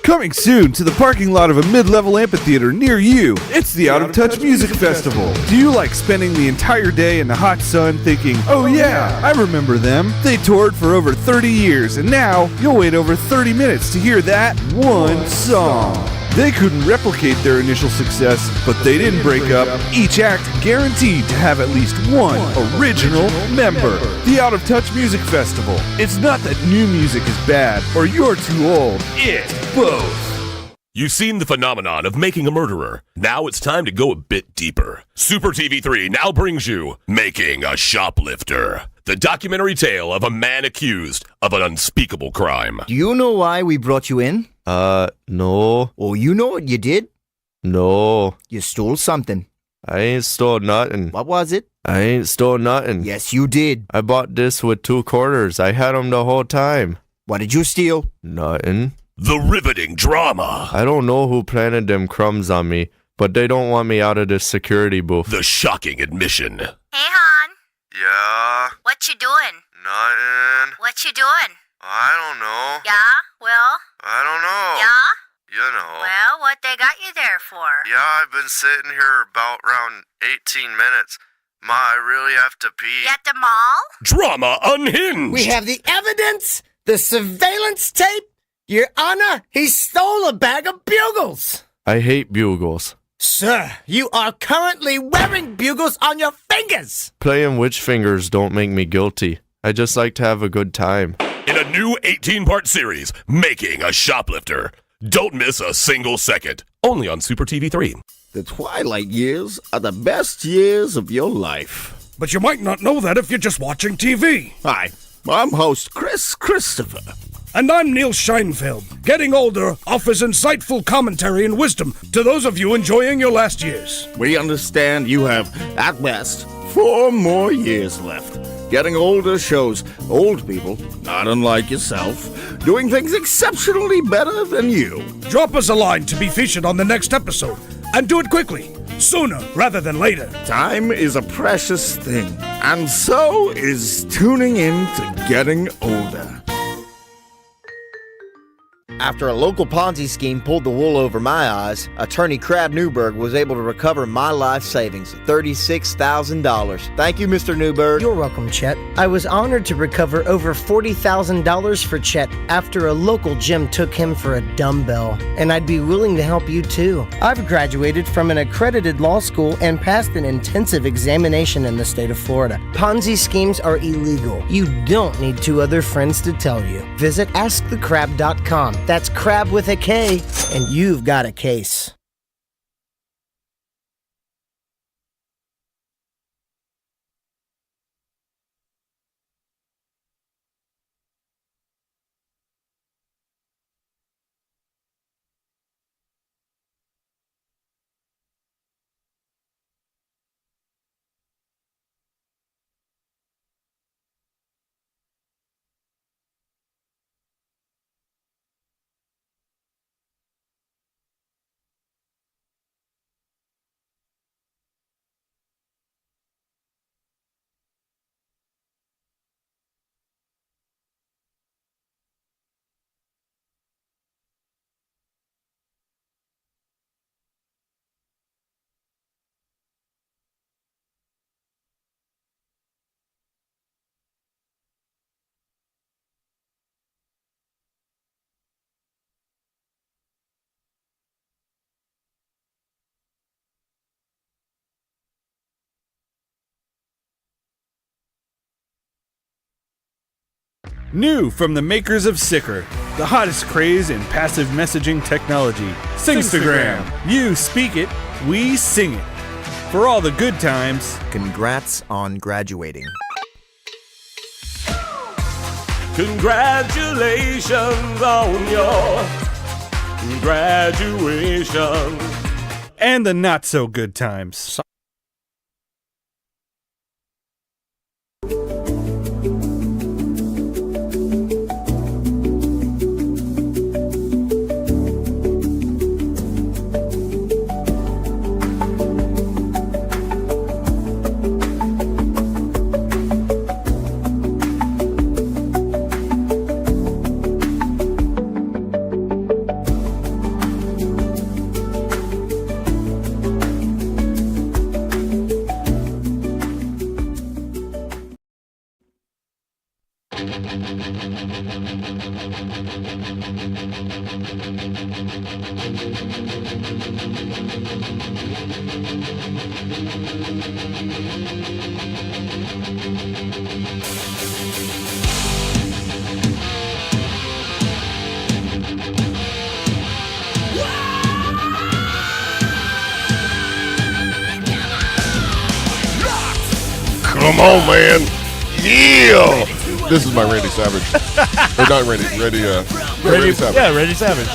Coming soon to the parking lot of a mid-level amphitheater near you, it's the Out of Touch Music Festival. Do you like spending the entire day in the hot sun thinking, oh yeah, I remember them. They toured for over 30 years and now you'll wait over 30 minutes to hear that one song. They couldn't replicate their initial success, but they didn't break up. Each act guaranteed to have at least one original member. The Out of Touch Music Festival. It's not that new music is bad or you're too old. It's both. You've seen the phenomenon of making a murderer. Now it's time to go a bit deeper. Super TV3 now brings you Making a Shoplifter, the documentary tale of a man accused of an unspeakable crime. Do you know why we brought you in? No. Oh, you know what you did? No. You stole something. I ain't stole nothing. What was it? I ain't stole nothing. Yes, you did. I bought this with 2 quarters. I had 'em the whole time. What did you steal? Nothing. The riveting drama. I don't know who planted them crumbs on me, but they don't want me out of this security booth. The shocking admission. Hey, hon. Yeah? What you doing? Nothing. What you doing? I don't know. Yeah? Well? I don't know. Yeah? You know. Well, what they got you there for? Yeah, I've been sitting here about around 18 minutes. Ma, I really have to pee. You at the mall? Drama unhinged. We have the evidence, the surveillance tape. Your Honor, he stole a bag of bugles. I hate bugles. Sir, you are currently wearing bugles on your fingers. Playing witch fingers don't make me guilty. I just like to have a good time. In a new 18-part series, Making a Shoplifter. Don't miss a single second. Only on Super TV3. The twilight years are the best years of your life. But you might not know that if you're just watching TV. Hi, I'm host Chris Christopher. And I'm Neil Scheinfeld. Getting older offers insightful commentary and wisdom to those of you enjoying your last years. We understand you have, at best, 4 more years left. Getting older shows old people, not unlike yourself, doing things exceptionally better than you. Drop us a line to be featured on the next episode. And do it quickly. Sooner rather than later. Time is a precious thing, and so is tuning in to Getting Older. After a local Ponzi scheme pulled the wool over my eyes, attorney Crab Newberg was able to recover my life savings, $36,000. Thank you, Mr. Newberg. You're welcome, Chet. I was honored to recover over $40,000 for Chet after a local gym took him for a dumbbell, and I'd be willing to help you too. I've graduated from an accredited law school and passed an intensive examination in the state of Florida. Ponzi schemes are illegal. You don't need 2 other friends to tell you. Visit AskTheCrab.com. That's crab with a K, and you've got a case. New from the makers of Sicker, the hottest craze in passive messaging technology, Singstagram. You speak it, we sing it. For all the good times, Congrats on graduating. Congratulations on your graduation. and the not so good times. Come on, man. Yeah. This is my Randy Savage. Or not Randy Savage. Yeah, Randy Savage.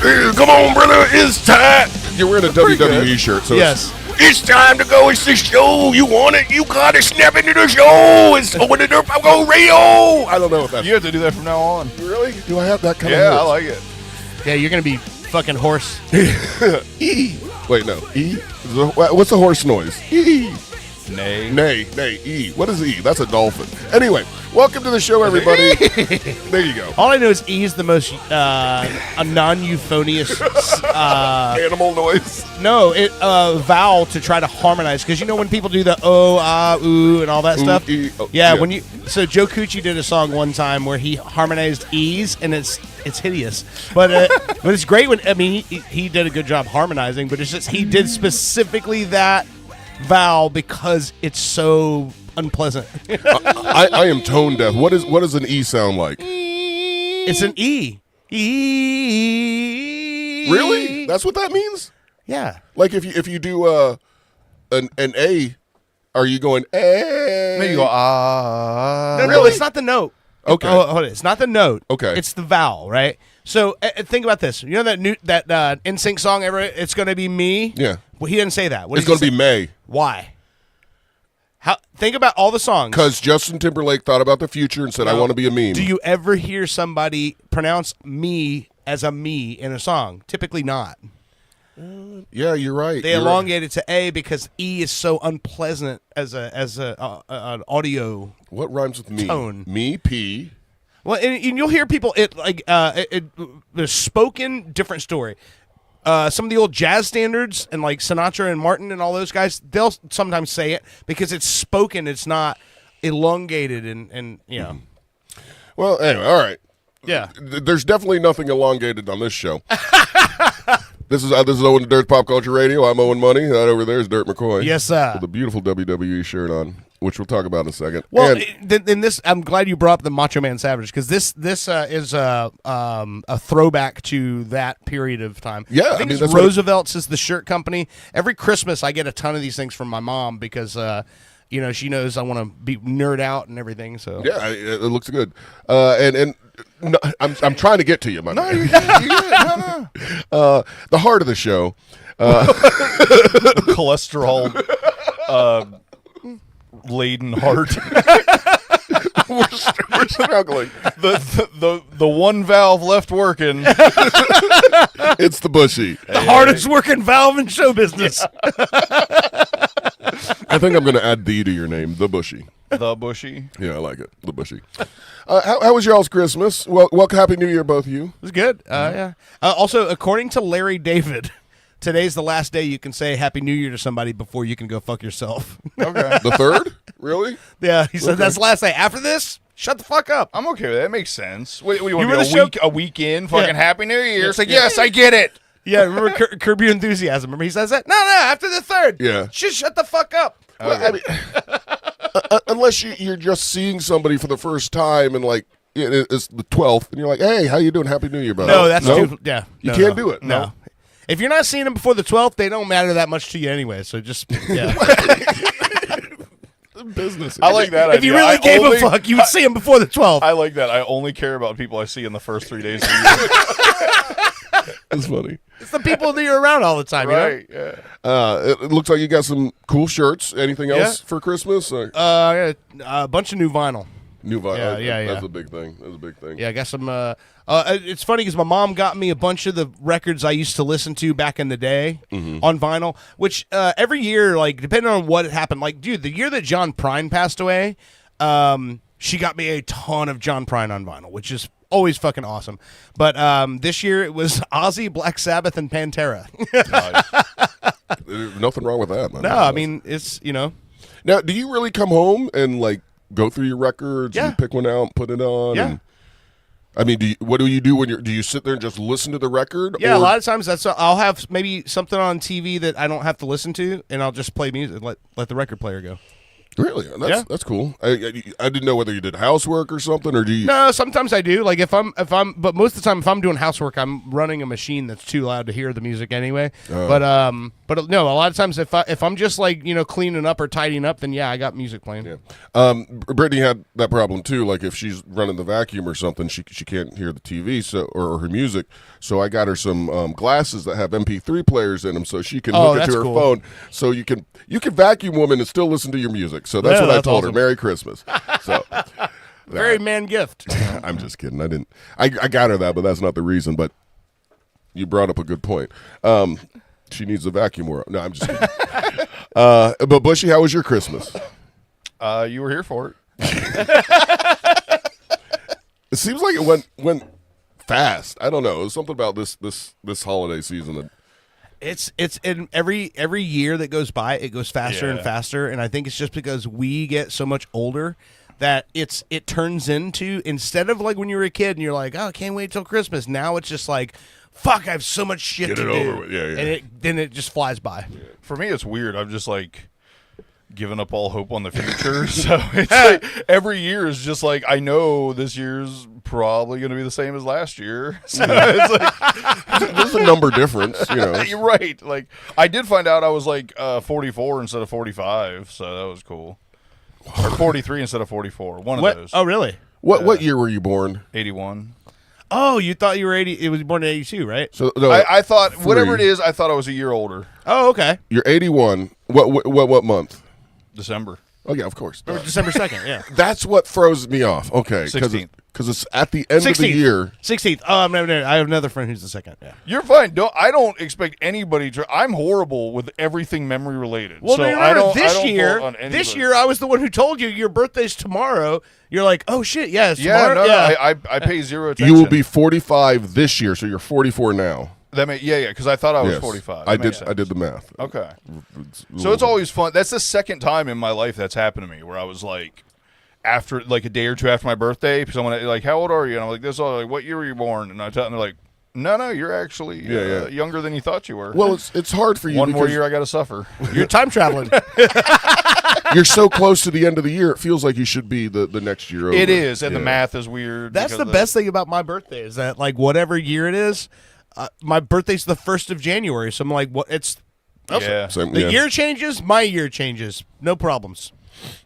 Hey, come on, brother. It's time. You're wearing a WWE shirt, so Yes. it's time to go. It's the show. You want it? You got to snap into the show. It's over the Dirt Pop Go Radio. I don't know what that You have to do that from now on. Really? Do I have that kind Yeah, I of like it. Yeah, you're going to be fucking horse. E. Wait, no. E? What's the horse noise? E. Nay. Nay. E. What is E? That's a dolphin. Anyway, welcome to the show, everybody. There you go. All I know is E is the most a non-euphonious Animal noise. No, vowel to try to harmonize, because you know when people do the ooh and all that stuff. Yeah. So Joe Cucci did a song one time where he harmonized E's, and it's hideous, but it's great when he did a good job harmonizing, but it's just he did specifically that vowel because it's so unpleasant. I am tone deaf. What does an E sound like? It's an E. E. Really? That's what that means? Yeah. Like if you do an A, are you going A? Then you go, No, Really? it's not the note. Okay. Oh, hold it. It's not the note. Okay. It's the vowel, right? So think about this. You know that NSYNC song, It's Gonna Be Me? Yeah. Well, he didn't say that. What It's did he going to be say? May. Why? Think about all the songs. Because Justin Timberlake thought about the future and said, I want to be a meme. Do you ever hear somebody pronounce me as a me in a song? Typically not. Yeah, you're right. They elongate it to A because E is so unpleasant as an audio. What rhymes with me? Tone. Me, P. Well, and you'll hear people the spoken, different story. Some of the old jazz standards and like Sinatra and Martin and all those guys, they'll sometimes say it because it's spoken. It's not elongated and you know. Well, anyway, all right. Yeah. There's definitely nothing elongated on this show. This is Owen Dirt Pop Culture Radio. I'm Owen Money. That over there is Dirt McCoy. Yes, sir. With a beautiful WWE shirt on, which we'll talk about in a second. Well, And- then this, I'm glad you brought up the Macho Man Savage because this is a throwback to that period of time. Yeah, I think it's that's what Roosevelt's is the shirt company. Every Christmas, I get a ton of these things from my mom because she knows I want to be nerd out and everything. So yeah, it looks good. And no, I'm trying to get to you, my man. No. The heart of the show. Cholesterol laden heart. We're struggling. The one valve left working. It's the bushy. the hardest working valve in show business. I think I'm going to add D to your name, the bushy. The bushy. Yeah, I like it, the bushy. How was y'all's Christmas? Well, Happy New Year, both of you. It was good. Yeah. Also, according to Larry David, today's the last day you can say Happy New Year to somebody before you can go fuck yourself. Okay. The third? Really? Yeah, he said that's the last day. After this, shut the fuck up. I'm okay with that. It makes sense. What, you want were to the be a week in? Fucking Yeah. Happy New Year. Yeah. It's like, Yeah. yes, I get it. Yeah, remember Curb Your Enthusiasm? Remember he says that? No, after the third. Yeah. Just shut the fuck up. Well, I mean, unless you're just seeing somebody for the first time and like it's the 12th and you're like, hey, how you doing? Happy New Year, brother. No, that's too. Yeah, You no, can't no. do it. No. If you're not seeing them before the 12th, they don't matter that much to you anyway. So just yeah. Business. I like that If you idea. really I gave only- a fuck, you would see them before the 12th. I like that. I only care about people I see in the first 3 days of the That's funny. It's the people that you're around all the time, year. Right, yeah. It looks like you got some cool shirts. Anything else for Christmas? I got a bunch of new vinyl. New vinyl. Yeah. That's a big thing. That's a big thing. Yeah, I got some. It's funny because my mom got me a bunch of the records I used to listen to back in the day on vinyl. Which every year, like depending on what happened, like dude, the year that John Prine passed away, she got me a ton of John Prine on vinyl, which is always fucking awesome. But this year it was Ozzy, Black Sabbath, and Pantera. There's nothing wrong with that, man. No, I mean it's Now, do you really come home and like go through your records Yeah. and pick one out and put it on? Yeah. And, I mean, what do you do when do you sit there and just listen to the record? Yeah, a or- lot of times I'll have maybe something on TV that I don't have to listen to, and I'll just play music, let the record player go. Really? That's cool. I didn't know whether you did housework or something, or do you? No, sometimes I do. Like if I'm, but most of the time, if I'm doing housework, I'm running a machine that's too loud to hear the music anyway. But no, a lot of times if I'm just like cleaning up or tidying up, then yeah, I got music playing. Yeah. Brittany had that problem too. Like if she's running the vacuum or something, she can't hear the TV or her music. So I got her some glasses that have MP3 players in them, so she can hook it to her phone. So you can vacuum woman and still listen to your music. So that's what I told her. Merry Christmas. So very man gift. I'm just kidding. I didn't. I got her that, but that's not the reason. But you brought up a good point. She needs a vacuum more. No, I'm just kidding. But Bushy, how was your Christmas? You were here for it. It seems like it went fast. I don't know. It was something about this holiday season that. It's in every year that goes by, it goes faster and faster, and I think it's just because we get so much older that it turns into, instead of like when you were a kid and you're like, oh, can't wait till Christmas. Now it's just like, fuck, I have so much shit to do. Get it over with. Yeah. And then it just flies by. Yeah. For me, it's weird. I'm just like giving up all hope on the future. So it's like every year is just like, I know this year's probably going to be the same as last year. So it's like there's a number difference, You're right. Like I did find out I was like 44 instead of 45, so that was cool. Or 43 instead of 44. One of those. Oh, really? What year were you born? 81. Oh, you thought you were 80? It was born in 82, right? So no, I thought whatever it is, I thought I was a year older. Oh, okay. You're 81. What month? December. Oh yeah, of course. Or December 2nd, yeah. That's what throws me off. Okay, 16th. Because it's at the end 16th. of the year. 16th. Oh, I have another friend who's the second. Yeah. You're fine. I don't expect anybody to. I'm horrible with everything memory related. Well, so remember I don't this vote year. on anybody. This year, I was the one who told you your birthday's tomorrow. You're like, oh shit, yeah, it's Yeah, tomorrow. no, I pay zero attention. You will be 45 this year, so you're 44 now. Because I thought I was Yes. 45. I That did. makes sense. I did the math. Okay. So it's always fun. That's the second time in my life that's happened to me where I was like, after like a day or two after my birthday, someone like, how old are you? And I'm like, this all like, what year were you born? And they're like, no, you're actually younger than you thought you were. Well, it's hard for you. One more because year I got to suffer. You're time traveling. You're so close to the end of the year. It feels like you should be the next year over. It is, and the math is weird. That's the best thing about my birthday is that like whatever year it is, my birthday's the 1st of January. So I'm like, what? It's the year changes, my year changes, no problems.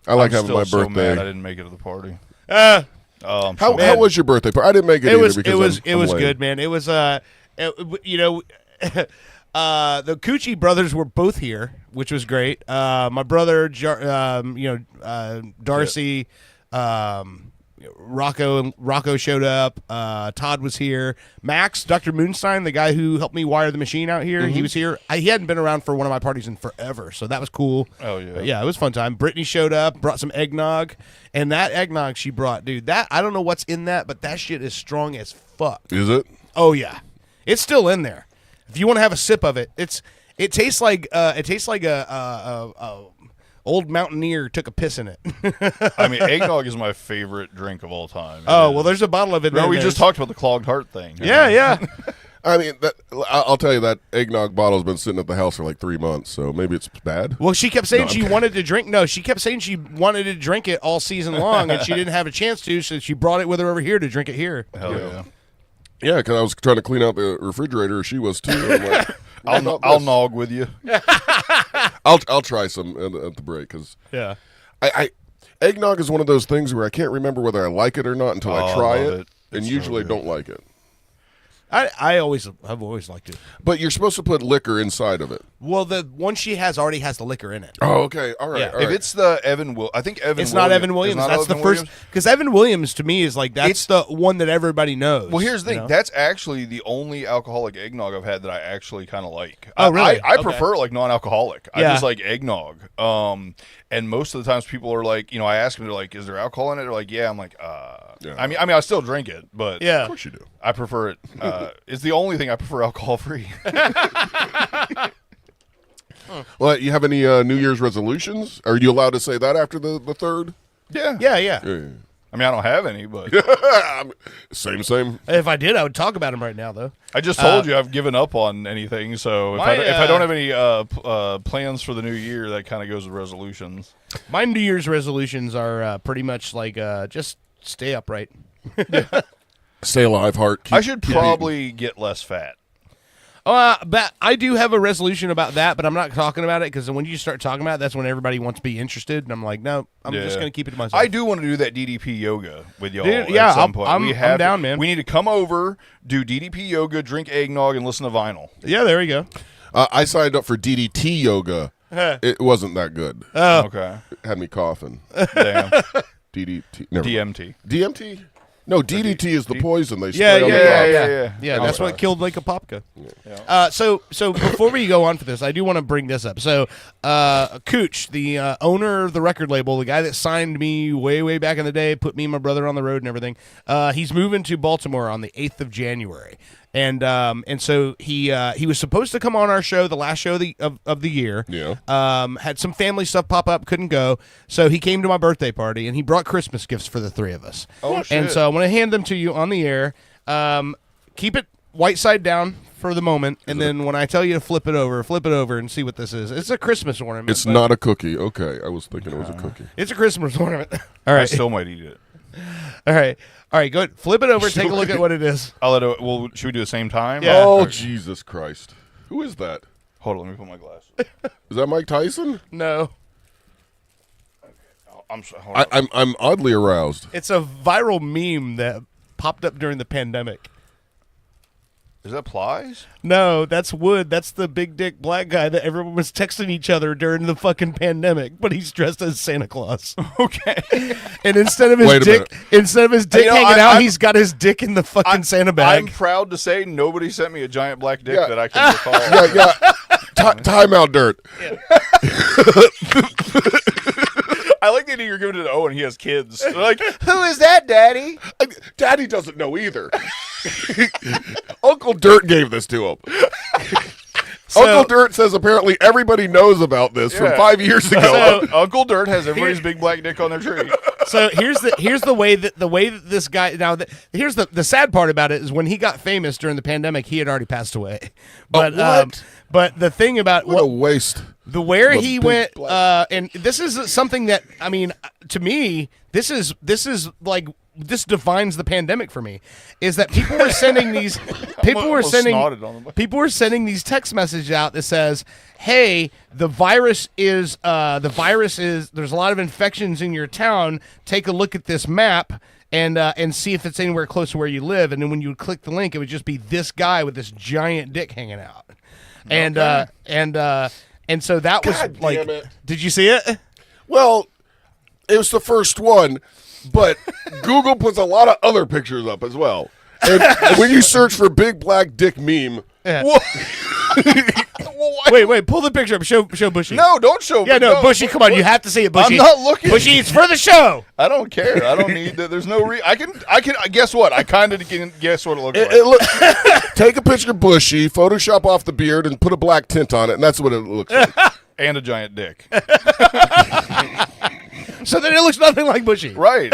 I like I'm having my still so birthday. mad I didn't make it to the party. How was your birthday party? I didn't make it either because it was I'm good, man. It was the Cucci brothers were both here, which was great. My brother, Darcy, Rocco showed up. Todd was here. Max, Dr. Moonstein, the guy who helped me wire the machine out here, he was here. He hadn't been around for one of my parties in forever, so that was cool. Oh, yeah. But yeah, it was a fun time. Brittany showed up, brought some eggnog, and that eggnog she brought, dude, that I don't know what's in that, but that shit is strong as fuck. Is it? Oh yeah, it's still in there. If you want to have a sip of it, it tastes like a old mountaineer took a piss in it. I mean, eggnog is my favorite drink of all time. Well, there's a bottle of it. No, we just talked about the clogged heart thing. Yeah. I mean, I'll tell you that eggnog bottle's been sitting at the house for like 3 months, so maybe it's bad. Well, she kept saying she wanted to drink. No, she kept saying she wanted to drink it all season long, and she didn't have a chance to, so she brought it with her over here to drink it here. Hell yeah. Yeah, because I was trying to clean out the refrigerator. She was too. I'm like, I'll nog with you. I'll try some at the break because I eggnog is one of those things where I can't remember whether I like it or not until I try it, and usually don't like it. I've always liked it. But you're supposed to put liquor inside of it. Well, the one she has already has the liquor in it. Oh, okay, all right. Yeah. All right. If it's the I think Evan. It's not Evan Williams. That's the first, because Evan Williams to me is like that's the one that everybody knows. Well, here's the thing. That's actually the only alcoholic eggnog I've had that I actually kind of like. Oh, really? I prefer like non-alcoholic. I Yeah. just like eggnog. And most of the times people are like, I ask them, they're like, "Is there alcohol in it?" They're like, "Yeah." I'm like, Yeah. I mean, I still drink it, but Yeah. Of course you do. I prefer it. It's the only thing I prefer alcohol free. Well, you have any New Year's resolutions? Are you allowed to say that after the third? Yeah. Yeah. Yeah. I mean, I don't have any, but Same. If I did, I would talk about him right now, though. I just told you I've given up on anything. So if I don't have any plans for the new year, that kind of goes with resolutions. My New Year's resolutions are pretty much like just stay upright. Stay alive, heart. I should probably get less fat. But I do have a resolution about that, but I'm not talking about it because when you start talking about it, that's when everybody wants to be interested, and I'm like, no, I'm just going to keep it to myself. I do want to do that DDP yoga with y'all. Dude, at some point. I'm down, man. We need to come over, do DDP yoga, drink eggnog, and listen to vinyl. Yeah, there you go. I signed up for DDT yoga. It wasn't that good. Oh, okay. It had me coughing. Damn. DDT. DMT. DMT? No, DDT is the poison they Yeah, spray on the yeah. coffee. That's what killed Lake Apopka. Yeah. So before we go on for this, I do want to bring this up. So, Cooch, the owner of the record label, the guy that signed me way back in the day, put me and my brother on the road and everything, he's moving to Baltimore on the 8th of January. And so he was supposed to come on our show, the last show of the year. Yeah. Had some family stuff pop up, couldn't go. So he came to my birthday party, and he brought Christmas gifts for the three of us. Oh, shit. And so I'm going to hand them to you on the air. Keep it white side down for the moment, and then when I tell you to flip it over and see what this is. It's a Christmas ornament. It's not a cookie. Okay, I was thinking it was a cookie. It's a Christmas ornament. All right. I still might eat it. All right, go ahead. Flip it over. Take a look at what it is. I'll let it. Well, should we do the same time? Yeah. Oh, Jesus Christ. Who is that? Hold on, let me put my glasses. Is that Mike Tyson? No. I'm sorry. Hold on. I'm oddly aroused. It's a viral meme that popped up during the pandemic. Is that Plies? No, that's Wood. That's the big dick black guy that everyone was texting each other during the fucking pandemic, but he's dressed as Santa Claus. Okay. And instead of his dick hanging out, he's got his dick in the fucking Santa bag. I'm proud to say nobody sent me a giant black dick that I can recall. Yeah. Time out, Dirt. I like that you're giving it to Owen. He has kids. They're like, who is that, Daddy? Daddy doesn't know either. Uncle Dirt gave this to him. Uncle Dirt says apparently everybody knows about this from 5 years ago. So, Uncle Dirt has everybody's big black dick on their tree. So here's the way that this guy now. Here's the sad part about it is when he got famous during the pandemic, he had already passed away. But what? But the thing about what a waste. Where he went, and this is something that I mean, to me, this is like. This defines the pandemic for me. Is that people were sending these people were sending these text messages out that says, "Hey, the virus is there's a lot of infections in your town. Take a look at this map and see if it's anywhere close to where you live." And then when you would click the link, it would just be this guy with this giant dick hanging out. And and so that was like, did you see it? Well, it was the first one. But Google puts a lot of other pictures up as well. And when you search for big black dick meme, wait, pull the picture up. Show Bushy. No, don't show. Yeah, no, Bushy, come on, you have to see it, Bushy. I'm not looking. Bushy, it's for the show. I don't care. I don't need that. There's no I can. Guess what? I kind of can guess what it looks like. Take a picture of Bushy, Photoshop off the beard, and put a black tint on it, and that's what it looks like. And a giant dick. So then it looks nothing like Bushy. Right.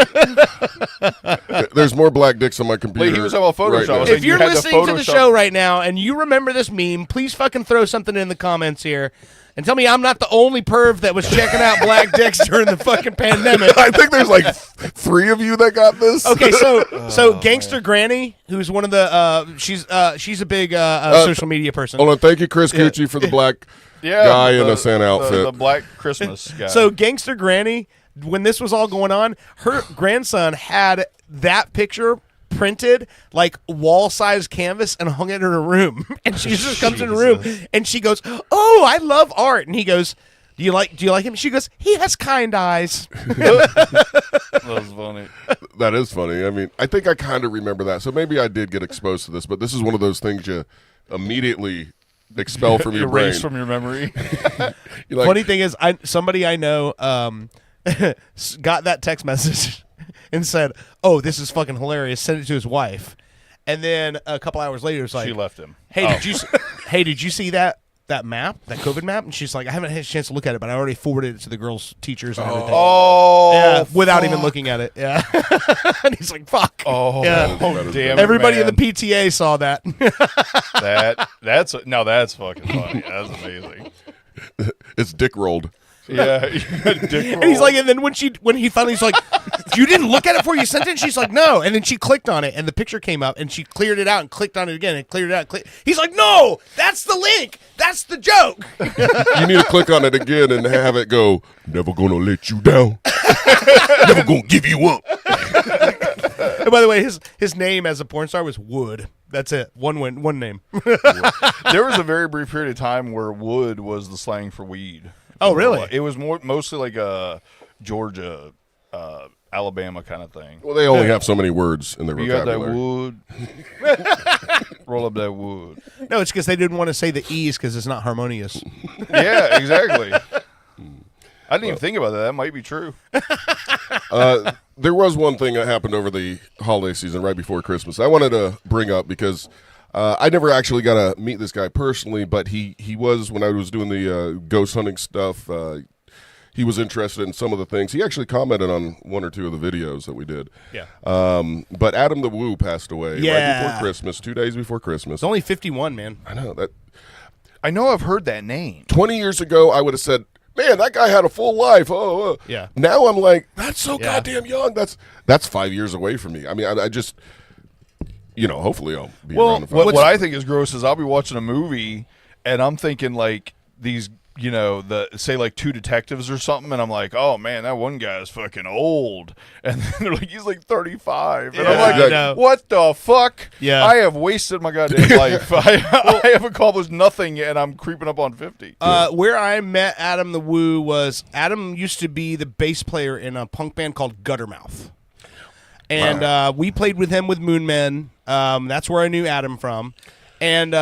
There's more black dicks on my computer. Wait, he was talking about Photoshop. Right if you're listening to the show right now and you remember this meme, please fucking throw something in the comments here and tell me I'm not the only perv that was checking out black dicks during the fucking pandemic. I think there's like 3 of you that got this. Okay, so Gangster Granny, who's one of the she's a big social media person. Hold on, thank you, Chris Cucci, for the black guy in a Santa outfit. The black Christmas guy. So Gangster Granny, when this was all going on, her grandson had that picture printed like wall-size canvas and hung it in her room. And she just comes in the room and she goes, "Oh, I love art." And he goes, Do you like him? She goes, "He has kind eyes." That was funny. That is funny. I mean, I think I kind of remember that. So maybe I did get exposed to this, but this is one of those things you immediately expel from your brain. Erase from your memory. Like, funny thing is, somebody I know got that text message and said, "Oh, this is fucking hilarious." Sent it to his wife, and then a couple hours later, it's like she left him. Hey, did you see that? that map, that COVID map, and she's like, I haven't had a chance to look at it, but I already forwarded it to the girls' teachers and everything. Oh, yeah, without even looking at it. Yeah, and he's like, "Fuck." Oh, yeah. Damn! Everybody man. in the PTA saw that. That's fucking funny. That's amazing. It's dick rolled. Yeah, dick roll. And he's like, and then when he finally, he's like, you didn't look at it before you sent it? She's like, no. And then she clicked on it, and the picture came up, and she cleared it out and clicked on it again and cleared it out. He's like, no, that's the link. That's the joke. You need to click on it again and have it go, never gonna let you down. Never gonna give you up. And by the way, his name as a porn star was Wood. That's it. One name. There was a very brief period of time where wood was the slang for weed. Oh, really? It was mostly like a Georgia, Alabama kind of thing. Well, they only have so many words in their You got vocabulary. that wood. Roll up that wood. No, it's because they didn't want to say the E's because it's not harmonious. Yeah, exactly. I didn't even think about that. That might be true. There was one thing that happened over the holiday season right before Christmas I wanted to bring up because I never actually got to meet this guy personally, but he was, when I was doing the ghost hunting stuff, he was interested in some of the things. He actually commented on one or two of the videos that we did. Yeah. But Adam the Woo passed away right before Christmas, 2 days before Christmas. It's only 51, man. I know that. I know I've heard that name. 20 years ago, I would have said, man, that guy had a full life. Yeah. Now I'm like, that's so goddamn young. That's 5 years away from me. I mean, I just, hopefully I'll be around. What I think is gross is I'll be watching a movie and I'm thinking like these, say like two detectives or something, and I'm like, oh man, that one guy is fucking old, and then they're like, he's like 35, and I'm like, what the fuck? Yeah, I have wasted my goddamn life. I have accomplished nothing, and I'm creeping up on 50. Where I met Adam the Woo was Adam used to be the bass player in a punk band called Guttermouth, and we played with him with Moonmen. That's where I knew Adam from, and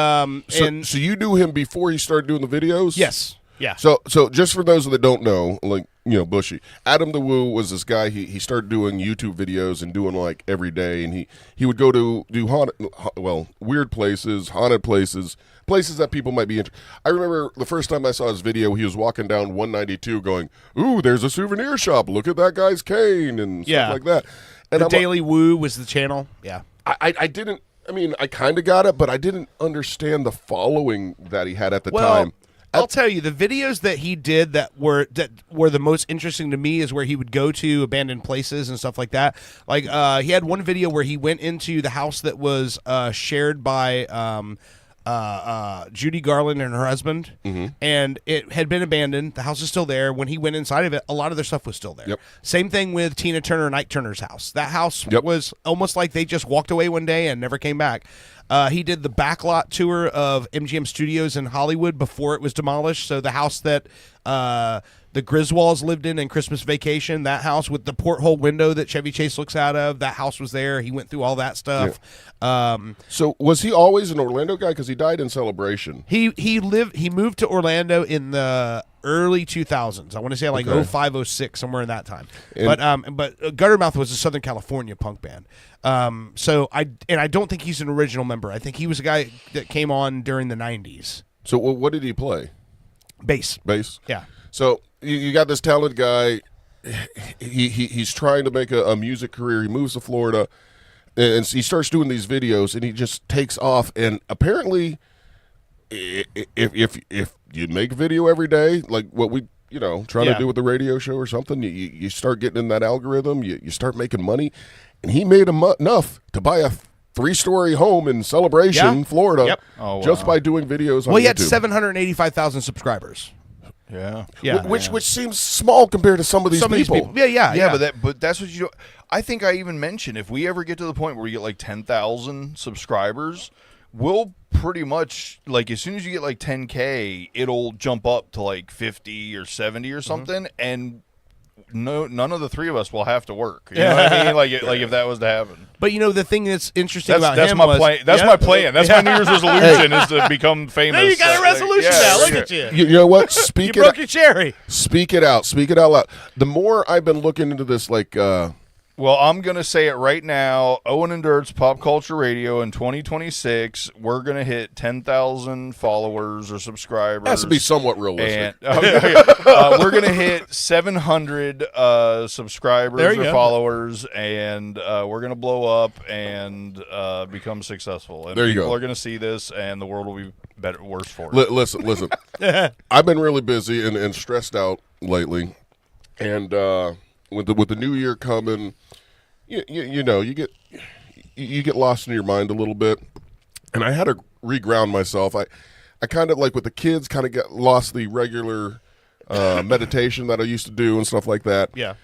so you knew him before he started doing the videos? Yes. Yeah. So just for those that don't know, like, Bushy, Adam the Woo was this guy, he started doing YouTube videos and doing like every day, and he would go to do weird places, haunted places that people might be interested. I remember the first time I saw his video, he was walking down 192 going, ooh, there's a souvenir shop, look at that guy's cane, and stuff like that. And the Daily Woo was the channel. Yeah. I didn't, I kind of got it, but I didn't understand the following that he had at the time. I'll tell you, the videos that he did that were the most interesting to me is where he would go to abandoned places and stuff like that. Like he had one video where he went into the house that was shared by Judy Garland and her husband, and it had been abandoned. The house is still there. When he went inside of it, a lot of their stuff was still there. Yep. Same thing with Tina Turner and Ike Turner's house. That house was almost like they just walked away one day and never came back. He did the backlot tour of MGM Studios in Hollywood before it was demolished. So the house that the Griswolds lived in Christmas Vacation, that house with the porthole window that Chevy Chase looks out of, that house was there. He went through all that stuff. Yeah. So was he always an Orlando guy? Because he died in Celebration. He moved to Orlando in the early 2000s. I want to say like 05, 06, somewhere in that time. But Guttermouth was a Southern California punk band. So I don't think he's an original member. I think he was a guy that came on during the 90s. So what did he play? Bass. Yeah. So you got this talented guy. He's trying to make a music career. He moves to Florida, and he starts doing these videos, and he just takes off. And apparently, if you make video every day, like what we trying to do with the radio show or something, you start getting in that algorithm. You start making money, and he made enough to buy a 3-story home in Celebration, Florida, just by doing videos on YouTube. Well, he had 785,000 subscribers. Yeah. Which seems small compared to some of these people. Yeah. But that's what you. I think I even mentioned if we ever get to the point where we get like 10,000 subscribers, we'll pretty much like as soon as you get like 10K, it'll jump up to like 50 or 70 or something, and none of the three of us will have to work. You know what I mean? Like if that was to happen. But the thing that's interesting about that's him my was plan. That's my plan. That's my New Year's resolution is to become famous. There you got a resolution now. Look at you. You know what? Speak you broke your cherry. Speak it out. Speak it out loud. The more I've been looking into this, like Well, I'm going to say it right now. Owen and Dirt's Pop Culture Radio in 2026, we're going to hit 10,000 followers or subscribers. Has to be somewhat realistic. And, we're going to hit 700 subscribers or followers, and we're going to blow up and become successful. And there you people go. are going to see this, and the world will be worse for it. Listen. I've been really busy and stressed out lately, and with the new year coming, you know, you get lost in your mind a little bit, and I had to reground myself. I kind of, like with the kids, kind of got lost the regular meditation that I used to do and stuff like that. Yeah.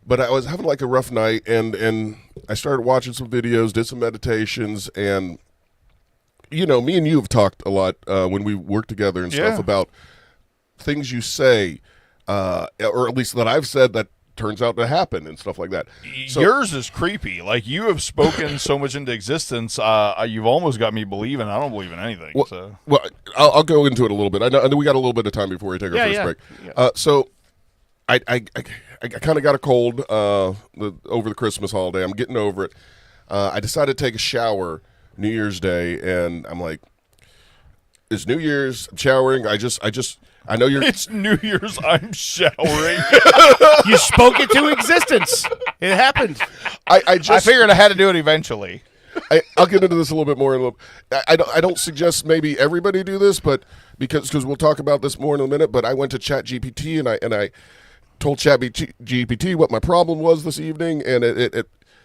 But I was having like a rough night, and I started watching some videos, did some meditations, and you know, me and you have talked a lot when we work together and stuff about things you say, or at least that I've said that turns out to happen and stuff like that. So, yours is creepy. Like, you have spoken so much into existence. You've almost got me believing. I don't believe in anything. Well, I'll go into it a little bit. I know we got a little bit of time before we take our first break. Yeah. So I kind of got a cold over the Christmas holiday. I'm getting over it. I decided to take a shower New Year's Day, and I'm like, it's New Year's, I'm showering. I know you're. It's New Year's, I'm showering. You spoke it to existence. It happened. I figured I had to do it eventually. I'll get into this a little bit more. I don't suggest maybe everybody do this, but because we'll talk about this more in a minute. But I went to ChatGPT and I told ChatGPT what my problem was this evening, and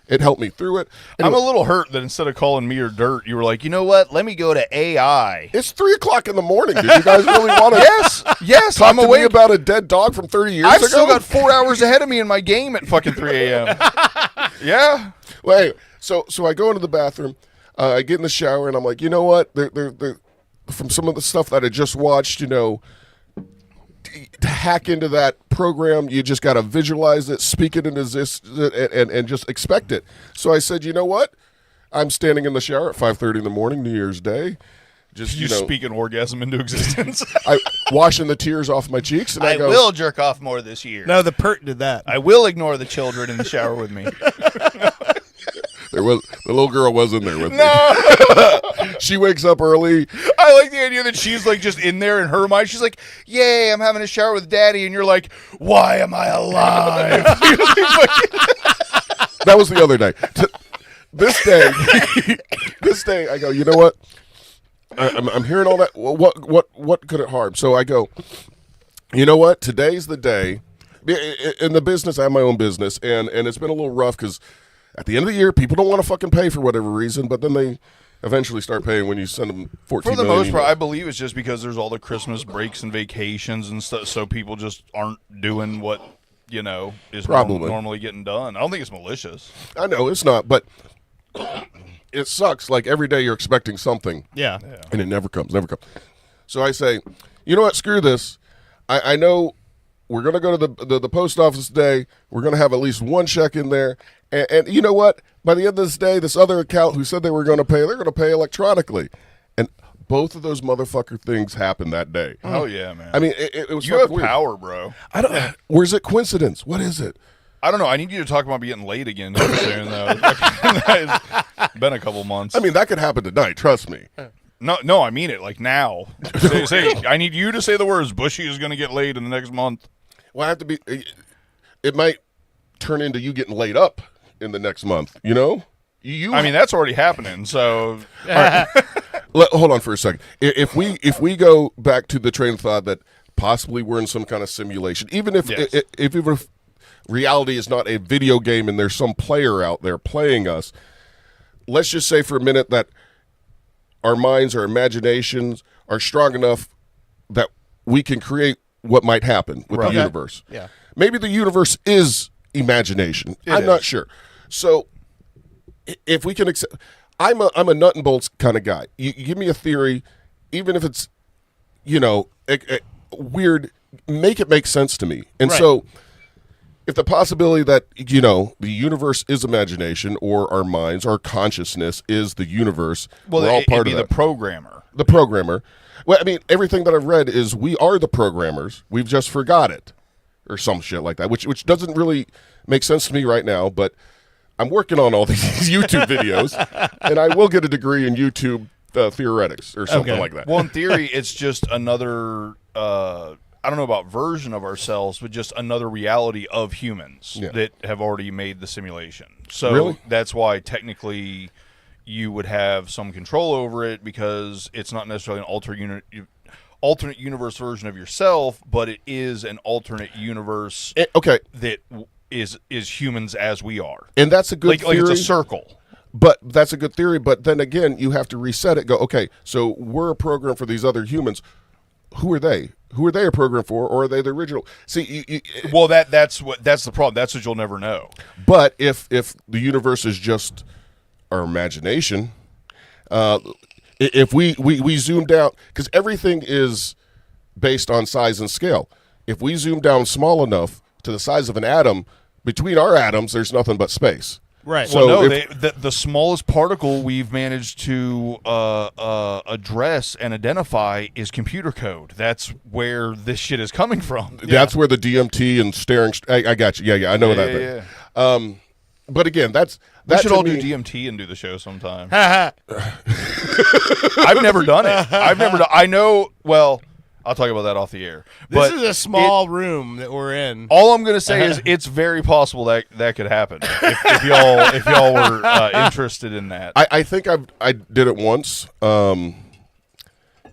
it helped me through it. Anyway, I'm a little hurt that instead of calling me or Dirt, you were like, you know what? Let me go to AI. It's 3:00 in the morning. Dude. You guys really want to? Yes. Talk I'm to awake me about a dead dog from 30 years ago. I've still got 4 hours ahead of me in my game at fucking 3 a.m. Yeah. Well, anyway, so I go into the bathroom, I get in the shower, and I'm like, you know what? They're from some of the stuff that I just watched, you know, to hack into that program, you just got to visualize it, speak it into existence, and just expect it. So I said, you know what? I'm standing in the shower at 5:30 in the morning, New Year's Day. Just you speak an orgasm into existence. I washing the tears off my cheeks, and I go, will jerk off more this year. No, the pert did that. I will ignore the children in the shower with me. The little girl was in there with me. She wakes up early. I like the idea that she's like just in there in her mind. She's like, "Yay, I'm having a shower with Daddy," and you're like, "Why am I alive?" That was the other day. This day, I go, you know what? I'm hearing all that. What could it harm? So I go, you know what? Today's the day. In the business, I have my own business, and it's been a little rough because at the end of the year, people don't want to fucking pay for whatever reason, but then they eventually start paying when you send them 14 For the million most part, emails. I believe it's just because there's all the Christmas breaks and vacations and stuff, so people just aren't doing what, you know, is Probably. normally getting done. I don't think it's malicious. I know it's not, but it sucks. Like every day you're expecting something. Yeah. And it never comes. So I say, you know what? Screw this. I know we're going to go to the post office today. We're going to have at least one check in there. And you know what? By the end of this day, this other account who said they were going to pay, they're going to pay electronically. And both of those motherfucker things happened that day. Oh, yeah, man. I mean, it was You have fucking weird. power, bro. I don't. Where's it coincidence? What is it? I don't know. I need you to talk about me getting late again soon, though. It's been a couple months. I mean, that could happen tonight. Trust me. No, I mean it. Like now. Say, I need you to say the words. Bushy is going to get laid in the next month. Well, I have to be. It might turn into you getting laid up in the next month. You know. I mean, that's already happening. So, hold on for a second. If we go back to the train of thought that possibly we're in some kind of simulation, even if if reality is not a video game and there's some player out there playing us, let's just say for a minute that our minds, our imaginations are strong enough that we can create what might happen with the universe. Yeah. Maybe the universe is imagination. I'm not sure. So if we can accept, I'm a nut and bolts kind of guy. You give me a theory, even if it's, you know, weird, make it make sense to me. And so if the possibility that, you know, the universe is imagination or our minds, our consciousness is the universe, we're all part of that. The programmer. The programmer. Well, I mean, everything that I've read is we are the programmers. We've just forgot it or some shit like that, which doesn't really make sense to me right now, but I'm working on all these YouTube videos, and I will get a degree in YouTube theoretics or something like that. Well, in theory, it's just another, I don't know about version of ourselves, but just another reality of humans that have already made the simulation. So that's why technically you would have some control over it, because it's not necessarily an alternate universe version of yourself, but it is an alternate universe that is humans as we are. And that's a good theory. Like it's a circle. But that's a good theory. But then again, you have to reset it. Go, okay, so we're a program for these other humans. Who are they? Who are they a program for, or are they the original? See, well, that's the problem. That's what you'll never know. But if the universe is just our imagination, if we zoom down, because everything is based on size and scale. If we zoom down small enough to the size of an atom, between our atoms, there's nothing but space. Right. So the smallest particle we've managed to address and identify is computer code. That's where this shit is coming from. That's where the DMT and staring. I got you. Yeah, I know that. Yeah. But again, we should all do DMT and do the show sometime. I've never done it. I know. Well, I'll talk about that off the air. This is a small room that we're in. All I'm going to say is it's very possible that could happen if y'all were interested in that. I think I did it once, and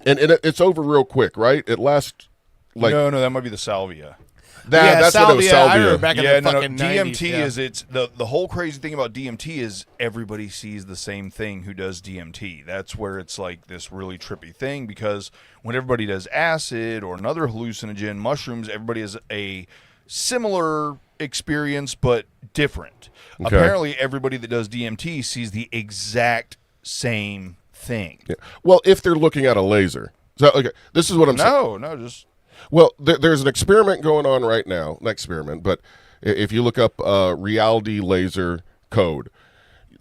it's over real quick, right? It lasts like no, that might be the salvia. That's salvia. What it was, salvia. I remember back in the fucking DMT 90s, is it's the whole crazy thing about DMT is everybody sees the same thing who does DMT. That's where it's like this really trippy thing, because when everybody does acid or another hallucinogen, mushrooms, everybody has a similar experience but different. Okay. Apparently, everybody that does DMT sees the exact same thing. Yeah. Well, if they're looking at a laser. So, okay, this is what I'm saying. No, just... Well, there's an experiment going on right now. Not experiment, but if you look up reality laser code,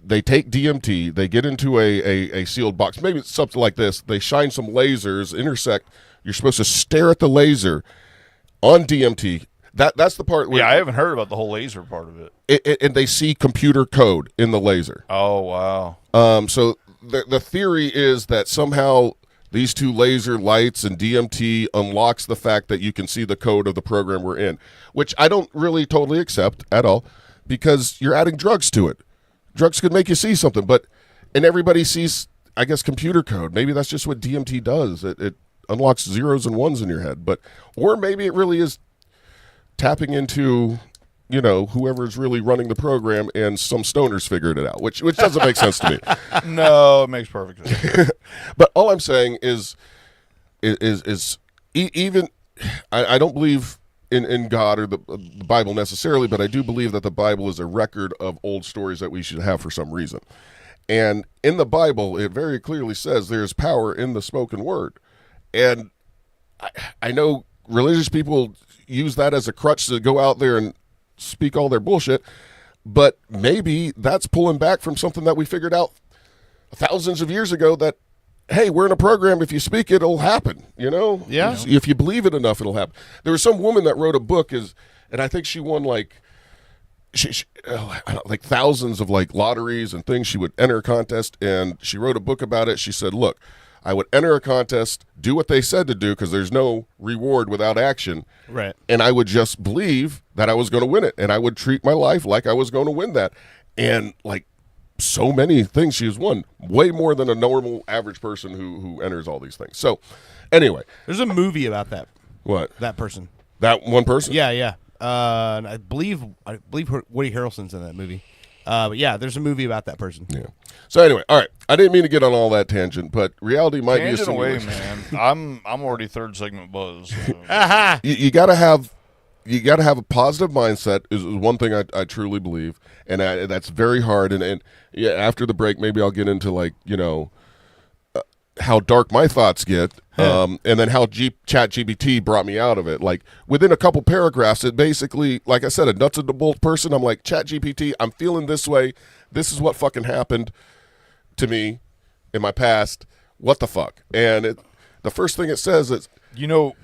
they take DMT, they get into a sealed box. Maybe it's something like this. They shine some lasers, intersect. You're supposed to stare at the laser on DMT. That's the part where... Yeah, I haven't heard about the whole laser part of it. And they see computer code in the laser. Oh, wow. So the theory is that somehow... these two laser lights and DMT unlocks the fact that you can see the code of the program we're in, which I don't really totally accept at all, because you're adding drugs to it. Drugs could make you see something, and everybody sees, I guess, computer code. Maybe that's just what DMT does. It unlocks zeros and ones in your head, or maybe it really is tapping into, whoever's really running the program, and some stoners figured it out, which doesn't make sense to me. No, it makes perfect sense. But all I'm saying is even I don't believe in God or the Bible necessarily, but I do believe that the Bible is a record of old stories that we should have for some reason. And in the Bible, it very clearly says there's power in the spoken word. And I know religious people use that as a crutch to go out there and speak all their bullshit, but maybe that's pulling back from something that we figured out thousands of years ago, that hey, we're in a program, if you speak it, it'll happen, Yeah. If you believe it enough, it'll happen. There was some woman that wrote a book, and I think she won like thousands of like lotteries and things. She would enter a contest, and she wrote a book about it. She said, look, I would enter a contest, do what they said to do, because there's no reward without action. Right. And I would just believe that I was going to win it, and I would treat my life like I was going to win that. And like so many things she has won, way more than a normal average person who enters all these things. So anyway. There's a movie about that. What? That person. That one person? Yeah. And I believe Woody Harrelson's in that movie. But yeah, there's a movie about that person. Yeah. So anyway, all right. I didn't mean to get on all that tangent, but reality might be a simulation. Away, man. I'm already third segment buzz. So. you gotta have a positive mindset is one thing I truly believe, and that's very hard. And yeah, after the break, maybe I'll get into like how dark my thoughts get, and then how ChatGPT brought me out of it. Like within a couple paragraphs, it basically, like I said, a nuts and the bolt person. I'm like, ChatGPT, I'm feeling this way. This is what fucking happened to me in my past. What the fuck? And the first thing it says is, no,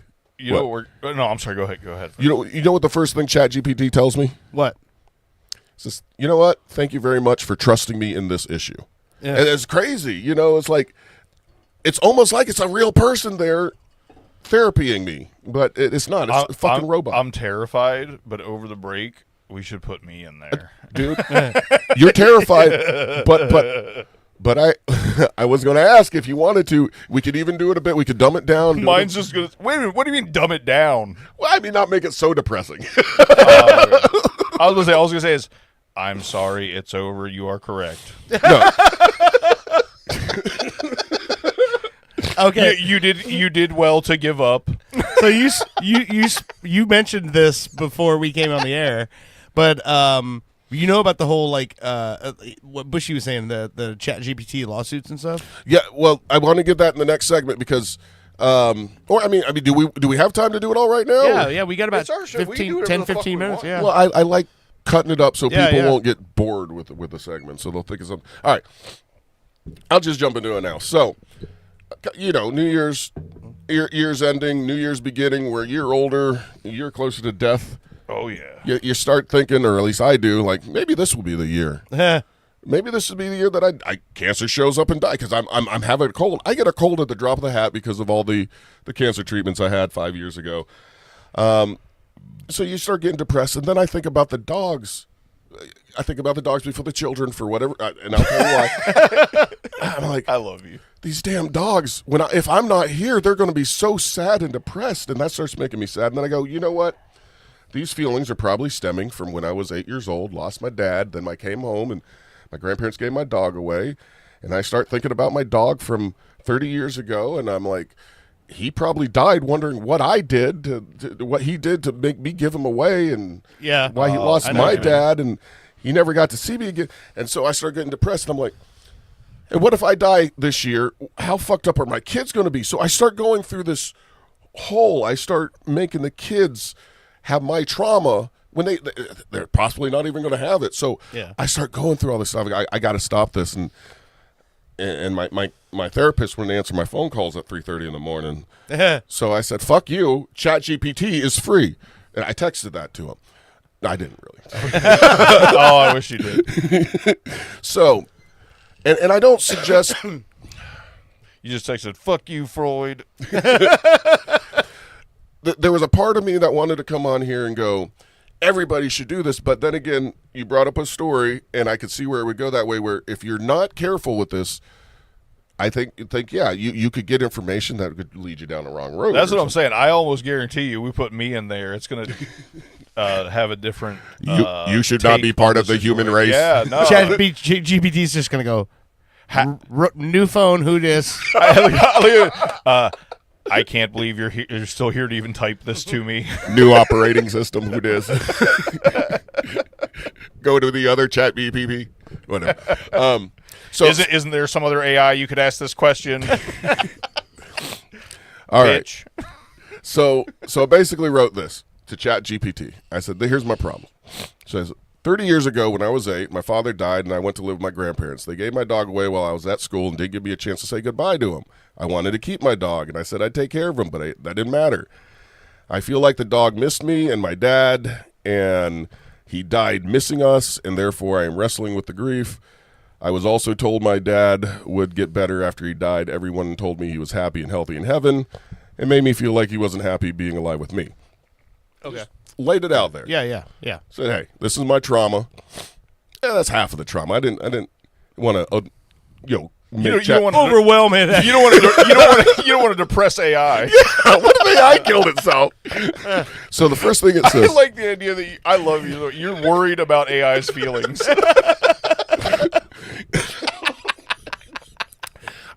I'm sorry. Go ahead. You know what the first thing ChatGPT tells me? What? Says, you know what? Thank you very much for trusting me in this issue. Yeah. And it's crazy. You know, it's like, it's almost like it's a real person there therapying me, but it's not. It's a fucking robot. I'm terrified, but over the break, we should put me in there. Dude, you're terrified, but I was going to ask if you wanted to. We could even do it a bit. We could dumb it down. Mine's just going to... Wait a minute. What do you mean dumb it down? Well, I mean, not make it so depressing. I was going to say is, I'm sorry, it's over. You are correct. No. Okay, you did well to give up. So you mentioned this before we came on the air, but you know about the whole what Bushy was saying, the ChatGPT lawsuits and stuff. Yeah, well, I want to get that in the next segment because, do we have time to do it all right now? Yeah, we got about 15 minutes. Yeah. Well, I like cutting it up so people won't get bored with the segment, so they'll think of something. All right, I'll just jump into it now. So, you know, New Year's ending, New Year's beginning. We're a year older, a year closer to death. Oh yeah. You start thinking, or at least I do, like maybe this will be the year. Maybe this will be the year that I cancer shows up and die because I'm having a cold. I get a cold at the drop of the hat because of all the cancer treatments I had 5 years ago. So you start getting depressed, and then I think about the dogs. I think about the dogs before the children for whatever, and I'll tell you why. I'm like, I love you. These damn dogs. If I'm not here, they're going to be so sad and depressed, and that starts making me sad. And then I go, you know what? These feelings are probably stemming from when I was 8 years old, lost my dad, then I came home, and my grandparents gave my dog away, and I start thinking about my dog from 30 years ago, and I'm like, he probably died wondering what I did, what he did to make me give him away, and why he lost my dad, and he never got to see me again. And so I start getting depressed, and I'm like, and what if I die this year? How fucked up are my kids going to be? So I start going through this hole. I start making the kids have my trauma when they're possibly not even going to have it. So I start going through all this stuff. I got to stop this, and my therapist wouldn't answer my phone calls at 3:30 in the morning. So I said, "Fuck you! ChatGPT is free," and I texted that to him. No, I didn't really. Oh, I wish you did. So, and I don't suggest. You just texted, "Fuck you, Freud." There was a part of me that wanted to come on here and go, everybody should do this. But then again, you brought up a story, and I could see where it would go that way, where if you're not careful with this, I think you could get information that could lead you down the wrong road. That's what I'm saying. I almost guarantee you, we put me in there, it's going to have a different you should not be part of the human race. Yeah, no. GPT's just going to go, new phone, who dis? I can't believe you're still here to even type this to me. New operating system, who dis? Go to the other chat BPP. Whatever. So isn't there some other AI you could ask this question? All right. So I basically wrote this to ChatGPT. I said, here's my problem. It says, 30 years ago when I was 8, my father died and I went to live with my grandparents. They gave my dog away while I was at school and didn't give me a chance to say goodbye to him. I wanted to keep my dog, and I said I'd take care of him, but that didn't matter. I feel like the dog missed me and my dad, and he died missing us, and therefore I am wrestling with the grief. I was also told my dad would get better after he died. Everyone told me he was happy and healthy in heaven. It made me feel like he wasn't happy being alive with me. Okay. Just laid it out there. Yeah. Said, hey, this is my trauma. Yeah, that's half of the trauma. I didn't want to, you don't want overwhelm it. You don't want to depress AI. Yeah, what if AI killed itself? So the first thing it says, I like the idea that I love you. You're worried about AI's feelings.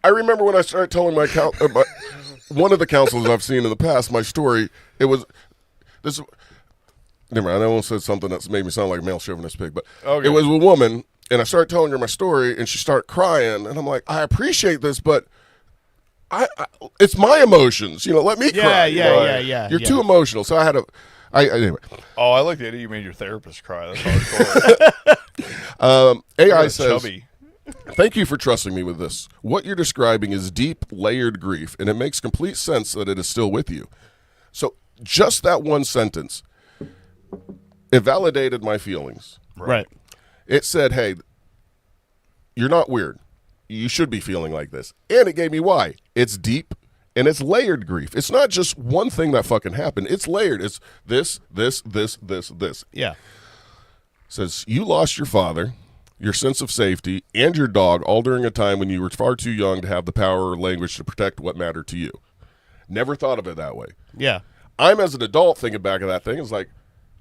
I remember when I started telling my one of the counselors I've seen in the past my story. It was this. Never mind. I almost said something that's made me sound like a male chauvinist pig, but It was a woman. And I started telling her my story, and she started crying. And I'm like, I appreciate this, but it's my emotions. Let me cry. Yeah. You're too emotional. So I had anyway. Oh, I like the idea you made your therapist cry. That's hardcore. AI says, thank you for trusting me with this. What you're describing is deep, layered grief, and it makes complete sense that it is still with you. So just that one sentence, it validated my feelings. Right. It said, hey, you're not weird. You should be feeling like this. And it gave me why. It's deep and it's layered grief. It's not just one thing that fucking happened. It's layered. It's this. Yeah. It says, you lost your father, your sense of safety, and your dog all during a time when you were far too young to have the power or language to protect what mattered to you. Never thought of it that way. Yeah. I'm, as an adult, thinking back of that thing, it's like,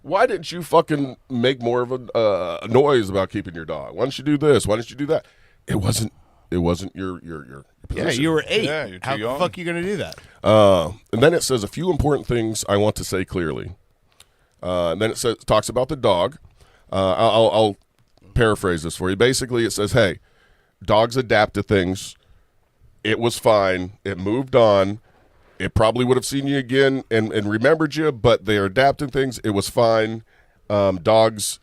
why didn't you fucking make more of a noise about keeping your dog? Why didn't you do this? Why didn't you do that? It wasn't your position. Yeah, you were 8. Yeah, you're too How young. the fuck are you going to do that? And then it says a few important things I want to say clearly. And then it talks about the dog. I'll paraphrase this for you. Basically, it says, hey, dogs adapt to things. It was fine. It moved on. It probably would have seen you again and remembered you, but they are adapting things. It was fine. Dogs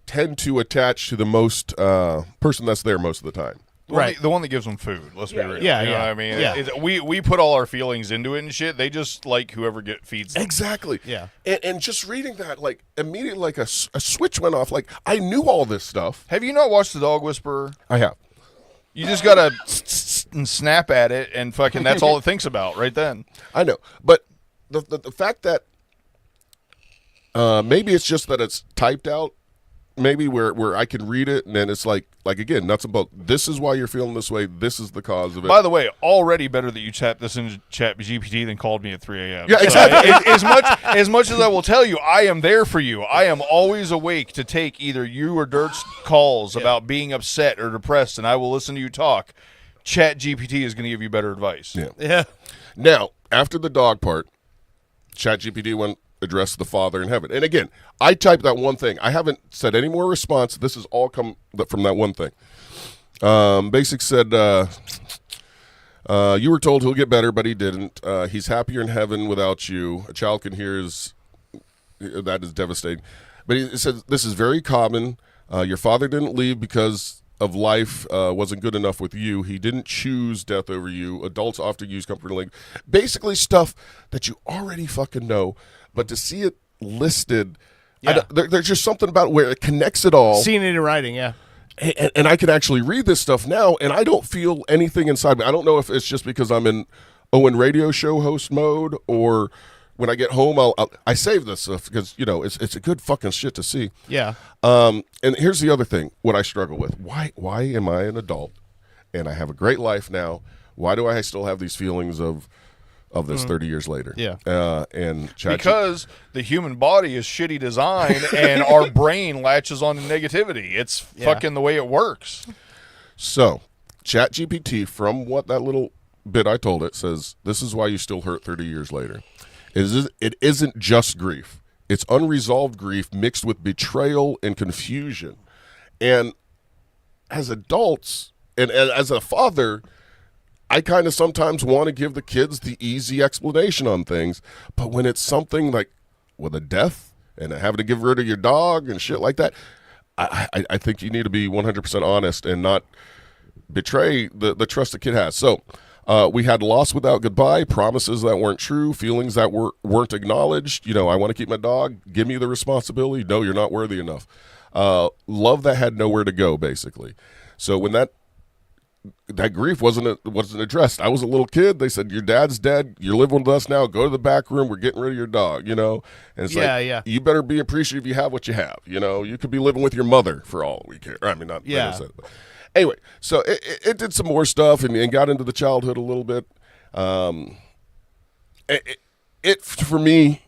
tend to attach to the most person that's there most of the time. The one that gives them food. Let's be real. Yeah, you know yeah. what I mean? Yeah. We put all our feelings into it and shit. They just like whoever feeds them. Exactly. Yeah. And just reading that, like, immediately, like a switch went off. Like, I knew all this stuff. Have you not watched The Dog Whisperer? I have. You just gotta and snap at it, and fucking that's all it thinks about right then. I know, but the fact that maybe it's just that it's typed out, maybe where I can read it, and then it's like again, nuts and bolts. This is why you're feeling this way. This is the cause of it. By the way, already better that you tapped this into Chat GPT than called me at 3 a.m. Yeah, exactly. As much as I will tell you, I am there for you. I am always awake to take either you or Dirt's calls about being upset or depressed, and I will listen to you talk. Chat GPT is going to give you better advice. Yeah. Now, after the dog part, Chat GPT went address the Father in heaven. And again, I typed that one thing. I haven't said any more response. This has all come from that one thing. Basic said, you were told he'll get better, but he didn't. He's happier in heaven without you. A child can hear that is devastating. But he said, this is very common. Your father didn't leave because of life wasn't good enough with you. He didn't choose death over you. Adults often use comforting language. Basically stuff that you already fucking know, but to see it listed, there's just something about where it connects it all. Seeing it in writing, yeah. And I can actually read this stuff now, and I don't feel anything inside me. I don't know if it's just because I'm in Owen radio show host mode, or when I get home, I save this stuff because, you know, it's a good fucking shit to see. Yeah. And here's the other thing, what I struggle with. Why am I an adult, and I have a great life now? Why do I still have these feelings of this 30 years later? Yeah. Because the human body is shitty design and our brain latches on to negativity. It's fucking the way it works. So, ChatGPT, from what that little bit I told it, says, this is why you still hurt 30 years later. It isn't just grief. It's unresolved grief mixed with betrayal and confusion. And as adults, and as a father, I kind of sometimes want to give the kids the easy explanation on things, but when it's something like with a death and having to get rid of your dog and shit like that, I think you need to be 100% honest and not betray the trust the kid has. So we had loss without goodbye, promises that weren't true, feelings that weren't acknowledged. You know, I want to keep my dog. Give me the responsibility. No, you're not worthy enough. Love that had nowhere to go, basically. So when that grief wasn't addressed. I was a little kid. They said, your dad's dead. You're living with us now. Go to the back room. We're getting rid of your dog, you know? And it's you better be appreciative you have what you have. You know, you could be living with your mother for all we care. I mean, not. But anyway, so it did some more stuff and got into the childhood a little bit. It for me,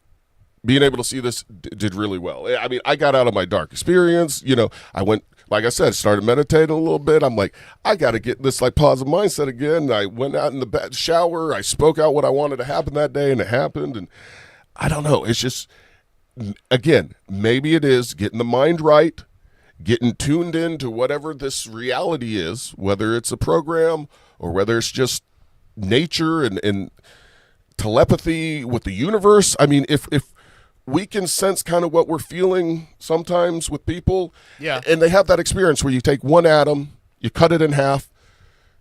being able to see this did really well. I mean, I got out of my dark experience. You know, I went, like I said, started meditating a little bit. I'm like, I got to get this like positive mindset again. I went out in the shower. I spoke out what I wanted to happen that day, and it happened. And I don't know. It's just, again, maybe it is getting the mind right, getting tuned into whatever this reality is, whether it's a program or whether it's just nature and telepathy with the universe. I mean, if we can sense kind of what we're feeling sometimes with people, and they have that experience where you take one atom, you cut it in half,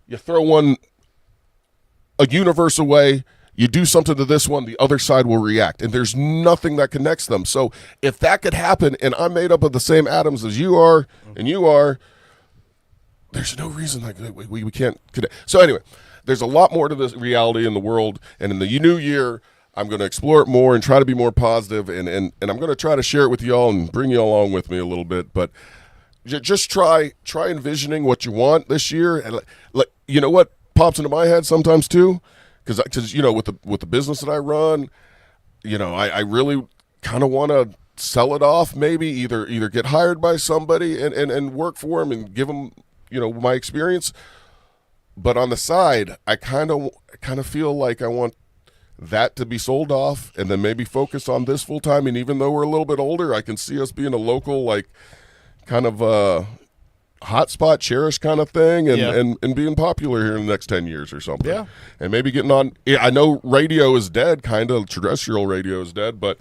you throw a universe away, You do something to this one, the other side will react, and there's nothing that connects them. So if that could happen, and I'm made up of the same atoms as you are, and you are, there's no reason like we can't connect. So anyway, there's a lot more to this reality in the world, and in the new year, I'm going to explore it more and try to be more positive, and I'm going to try to share it with y'all and bring you along with me a little bit. But just try envisioning what you want this year, and you know what pops into my head sometimes too. Because you know, with the business that I run, you know, I really kind of want to sell it off. Maybe either get hired by somebody and work for them and give them, you know, my experience. But on the side, I kind of feel like I want that to be sold off and then maybe focus on this full time. And even though we're a little bit older, I can see us being a local, like, kind of hotspot, cherish kind of thing, and being popular here in the next 10 years or something. Yeah. And maybe getting on. I know radio is dead, kind of terrestrial radio is dead, but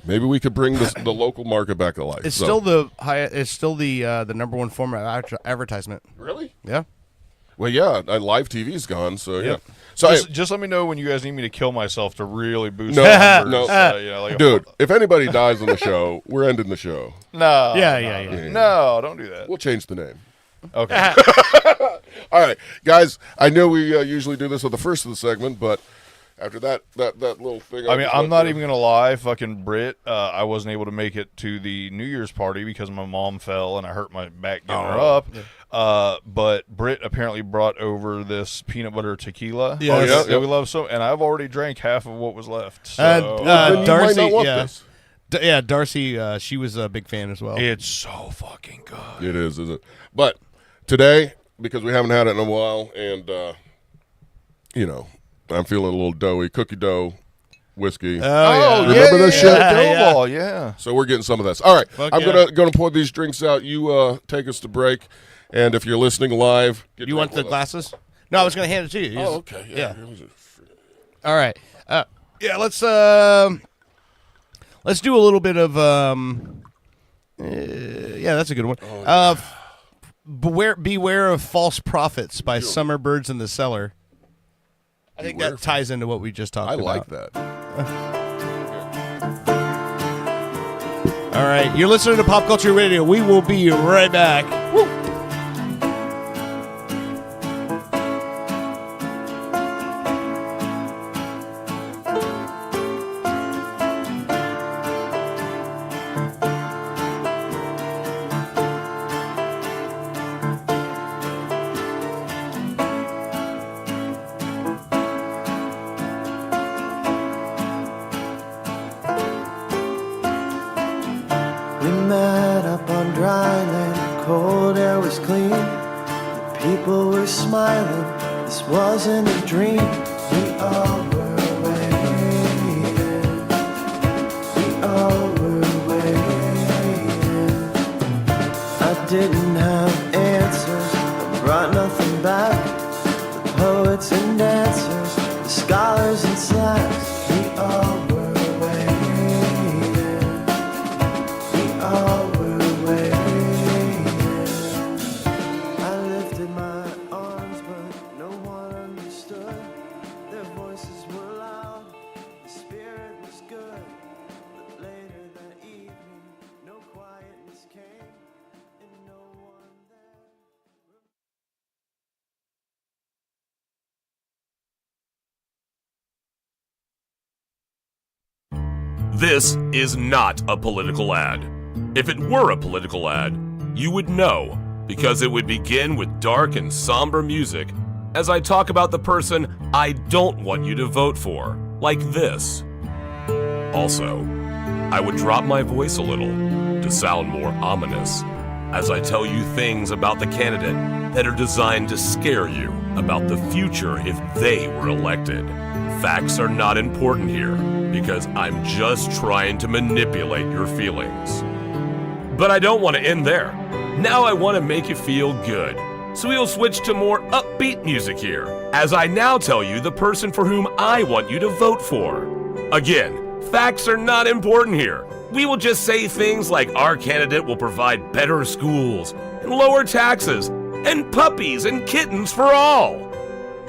maybe we could bring the local market back to life. It's still the number one form of advertisement. Really? Yeah. Well, yeah, live TV's gone, so yeah. Yep. So just let me know when you guys need me to kill myself to really boost no, the numbers. no, You know, like dude. If anybody dies on the show, we're ending the show. No. Yeah. No, don't do that. We'll change the name. Okay. All right, guys. I know we usually do this at the first of the segment, but after that little thing, I mean, I'm not even gonna lie. Fucking Brit, I wasn't able to make it to the New Year's party because my mom fell and I hurt my back getting her up. Yeah. But Brit apparently brought over this peanut butter tequila. Yes. that we love so, and I've already drank half of what was left. So. Darcy, you might not want this. Darcy, she was a big fan as well. It's so fucking good. It is, isn't it? But today, because we haven't had it in a while, and you know, I'm feeling a little doughy, cookie dough whiskey. Remember this shit? Yeah. So we're getting some of this. All right, Fuck I'm yeah. gonna pour these drinks out. You take us to break, and if you're listening live, You want the glasses? No, I was going to hand it to you. Oh, okay. Yeah. All right. Let's do a little bit of that's a good one. Beware of False Prophets by Summer Birds in the Cellar. I think that ties into what we just talked about. I like that. All right, you're listening to Pop Culture Radio. We will be right back. Woo. We met up on dry land, cold air was clean, the people were smiling, this wasn't a dream. We all were waiting, we all were waiting. I didn't have answers, I brought nothing back. The poets and dancers, the scholars and slacks, we all were This is not a political ad. If it were a political ad, you would know, because it would begin with dark and somber music as I talk about the person I don't want you to vote for, like this. Also, I would drop my voice a little to sound more ominous as I tell you things about the candidate that are designed to scare you about the future if they were elected. Facts are not important here because I'm just trying to manipulate your feelings. But I don't want to end there. Now I want to make you feel good. So we'll switch to more upbeat music here, as I now tell you the person for whom I want you to vote for. Again, facts are not important here. We will just say things like our candidate will provide better schools, and lower taxes, and puppies and kittens for all.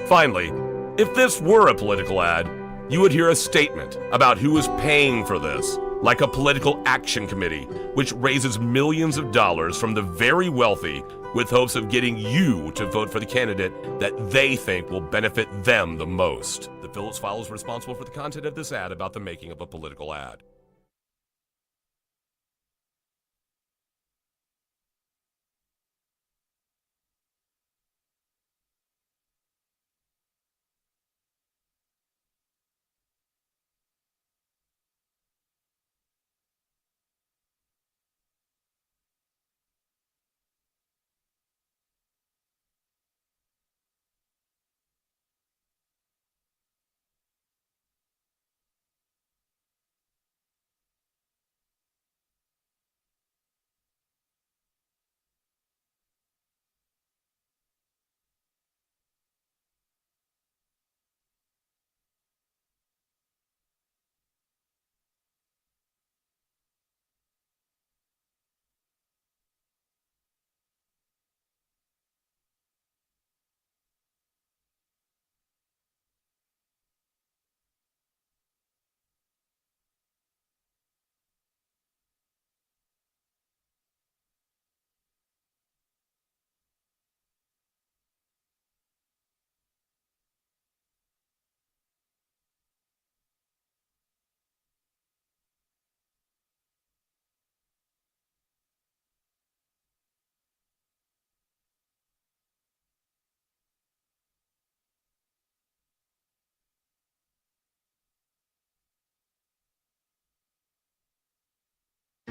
Finally, if this were a political ad, you would hear a statement about who is paying for this, like a political action committee, which raises millions of dollars from the very wealthy with hopes of getting you to vote for the candidate that they think will benefit them the most. The Phillips File is responsible for the content of this ad about the making of a political ad.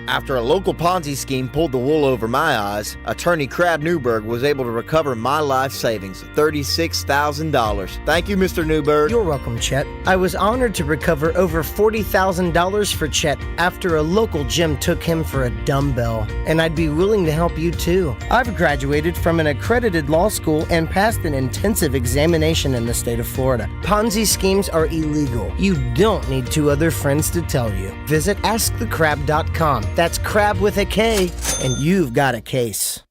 After a local Ponzi scheme pulled the wool over my eyes, attorney Crab Newberg was able to recover my life savings of $36,000. Thank you, Mr. Newberg. You're welcome, Chet. I was honored to recover over $40,000 for Chet after a local gym took him for a dumbbell, and I'd be willing to help you too. I've graduated from an accredited law school and passed an intensive examination in the state of Florida. Ponzi schemes are illegal. You don't need two other friends to tell you. Visit AskTheCrab.com. That's crab with a K, and you've got a case.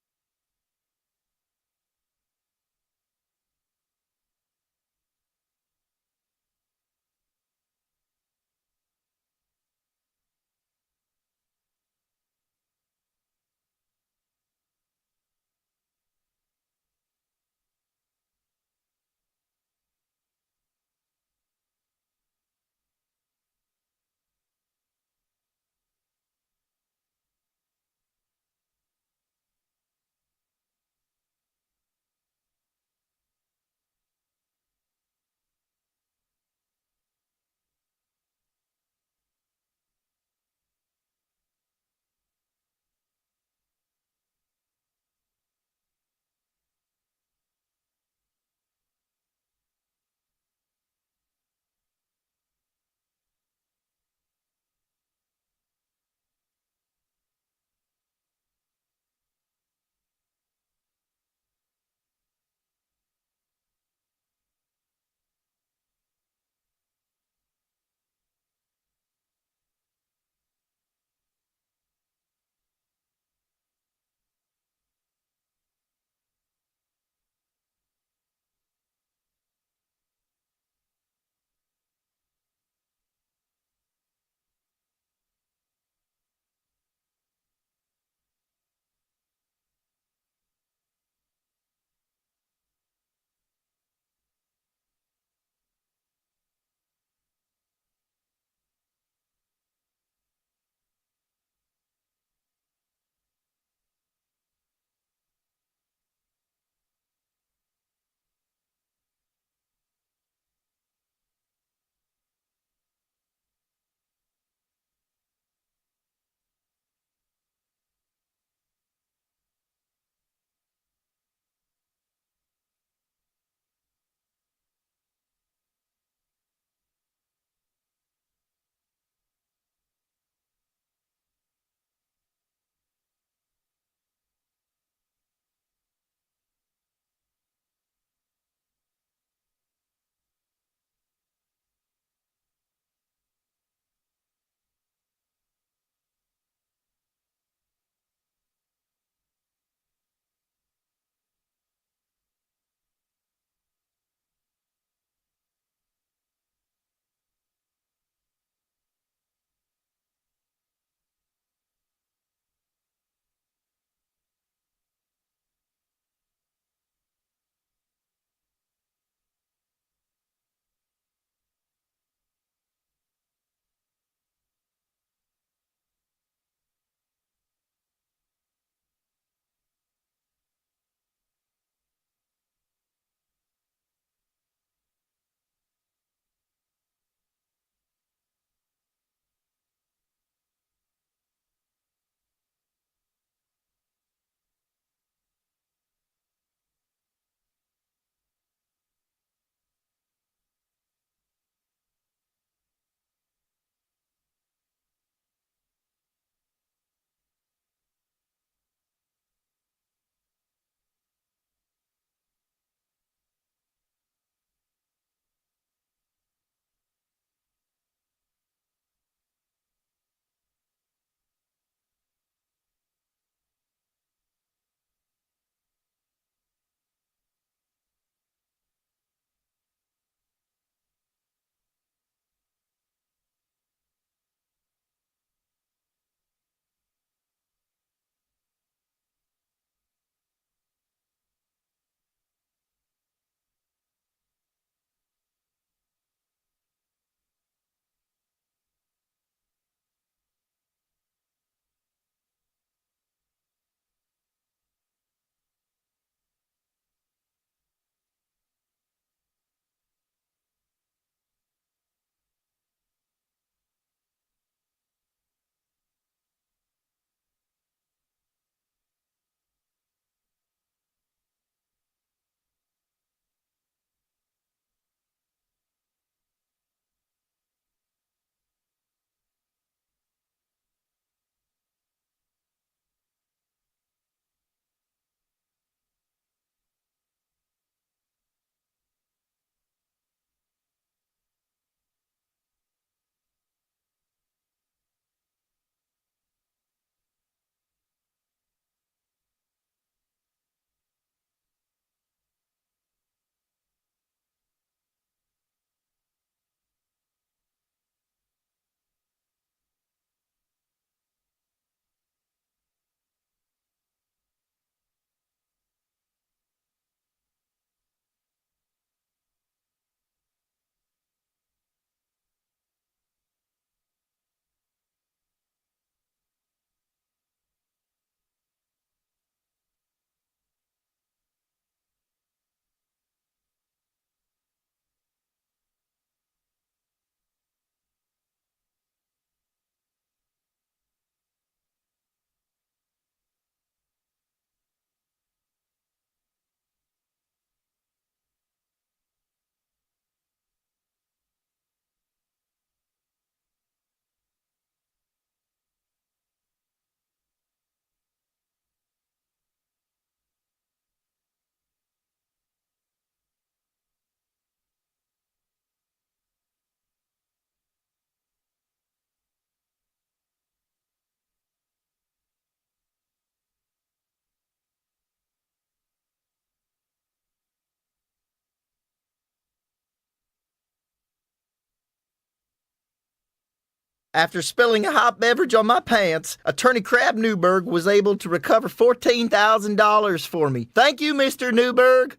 After spilling a hot beverage on my pants, Attorney Crab Newberg was able to recover $14,000 for me. Thank you, Mr. Newberg.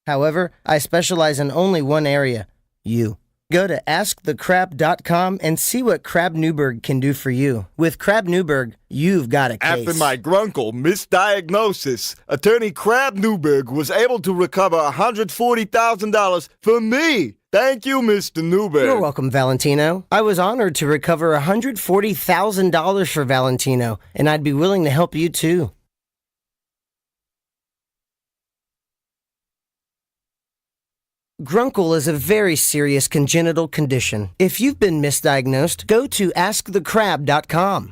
However, I specialize in only one area, you. Go to AskTheCrab.com and see what Crab Newberg can do for you. With Crab Newberg, you've got a case. After my grunkle misdiagnosis, Attorney Crab Newberg was able to recover $140,000 for me. Thank you, Mr. Newberg. You're welcome, Valentino. I was honored to recover $140,000 for Valentino, and I'd be willing to help you too. Grunkle is a very serious congenital condition. If you've been misdiagnosed, go to AskTheCrab.com.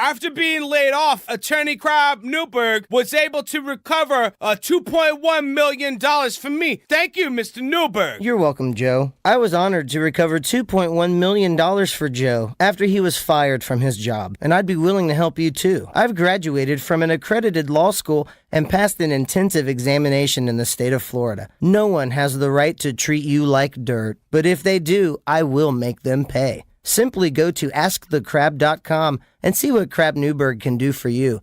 After being laid off, Attorney Crab Newberg was able to recover $2.1 million from me. Thank you, Mr. Newberg. You're welcome, Joe. I was honored to recover $2.1 million for Joe after he was fired from his job, and I'd be willing to help you too. I've graduated from an accredited law school and passed an intensive examination in the state of Florida. No one has the right to treat you like dirt, but if they do, I will make them pay. Simply go to AskTheCrab.com and see what Crab Newberg can do for you.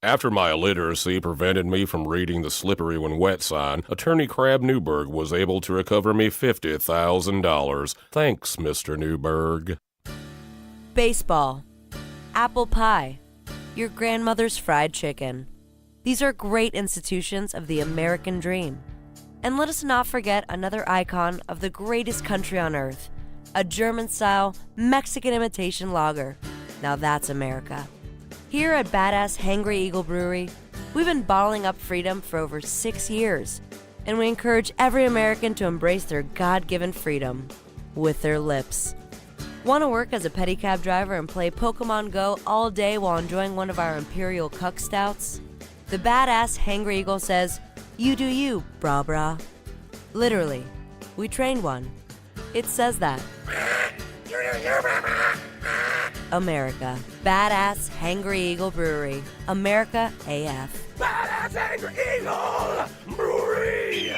After my illiteracy prevented me from reading the slippery when wet sign, Attorney Crab Newberg was able to recover me $50,000. Thanks, Mr. Newberg. Baseball, apple pie, your grandmother's fried chicken. These are great institutions of the American dream. And let us not forget another icon of the greatest country on earth, a German-style Mexican imitation lager. Now that's America. Here at Badass Hangry Eagle Brewery, we've been bottling up freedom for over 6 years, and we encourage every American to embrace their God-given freedom with their lips. Want to work as a pedicab driver and play Pokemon Go all day while enjoying one of our Imperial Cuck Stouts? The Badass Hangry Eagle says, "You do you, brah brah." Literally, we trained one. It says that. America. Badass Hangry Eagle Brewery. America AF. Badass Hangry Eagle Brewery!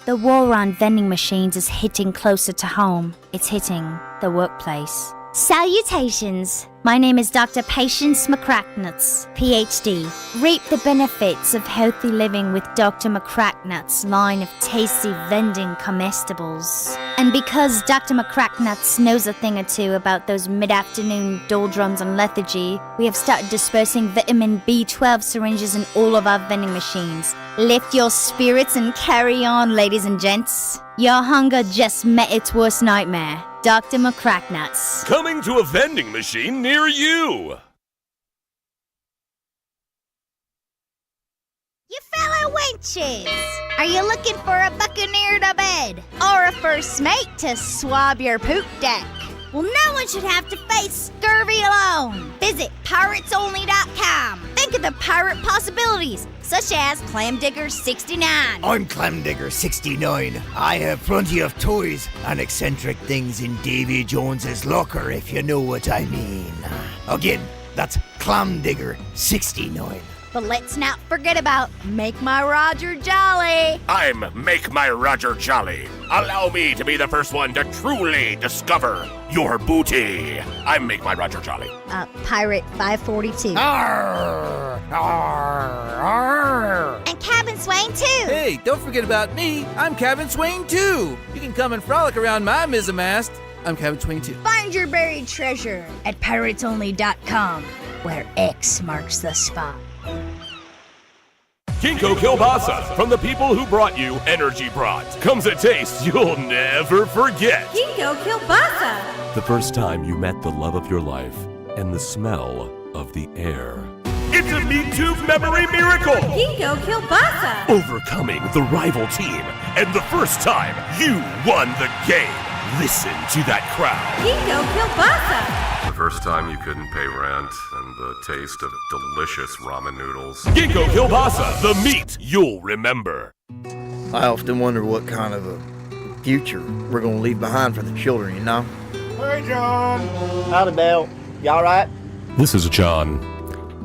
The war on vending machines is hitting closer to home. It's hitting the workplace. Salutations! My name is Dr. Patience McCracknuts, PhD. Reap the benefits of healthy living with Dr. McCracknuts' line of tasty vending comestibles. And because Dr. McCracknuts knows a thing or two about those mid-afternoon doldrums on lethargy, we have started dispersing vitamin B12 syringes in all of our vending machines. Lift your spirits and carry on, ladies and gents. Your hunger just met its worst nightmare. Dr. McCracknuts. Coming to a vending machine near you. You fellow wenches! Are you looking for a buccaneer to bed? Or a first mate to swab your poop deck? Well, no one should have to face scurvy alone. Visit piratesonly.com. Think of the pirate possibilities, such as Clamdigger 69. I'm Clamdigger 69. I have plenty of toys and eccentric things in Davy Jones's locker, if you know what I mean. Again, that's Clamdigger 69. But let's not forget about Make My Roger Jolly. I'm Make My Roger Jolly. Allow me to be the first one to truly discover your booty. I'm Make My Roger Jolly. Pirate 542. Arr, arr, arr. And Cabin Swain too. Hey, don't forget about me. I'm Cabin Swain too. You can come and frolic around my mizzenmast. I'm Cabin Swain too. Find your buried treasure at piratesonly.com, where X marks the spot. Ginkgo Kielbasa, from the people who brought you Energy Brat, comes a taste you'll never forget. Ginkgo Kielbasa. The first time you met the love of your life and the smell of the air. It's a Meat Tube memory miracle! Ginkgo Kielbasa. Overcoming the rival team, and the first time you won the game. Listen to that crowd. Ginkgo Kielbasa. The first time you couldn't pay rent, and the taste of delicious ramen noodles. Ginkgo Kielbasa, the meat you'll remember. I often wonder what kind of a future we're going to leave behind for the children, you know? Hey, John. Howdy, Dale. You all right? This is John.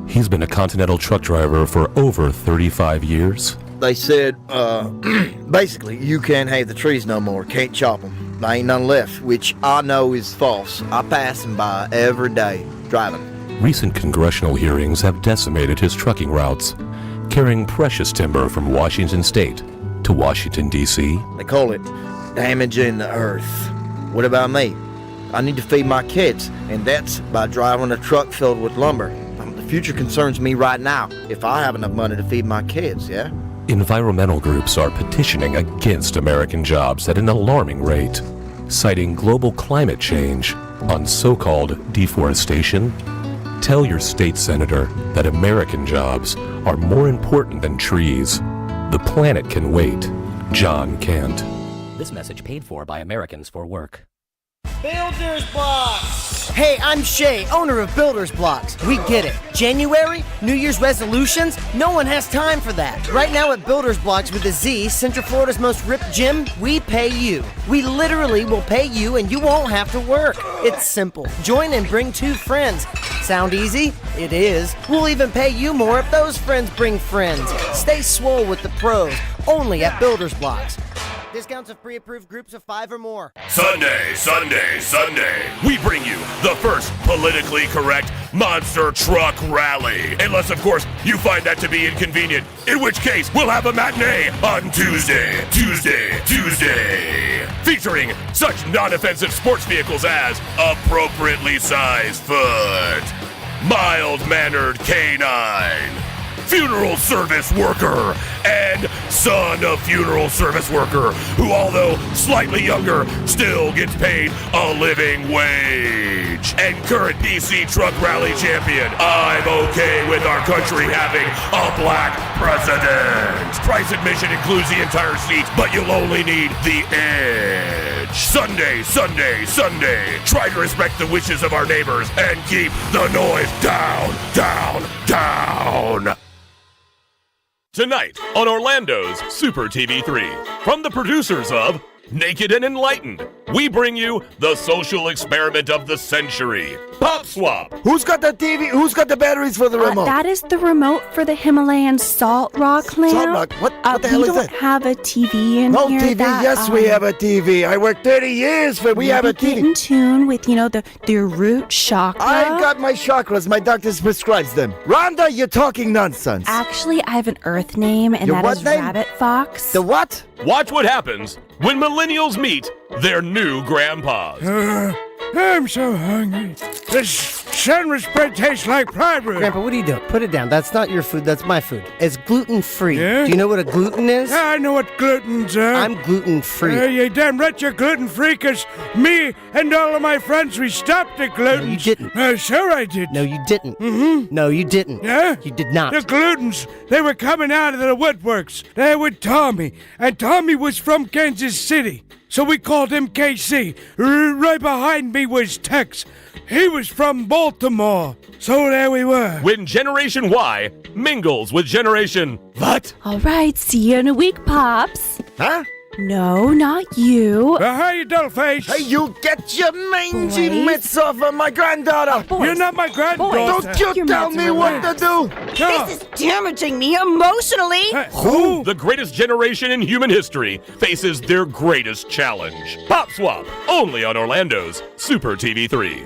He's been a Continental truck driver for over 35 years. They said, basically, you can't have the trees no more, can't chop them. There ain't none left, which I know is false. I pass them by every day, driving. Recent congressional hearings have decimated his trucking routes, carrying precious timber from Washington State to Washington, D.C. They call it damaging the earth. What about me? I need to feed my kids, and that's by driving a truck filled with lumber. The future concerns me right now, if I have enough money to feed my kids, yeah? Environmental groups are petitioning against American jobs at an alarming rate, citing global climate change on so-called deforestation. Tell your state senator that American jobs are more important than trees. The planet can wait. John can't. This message paid for by Americans for Work. Builders Blocks! Hey, I'm Shay, owner of Builders Blocks. We get it. January? New Year's resolutions? No one has time for that. Right now at Builders Blocks with a Z, Central Florida's most ripped gym, we pay you. We literally will pay you and you won't have to work. It's simple. Join and bring 2 friends. Sound easy? It is. We'll even pay you more if those friends bring friends. Stay swole with the pros, only at Builders Blocks. Discounts of pre-approved groups of 5 or more. Sunday, Sunday, Sunday. We bring you the first politically correct monster truck rally. Unless, of course, you find that to be inconvenient. In which case, we'll have a matinee on Tuesday. Featuring such non-offensive sports vehicles as appropriately sized foot, mild-mannered canine, funeral service worker, and son of funeral service worker, who, although slightly younger, still gets paid a living wage. And current DC Truck Rally champion, I'm okay with our country having a black president. Price admission includes the entire seat, but you'll only need the edge. Sunday, Sunday, Sunday. Try to respect the wishes of our neighbors and keep the noise down, down, down. Tonight on Orlando's Super TV3, from the producers of Naked and enlightened, we bring you the social experiment of the century, Pop Swap. Who's got the TV? Who's got the batteries for the remote? That is the remote for the Himalayan salt rock lamp. Salt rock? What the hell is We that? don't have a TV in No here. TV. Yes, we have a TV. I worked 30 years for. We have a Get TV. in tune with, the root chakra. I've got my chakras. My doctor prescribes them. Rhonda, you're talking nonsense. Actually, I have an Earth name, and Your that what is name? Rabbit Fox. The what? Watch what happens when millennials meet their new grandpas. I'm so hungry. This sandwich bread tastes like pride bread. Grandpa, what are you doing? Put it down. That's not your food. That's my food. It's gluten-free. Yeah? Do you know what a gluten is? Yeah, I know what gluten's are. I'm gluten-free. You damn right you're gluten-free, because me and all of my friends, we stopped the gluten. No, you didn't. Sure I did. No, you didn't. Mm-hmm. No, you didn't. Yeah? You did not. The glutens, they were coming out of the woodworks. They were Tommy, and Tommy was from Kansas City. So we called him KC. Right behind me was Tex. He was from Baltimore. So there we were. When Generation Y mingles with Generation What? All right, see you in a week, Pops. Huh? No, not you. How you doll face? Hey, you get your mangy Boys. mitts off of my granddaughter. You're not my granddaughter. Don't you Your tell mitts me are what to do. This is damaging me emotionally. Who? The greatest generation in human history faces their greatest challenge. Pop Swap, only on Orlando's Super TV 3.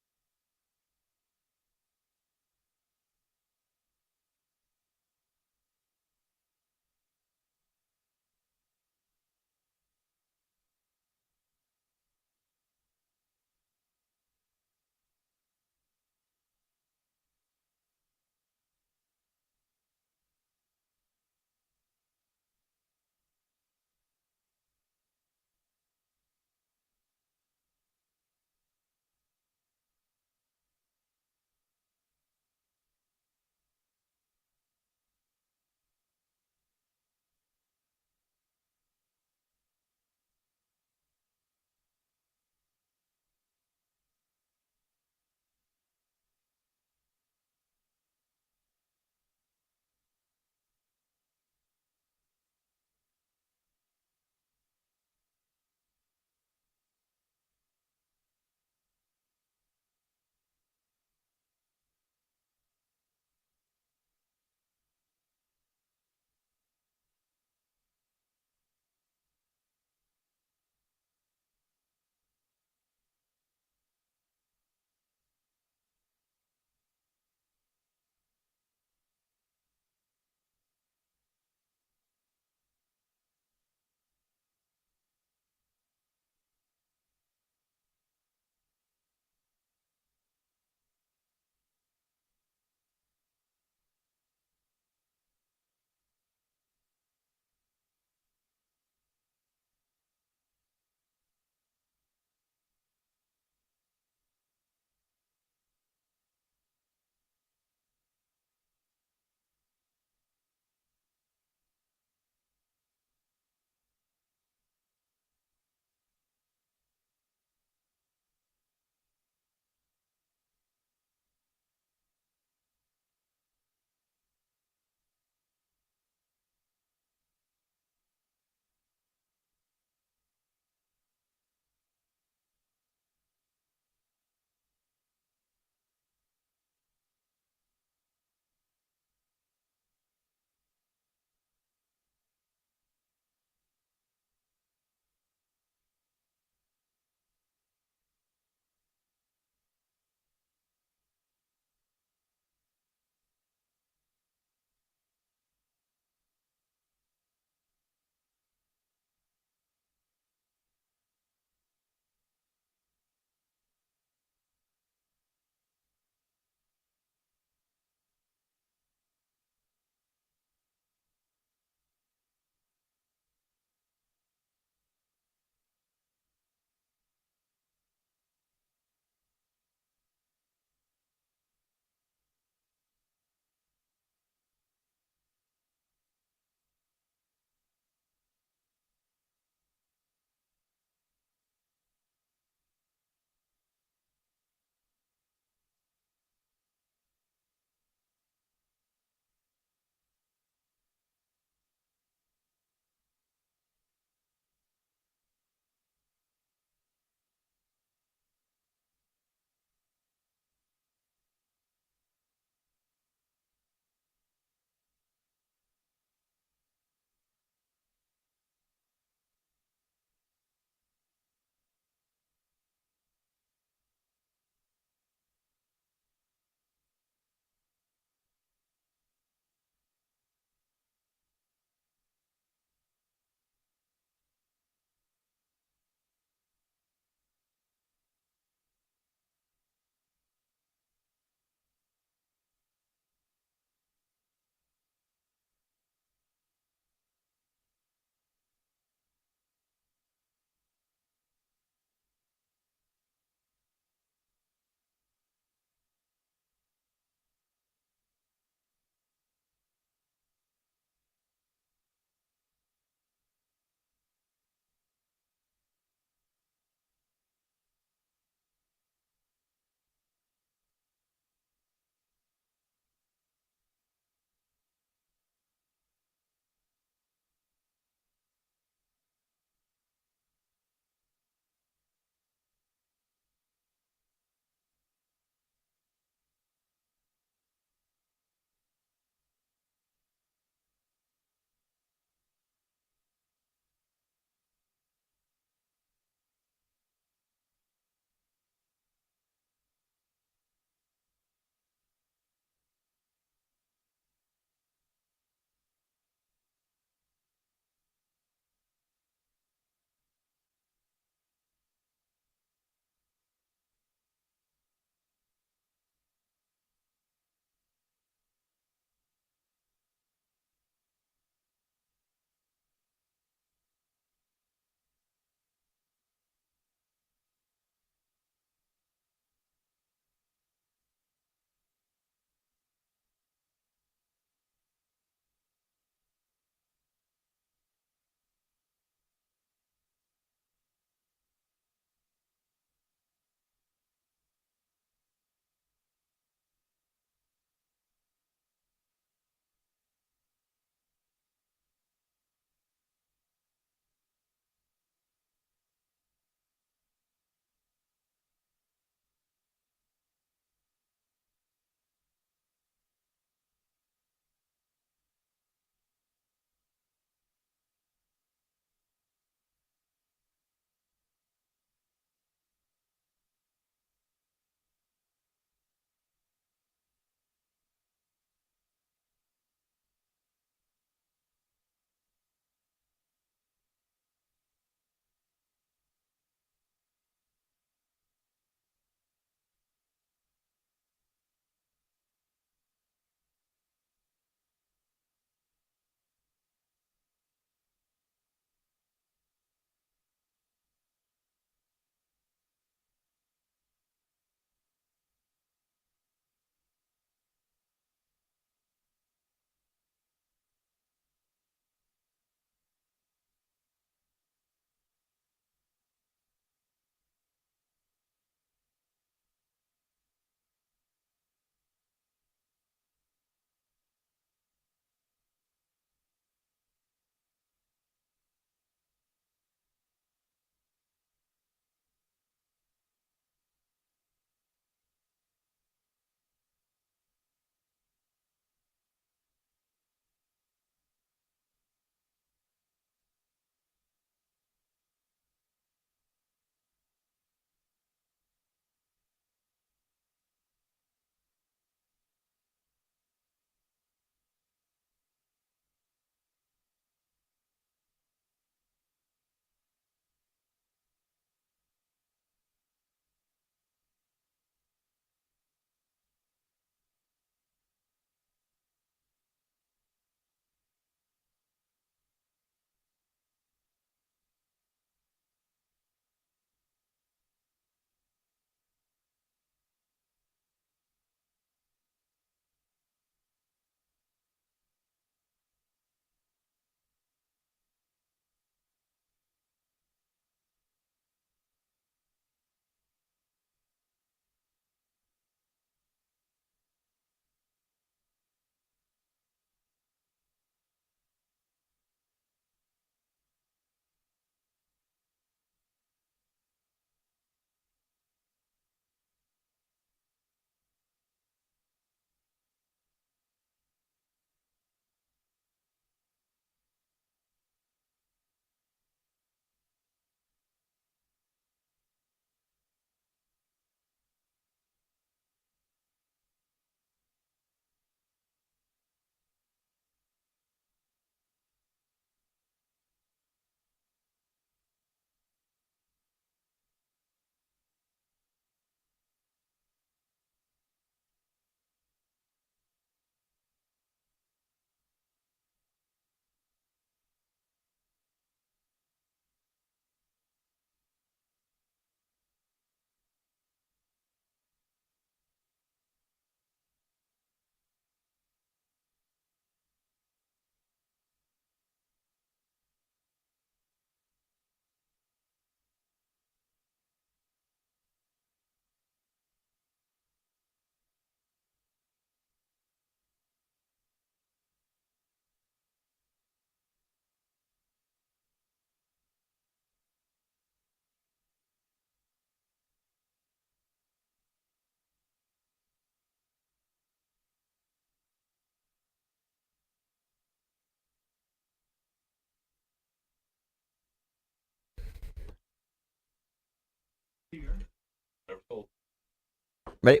Ready?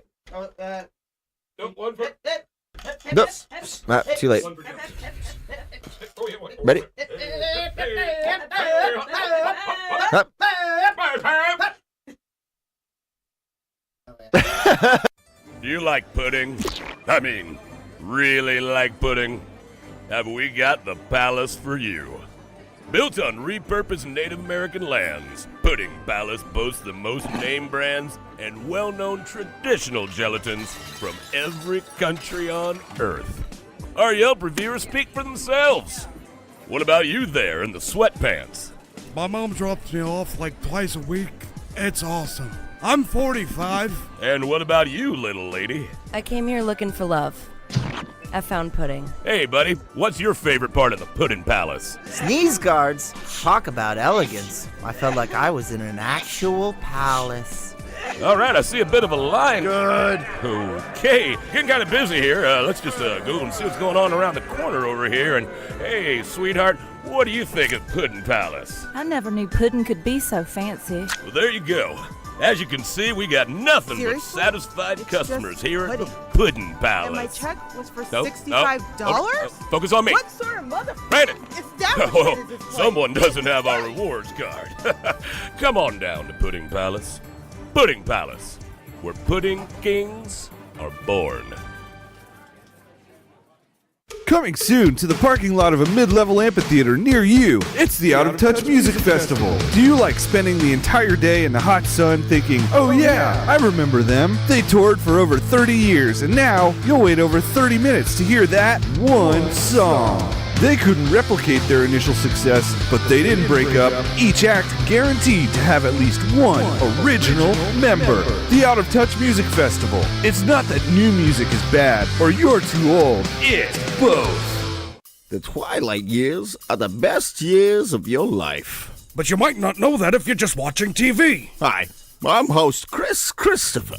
No. Too late. Ready? Up. Do you like pudding? I mean, really like pudding? Have we got the palace for you? Built on repurposed Native American lands, Pudding Palace boasts the most name brands and well-known traditional gelatins from every country on Earth. Our Yelp reviewers speak for themselves. What about you there in the sweatpants? My mom drops me off like twice a week. It's awesome. I'm 45. And what about you, little lady? I came here looking for love. I found pudding. Hey, buddy, what's your favorite part of the Pudding Palace? Sneeze guards. Talk about elegance. I felt like I was in an actual palace. All right, I see a bit of a line. Good. Okay, getting kind of busy here. Let's just go and see what's going on around the corner over here. And hey, sweetheart, what do you think of Pudding Palace? I never knew pudding could be so fancy. Well, there you go. As you can see, we got nothing Seriously? but satisfied It's customers just here at the pudding. Pudding Palace. And my check was for Nope, $65? nope. Focus on me. What sort of motherfucker Brandon. establishment is this place? Someone doesn't have our rewards card. Come on down to Pudding Palace. Pudding Palace, where pudding kings are born. Coming soon to the parking lot of a mid-level amphitheater near you, it's the Out of Touch Music Festival. Do you like spending the entire day in the hot sun thinking, oh yeah, I remember them? They toured for over 30 years and now you'll wait over 30 minutes to hear that one song. They couldn't replicate their initial success, but they didn't break up. Each act guaranteed to have at least one original member. The Out of Touch Music Festival. It's not that new music is bad or you're too old. It's both. The twilight years are the best years of your life. But you might not know that if you're just watching TV. Hi, I'm host Chris Christopher.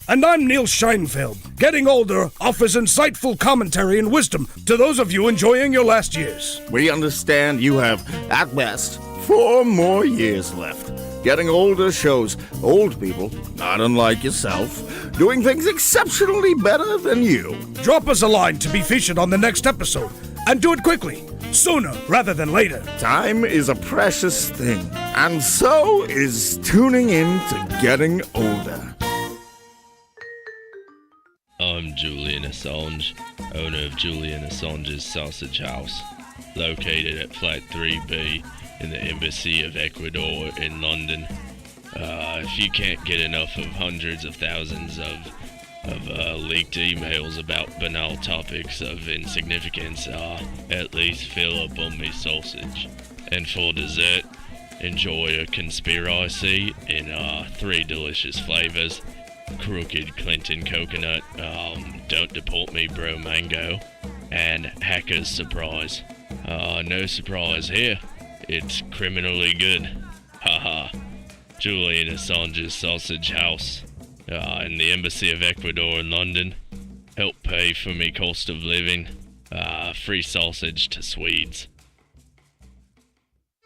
And I'm Neil Scheinfeld. Getting older offers insightful commentary and wisdom to those of you enjoying your last years. We understand you have, at best, 4 more years left. Getting older shows old people, not unlike yourself, doing things exceptionally better than you. Drop us a line to be featured on the next episode. And do it quickly, sooner rather than later. Time is a precious thing, and so is tuning in to Getting Older. I'm Julian Assange, owner of Julian Assange's Sausage House, located at Flat 3B in the Embassy of Ecuador in London. If you can't get enough of hundreds of thousands of leaked emails about banal topics of insignificance, at least fill up on me sausage. And for dessert, enjoy a conspiracy in 3 delicious flavors. Crooked Clinton coconut, don't deport me bro mango, and hacker's surprise. No surprise here, it's criminally good. Haha. Julian Assange's Sausage House, in the Embassy of Ecuador in London. Help pay for me cost of living. Free sausage to Swedes.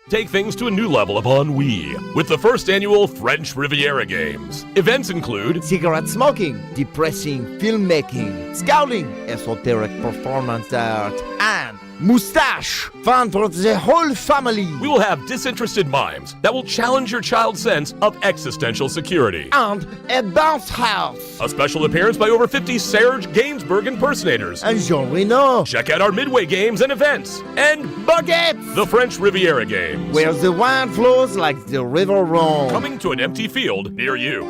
Take things to a new level of ennui with the first annual French Riviera Games. Events include cigarette smoking, depressing filmmaking, scouting, esoteric performance art, and moustache. Fun for the whole family. We will have disinterested mimes that will challenge your child's sense of existential security. And a bounce house. A special appearance by over 50 Serge Gainsbourg impersonators. And Jean Reno. Check out our midway games and events. And buckets. The French Riviera Games. Where the wine flows like the river Rhone. Coming to an empty field near you.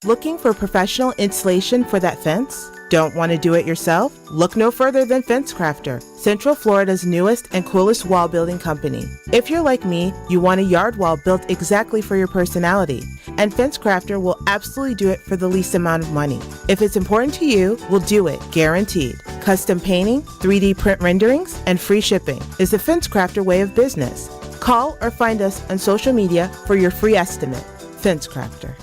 Looking for professional installation for that fence? Don't want to do it yourself? Look no further than Fence Crafter, Central Florida's newest and coolest wall building company. If you're like me, you want a yard wall built exactly for your personality, and Fence Crafter will absolutely do it for the least amount of money. If it's important to you, we'll do it, guaranteed. Custom painting, 3D print renderings, and free shipping is the Fence Crafter way of business. Call or find us on social media for your free estimate. Fence Crafter.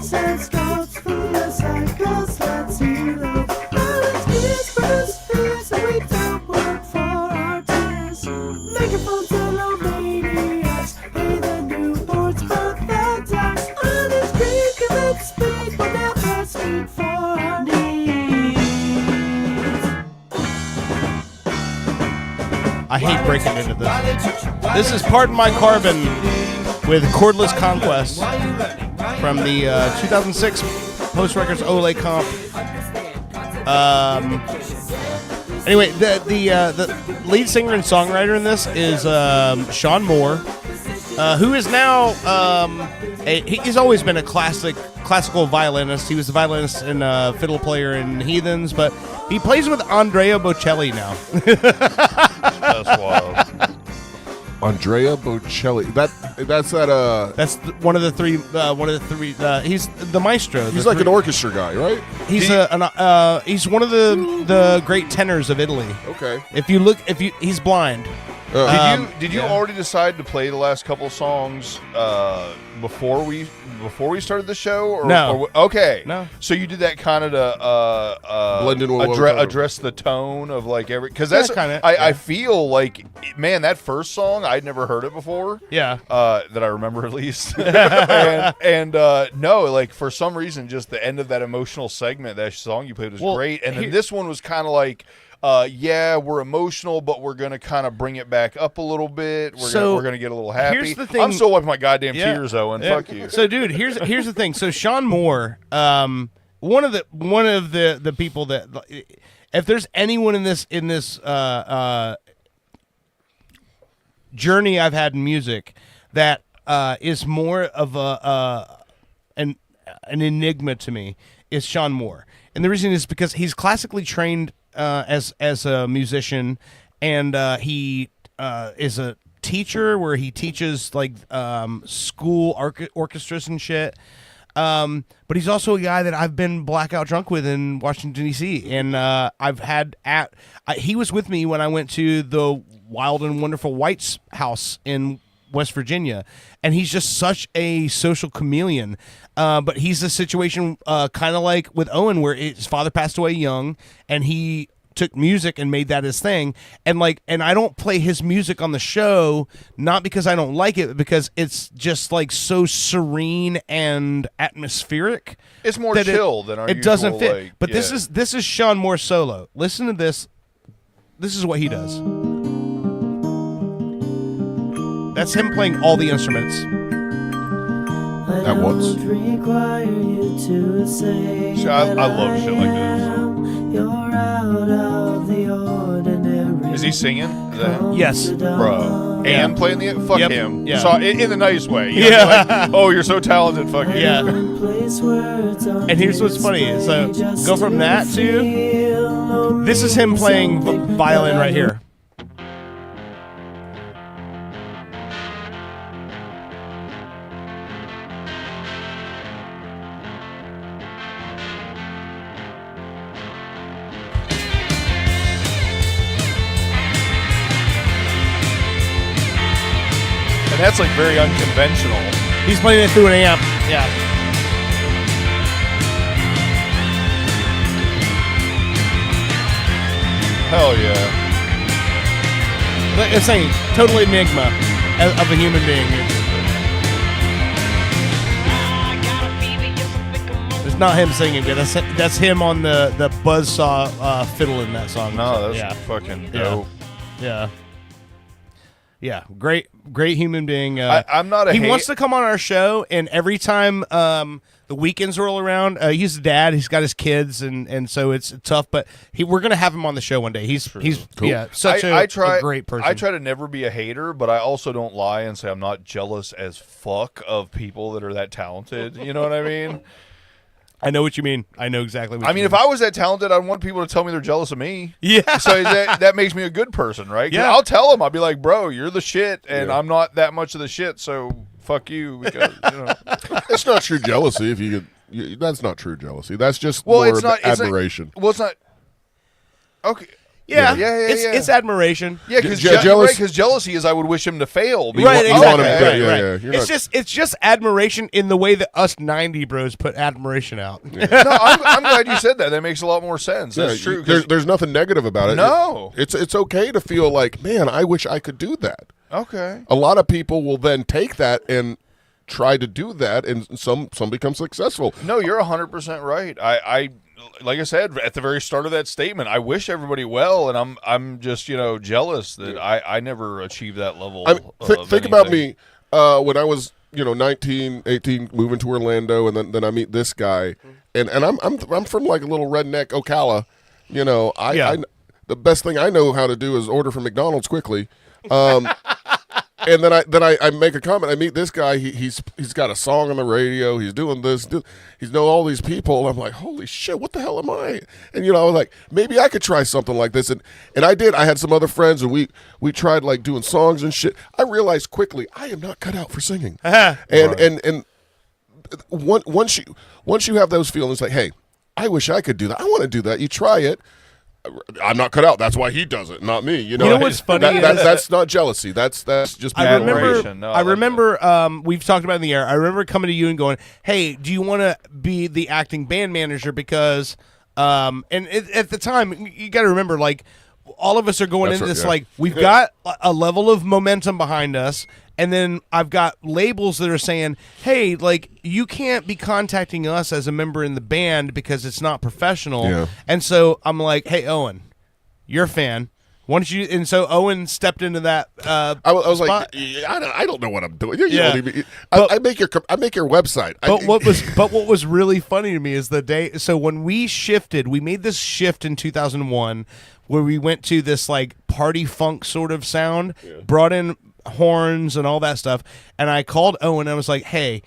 Boys and Scouts from the cycles, let's hero. Alex Kids, Bruce Fierce, and we don't work for our tears. Microphones and our maniacs, hey, the newborns, but the tax. Honest Greek, give it speed, but never speed for our needs. I hate breaking into this. This is Pardon My Carbon with Cordless Conquest from the 2006 Post Records Ole Comp. Anyway, the lead singer and songwriter in this is Sean Moore, who is now he's always been a classical violinist. He was the violinist and fiddle player in Heathens, but he plays with Andrea Bocelli now. That's wild. Andrea Bocelli. That's one of the three. He's the maestro. He's like an orchestra guy, right? He's he's one of the great tenors of Italy. Okay. He's blind. Did you already decide to play the last couple songs before we started the show? Or, No. Okay. No. So you did that kind of to blend in with what we're talking address the tone of like every because Yeah, that's kinda, I feel like, man, that first song I'd never heard it before. Yeah. That I remember at least. and no, like for some reason, just the end of that emotional segment, that song you played was great, and then this one was kind of like. Yeah, we're emotional, but we're gonna kind of bring it back up a little bit. We're gonna get a little happy. Here's the thing, I'm still wiping my goddamn tears, Owen. Fuck you. So, dude, here's the thing. So, Sean Moore, one of the people that, if there's anyone in this journey I've had in music that is more of an enigma to me, is Sean Moore, and the reason is because he's classically trained. As a musician, and he is a teacher where he teaches like school orchestras and shit. But he's also a guy that I've been blackout drunk with in Washington D.C. and he was with me when I went to the Wild and Wonderful White's house in West Virginia, and he's just such a social chameleon. But he's a situation kind of like with Owen, where his father passed away young, and he took music and made that his thing. And I don't play his music on the show, not because I don't like it, but because it's just like so serene and atmospheric. It's more chill than our it doesn't usual, fit. like, But yeah. this is Sean Moore solo. Listen to this. This is what he does. That's him playing all the instruments. At once. See, I love shit like this. Is he singing? Is that him? Yes. Bro. Yeah. And playing the fuck Yep. him. Yeah. So in the nice way. You know, Yeah. like, oh, you're so talented. Fuck you. Yeah. And here's what's funny. So go from that to this is him playing violin right here. And that's like very unconventional. He's playing it through an amp. Yeah. Hell yeah. Like I'm saying, total enigma of a human being. It's not him singing, but that's him on the buzzsaw fiddle in that song. No, that's fucking dope. Yeah. Yeah, great human being. I'm not a He wants to come on our show, and every time the weekends roll around, he's a dad. He's got his kids, and so it's tough. But we're gonna have him on the show one day. He's cool. Yeah, such a great person. I try to never be a hater, but I also don't lie and say I'm not jealous as fuck of people that are that talented. You know what I mean? I know what you mean. I know exactly what you mean. If I was that talented, I'd want people to tell me they're jealous of me. Yeah. So that makes me a good person, right? 'Cause Yeah. I'll tell them. I'll be like, bro, you're the shit, and I'm not that much of the shit, so fuck you. Because, It's not true jealousy. If you could, that's not true jealousy. That's just more it's not admiration. It's not. Okay. Yeah, yeah. It's admiration. Yeah, because jealousy is I would wish him to fail. Right, exactly. You're It's just admiration in the way that us 90 bros put admiration out. No, I'm glad you said that. That makes a lot more sense. That's true. There's nothing negative about it. No. It's okay to feel like, man, I wish I could do that. Okay. A lot of people will then take that and try to do that, and some become successful. No, you're 100% right. I like I said at the very start of that statement, I wish everybody well, and I'm just jealous that I never achieved that level. Think about me when I was 19, 18, moving to Orlando, and then I meet this guy, and I'm from like a little redneck Ocala. The best thing I know how to do is order from McDonald's quickly. And then I make a comment. I meet this guy. He's got a song on the radio. He's doing this. He's know all these people. I'm like, holy shit, what the hell am I? And I was like, maybe I could try something like this. And I did. I had some other friends, and we tried like doing songs and shit. I realized quickly I am not cut out for singing. And once you have those feelings, like, hey, I wish I could do that. I want to do that. You try it. I'm not cut out. That's why he does it, not me. You know what's funny? That's not jealousy. That's just admiration. I remember we've talked about it in the air. I remember coming to you and going, "Hey, do you want to be the acting band manager?" Because at the time, you got to remember, like, all of us are going into this like we've got a level of momentum behind us. And then I've got labels that are saying, hey, like, you can't be contacting us as a member in the band because it's not professional. Yeah. And so I'm like, hey, Owen, you're a fan. Why don't you? And so Owen stepped into that. I was spot. like, I don't know what I'm doing. Yeah. I make your website. But what was really funny to me is the day. So when we shifted, we made this shift in 2001 where we went to this like party funk sort of sound, brought in horns and all that stuff, and I called Owen and I was like, hey,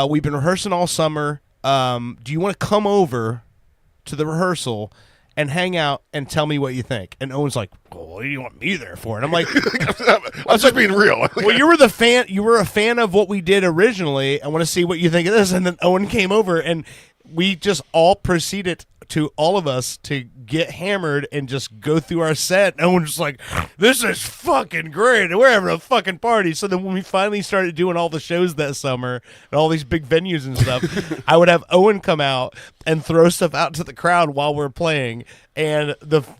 we've been rehearsing all summer. Do you want to come over to the rehearsal and hang out and tell me what you think? And Owen's like, well, what do you want me there for? And I'm like, I was just being real. Well, you were a fan of what we did originally. I want to see what you think of this. And then Owen came over and we just all proceeded to all of us to get hammered and just go through our set. And Owen's just like, this is fucking great. And we're having a fucking party. So then when we finally started doing all the shows that summer and all these big venues and stuff, I would have Owen come out and throw stuff out to the crowd while we're playing. And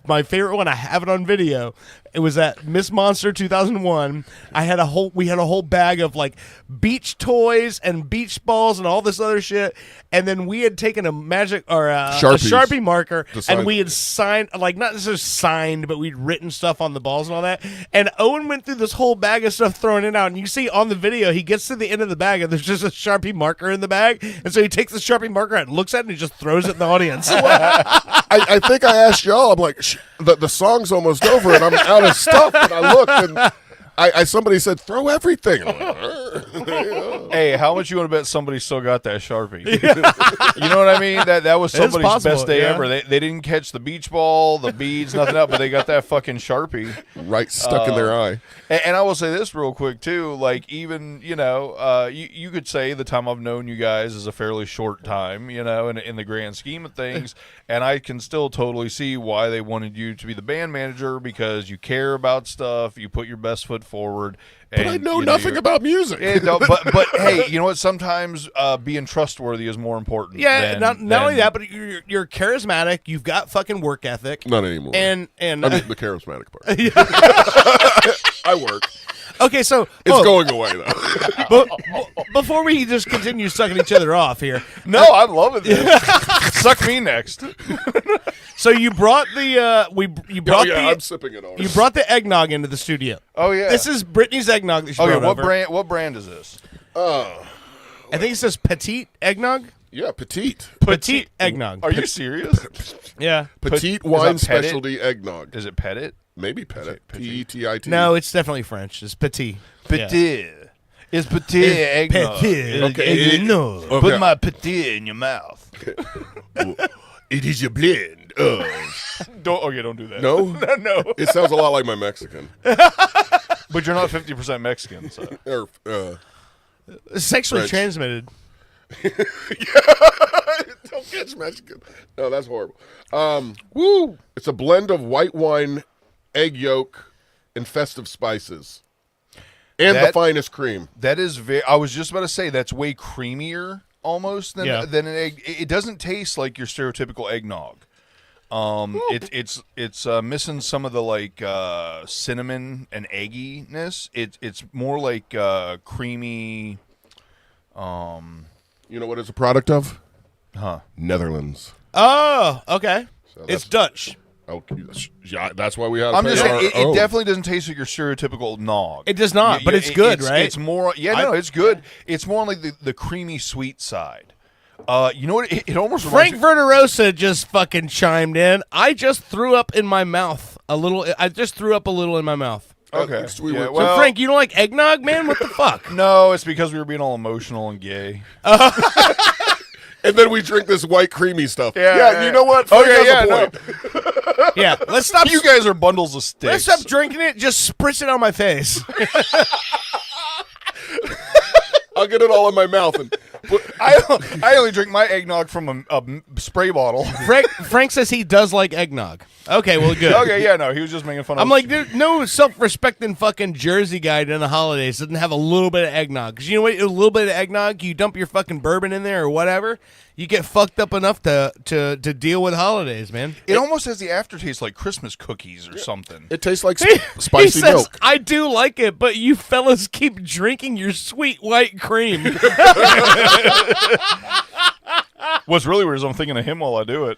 my favorite one, I have it on video. It was at Miss Monster 2001. We had a whole bag of like beach toys and beach balls and all this other shit. And then we had taken a magic or a Sharpie marker and we had signed, like not just signed, but we'd written stuff on the balls and all that. And Owen went through this whole bag of stuff, throwing it out. And you see on the video, he gets to the end of the bag and there's just a Sharpie marker in the bag. And so he takes the Sharpie marker out and looks at it and he just throws it in the audience. I think I asked y'all. I'm like, the song's almost over, and I'm out of stuff. And I looked, and somebody said, throw everything. Hey, how much you want to bet somebody still got that Sharpie? You know what I mean? That was somebody's best day ever. They didn't catch the beach ball, the beads, nothing up, but they got that fucking Sharpie right stuck in their eye. And I will say this real quick too. Like even you could say the time I've known you guys is a fairly short time, in the grand scheme of things. And I can still totally see why they wanted you to be the band manager because you care about stuff, you put your best foot forward. But I know nothing about music. But hey, you know what? Sometimes being trustworthy is more important. Yeah, not only that, but you're charismatic. You've got fucking work ethic. Not anymore. And I mean, the charismatic part. I work. Okay, so it's going away though. But before we just continue sucking each other off here, no, I'm loving this. Suck me next. So you brought the I'm sipping it already. You brought the eggnog into the studio. Oh yeah, this is Brittany's eggnog that she brought over. What brand is this? I think it says Petite eggnog. Yeah, Petite eggnog. Are you serious? Yeah, Petite wine specialty eggnog. Is it Petit? Maybe Petit. P-E-T-I-T. No, it's definitely French. It's Petit. Petit. Yeah. It's Petit eggnog. Petit. Okay. No. Okay. Put my Petit in your mouth. It is your blend of. Don't do that. No? No. It sounds a lot like my Mexican. But you're not 50% Mexican, so. Sexually French. transmitted. Yeah. It's Mexican. No, that's horrible. Woo! It's a blend of white wine, egg yolk, and festive spices. And the finest cream. That is very. I was just about to say that's way creamier almost than an egg. It doesn't taste like your stereotypical eggnog. It's missing some of the like cinnamon and egginess. It's more like creamy. You know what it's a product of? Huh? Netherlands. Oh, okay. So it's Dutch. Okay, yeah, that's why we have. I'm just saying, it definitely doesn't taste like your stereotypical nog. It does not, but it's good, right? It's more, it's good. It's more on like the creamy sweet side. You know what? It almost Frank Verderosa just fucking chimed in. I just threw up in my mouth a little. I just threw up a little in my mouth. Okay. So Frank, you don't like eggnog, man? What the fuck? No, it's because we were being all emotional and gay. And then we drink this white creamy stuff. Yeah, you know what? Frank has a point. Yeah, let's stop. You guys are bundles of sticks. Let's stop drinking it. Just spritz it on my face. I'll get it all in my mouth. And I only drink my eggnog from a spray bottle. Frank says he does like eggnog. Okay, well, good. Okay, yeah, no, he was just making fun of I'm like, dude, no self-respecting fucking Jersey guy during the holidays doesn't have a little bit of eggnog. Because you know what? A little bit of eggnog, you dump your fucking bourbon in there or whatever, you get fucked up enough to deal with holidays, man. It almost has the aftertaste like Christmas cookies or something. It tastes like He spicy says, milk. I do like it, but you fellas keep drinking your sweet white cream. What's really weird is I'm thinking of him while I do it.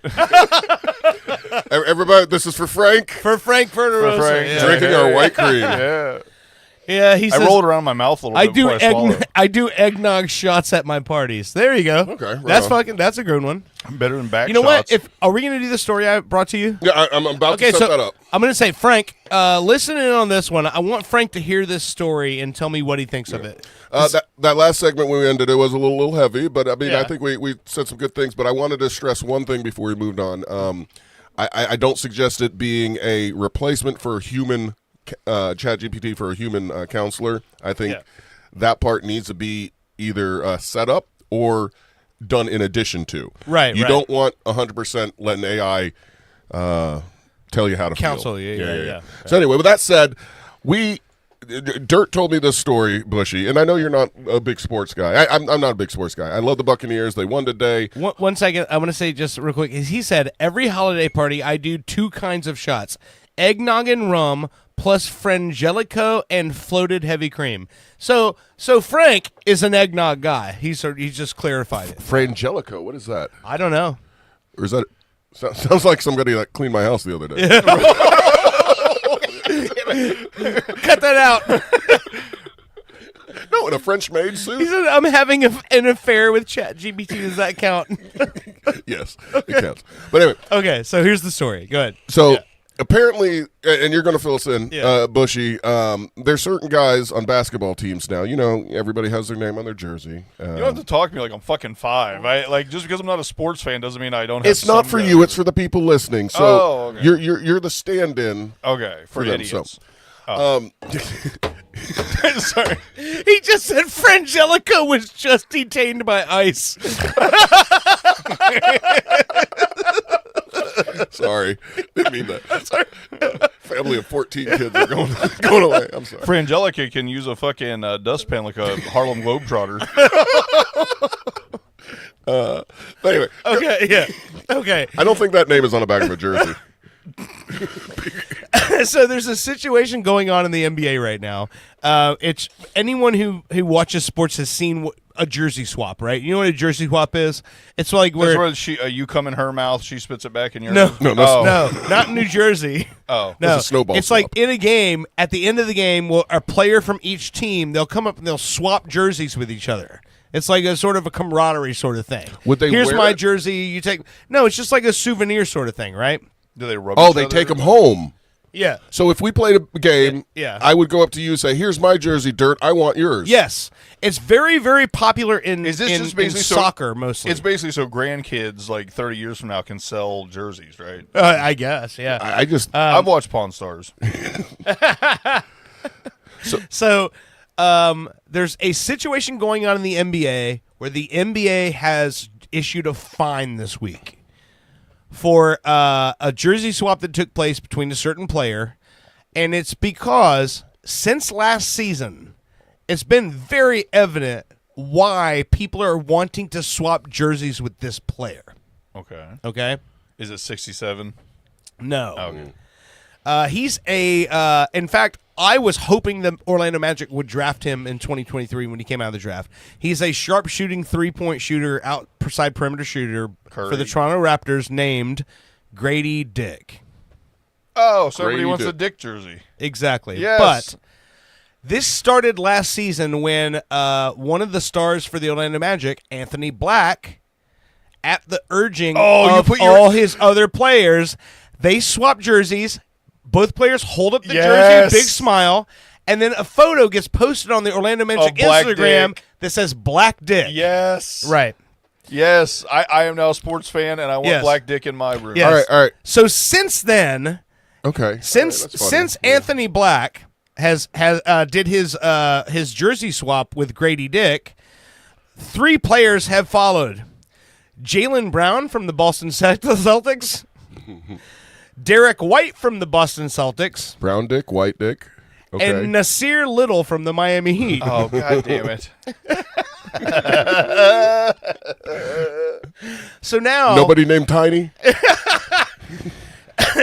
Everybody, this is for Frank. For Frank Verderosa. Yeah. Drinking our white cream. Yeah. Yeah, he says, I roll it around in my mouth a little bit before I swallow it. I do eggnog shots at my parties. There you go. Okay, that's a good one. Better than back You know shots. what? Are we going to do the story I brought to you? Yeah, I'm about to set that up. I'm going to say, Frank, listen in on this one. I want Frank to hear this story and tell me what he thinks of it. That last segment when we ended, it was a little heavy, but I mean, Yeah. I think we said some good things. But I wanted to stress one thing before we moved on. I don't suggest it being a replacement for human ChatGPT for a human counselor. I think that part needs to be either set up or done in addition to. Right. You don't want 100% letting AI tell you how to Counsel feel. you. Yeah. So anyway, with that said, Dirt told me this story, Bushy, and I know you're not a big sports guy. I'm not a big sports guy. I love the Buccaneers. They won today. One second. I want to say just real quick. He said, every holiday party, I do two kinds of shots. Eggnog and rum plus Frangelico and floated heavy cream. So Frank is an eggnog guy. He's just clarified it. Frangelico, what is that? I don't know. Or is that sounds like somebody that cleaned my house the other day. Cut that out. No, in a French maid suit. He said, I'm having an affair with ChatGPT. Does that count? Yes, it counts. But anyway. Okay, so here's the story. Go ahead. So apparently, and you're going to fill us in, Bushy, there's certain guys on basketball teams now. You know, everybody has their name on their jersey. You don't have to talk to me like I'm fucking 5. Like just because I'm not a sports fan doesn't mean I don't have. It's not for you. It's for the people listening. So okay. you're the stand-in. Okay, for them. idiots. So, Sorry. He just said Frangelico was just detained by ICE. Sorry, didn't mean that. Sorry. Family of 14 kids are going away. I'm sorry. Frangelica can use a fucking dustpan like a Harlem Globetrotter. Anyway. Okay, yeah. Okay. I don't think that name is on the back of a jersey. So there's a situation going on in the NBA right now. It's anyone who watches sports has seen a jersey swap, right? You know what a jersey swap is? It's like where you come in her mouth, she spits it back in yours. No, not in New Jersey. Oh, no, it's a snowball. It's like in a game. At the end of the game, a player from each team they'll come up and they'll swap jerseys with each other. It's like a sort of a camaraderie sort of thing. Would they? Here's wear my it? jersey. You take. No, it's just like a souvenir sort of thing, right? Do they rub? Oh, they take them home. Yeah. So if we played a game, Yeah. I would go up to you and say, "Here's my jersey, Dirt. I want yours." Yes, it's very, very popular in Is this in, just basically in so- soccer mostly. It's basically so grandkids like 30 years from now can sell jerseys, right? I guess, yeah. I just I've watched Pawn Stars. So there's a situation going on in the NBA where the NBA has issued a fine this week for a jersey swap that took place between a certain player, and it's because since last season, it's been very evident why people are wanting to swap jerseys with this player. Okay. Okay? Is it 67? No. Okay. He's a. In fact, I was hoping the Orlando Magic would draft him in 2023 when he came out of the draft. He's a sharp-shooting three-point shooter, outside perimeter shooter for the Toronto Raptors, named Grady Dick. Oh, so everybody wants a Dick jersey. Exactly. Yes. But this started last season when one of the stars for the Orlando Magic, Anthony Black, at the urging of all his other players, they swapped jerseys. Both players hold up the jersey, big smile, and then a photo gets posted on the Orlando Magic Instagram that says Black Dick. Yes. Right. Yes. I am now a sports fan, and I want Black Dick in my room. Yes. All right. So since then, okay, since Anthony Black has did his jersey swap with Grady Dick, 3 players have followed: Jaylen Brown from the Boston Celtics, Derek White from the Boston Celtics, Brown Dick, White Dick, and Nasir Little from the Miami Heat. Oh, God damn it. So now nobody named Tiny.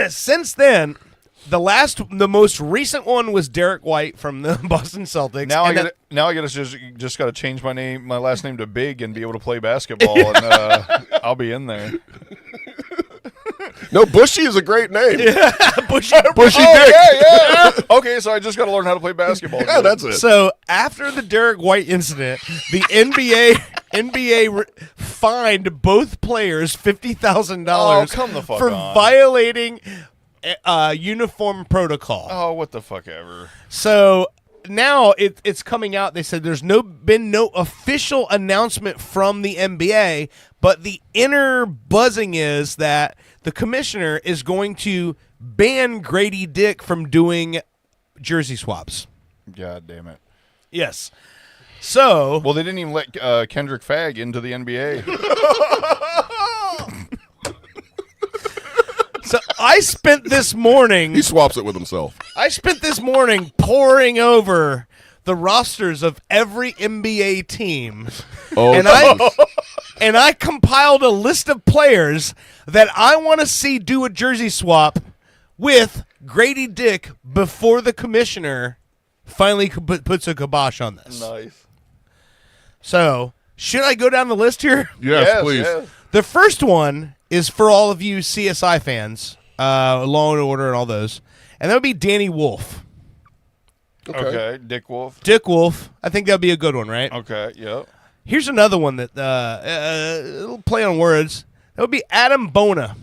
Since then, the most recent one was Derek White from the Boston Celtics. Now I just got to change my last name to Big and be able to play basketball, and I'll be in there. No, Bushy is a great name. Yeah, Bushy Dick. Yeah. Okay, so I just got to learn how to play basketball. Yeah, that's it. So after the Derek White incident, the NBA fined both players $50,000 Oh, come the fuck for on. violating uniform protocol. Oh, what the fuck ever. So now it's coming out. They said there's been no official announcement from the NBA, but the inner buzzing is that the commissioner is going to ban Grady Dick from doing jersey swaps. God damn it. Yes. So well, they didn't even let Kendrick Fagg into the NBA. So I spent this morning. He swaps it with himself. I spent this morning poring over the rosters of every NBA team. Oh, and I compiled a list of players that I want to see do a jersey swap with Grady Dick before the commissioner finally puts a kibosh on this. Nice. So, should I go down the list here? Yes, please. Yes. The first one is for all of you CSI fans, Law and Order and all those, and that would be Danny Wolf. Okay, Dick Wolf. Dick Wolf. I think that would be a good one, right? Okay, yep. Here's another one that it'll play on words. That would be Adam Bona.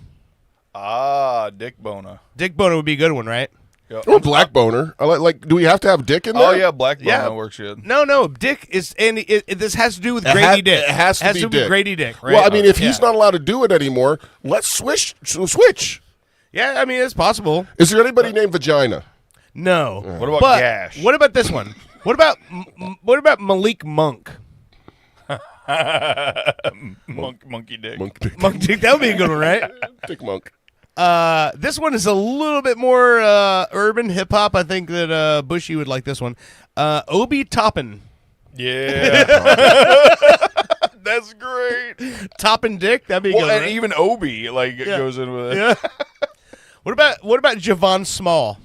Ah, Dick Bona. Dick Bona would be a good one, right? Yep. Or Black Boner. I like. Do we have to have Dick in there? Oh yeah, Black Bona works good. No. Dick is, and this has to do with Grady Dick. It has to be do Dick. with Grady Dick, right? Well, I mean, if he's not allowed to do it anymore, let's switch. Yeah, I mean, it's possible. Is there anybody named Vagina? No. What about Gash? What about this one? What about Malik Monk? Monkey Dick. Monk Dick. That would be a good one, right? Dick Monk. This one is a little bit more urban hip hop. I think that Bushy would like this one. Obi Toppin. Yeah. That's great. Toppin Dick. That'd be a good one. And right? even Obi goes in with it. Yeah. What about Javon Small?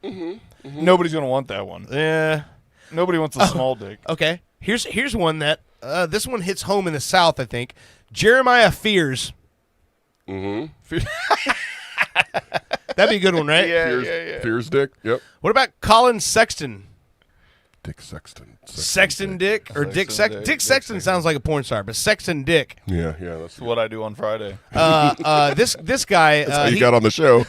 Mm-hmm. Nobody's gonna want that one. Yeah. Nobody wants a small dick. Okay. Here's one that this one hits home in the South. I think Jeremiah Fears. Mm-hmm. That'd be a good one, right? Yeah. Fears Dick. Yep. What about Colin Sexton? Dick Sexton. Sexton Dick or Dick Sexton? Dick Sexton sounds like a porn star, but Sexton Dick. Yeah. That's what I do on Friday. This guy. That's how you got on the show.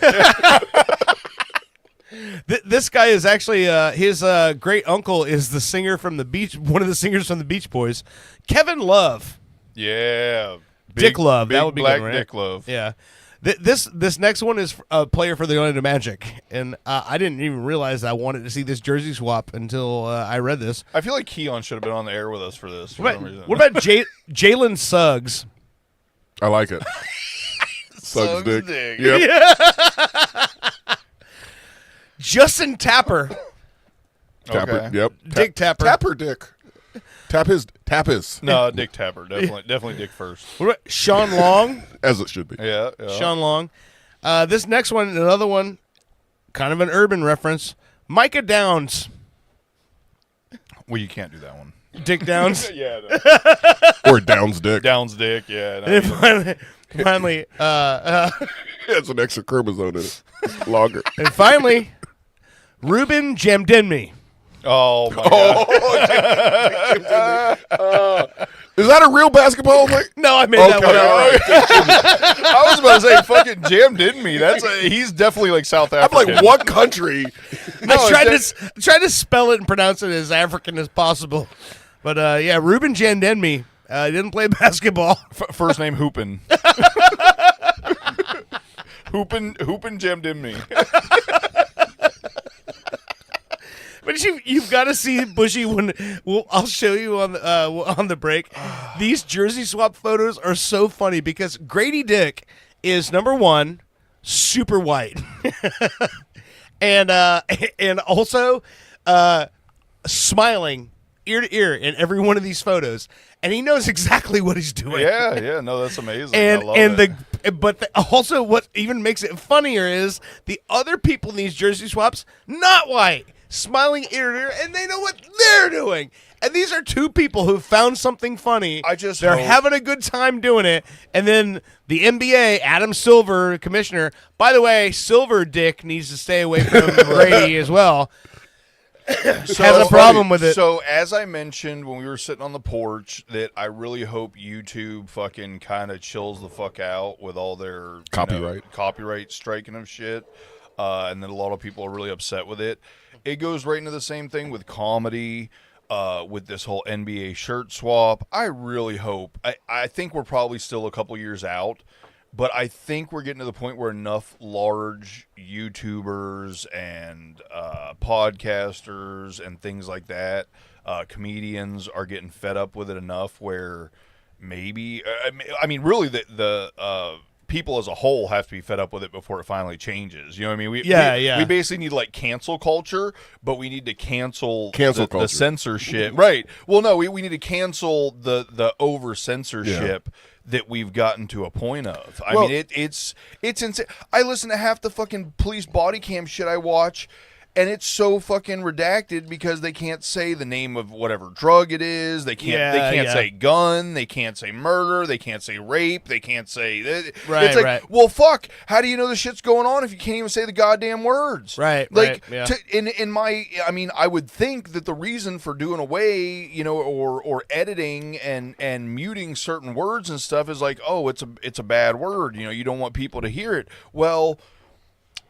This guy is actually his great uncle is the singer from the Beach, one of the singers from the Beach Boys, Kevin Love. Yeah. Dick Love. That would be Black good, right? Dick Love. Yeah. This next one is a player for the Orlando Magic, and I didn't even realize I wanted to see this jersey swap until I read this. I feel like Keon should have been on the air with us for this. For What some reason. about Jalen Suggs? I like it. Suggs dick. dick. Yep. Justin Tapper. Tapper. Okay. Yep. Dick Tapper. Tapper Dick. Tap his. No, Dick Tapper. Definitely Dick first. What about Sean Long? As it should be. Yeah. Sean Long. This next one, another one, kind of an urban reference. Micah Downs. Well, you can't do that one. Dick Downs. Yeah. No. Or Downs Dick. Downs Dick. Yeah. No, And finally, It's an extra chromosome in it. Longer. and finally, Ruben Jamdinmi. Oh my god. Is that a real basketball thing? No, I made that one up. all right. I was about to say fucking Jam didn't me. He's definitely like South I'm African. like, what country? I tried to spell it and pronounce it as African as possible. But yeah, Ruben Jamdinmi didn't play basketball. First name Hoopin. Hoopin Jam didn't me. But you've got to see Bushy when I'll show you on the break. These jersey swap photos are so funny because Grady Dick is number one, super white, and also smiling ear to ear in every one of these photos, and he knows exactly what he's doing. Yeah, no, that's amazing. And I love it. Also what even makes it funnier is the other people in these jersey swaps not white. Smiling ear to ear, and they know what they're doing. And these are two people who found something funny. They're having a good time doing it. And then the NBA, Adam Silver, commissioner. By the way, Silver Dick needs to stay away from Brady as well. Has a problem with it. So as I mentioned when we were sitting on the porch, that I really hope YouTube fucking kind of chills the fuck out with all their copyright striking of shit. And then a lot of people are really upset with it. It goes right into the same thing with comedy, with this whole NBA shirt swap. I really hope. I think we're probably still a couple years out, but I think we're getting to the point where enough large YouTubers and podcasters and things like that, comedians are getting fed up with it enough where maybe, I mean, really the people as a whole have to be fed up with it before it finally changes. You know what I mean? We basically need like cancel culture, but we need to cancel the censorship. Right. Well, no, we need to cancel the over censorship that we've gotten to a point of. I mean, it's insane. I listen to half the fucking police body cam shit I watch, and it's so fucking redacted because they can't say the name of whatever drug it is. They can't say gun. They can't say murder. They can't say rape. They can't say right. It's like, right. well, fuck. How do you know the shit's going on if you can't even say the goddamn words? Right. Like, right, yeah. I mean, I would think that the reason for doing away, you know, or editing and muting certain words and stuff is like, oh, it's a bad word. You know, you don't want people to hear it. Well,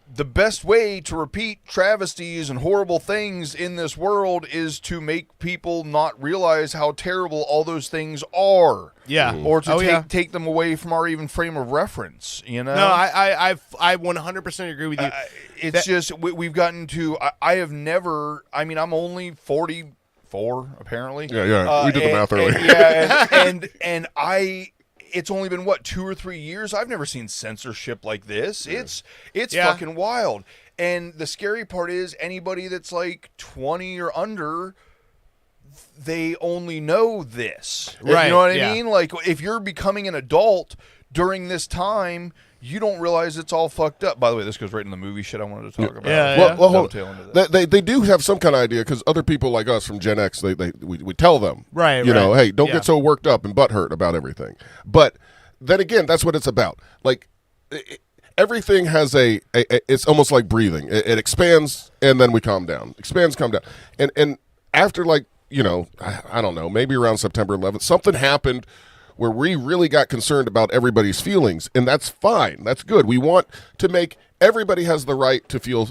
the best way to repeat travesties and horrible things in this world is to make people not realize how terrible all those things are. Yeah. Or to take them away from our even frame of reference, you know? No, I 100% agree with you. It's just, we've gotten to, I have never, I mean, I'm only 44, apparently. Yeah. We did the math earlier. And it's only been 2 or 3 years. I've never seen censorship like this. It's fucking wild. And the scary part is anybody that's like 20 or under, they only know this. Right. You know what I mean? Like if you're becoming an adult during this time, you don't realize it's all fucked up. By the way, this goes right in the movie shit I wanted to talk about. Well, they do have some kind of idea because other people like us from Gen X, we tell them, right? You know, hey, don't get so worked up and butthurt about everything. But then again, that's what it's about. Like everything has it's almost like breathing. It expands and then we calm down. Expands, calm down, and after I don't know, maybe around September 11th, something happened where we really got concerned about everybody's feelings, and that's fine. That's good. We want to make everybody has the right to feel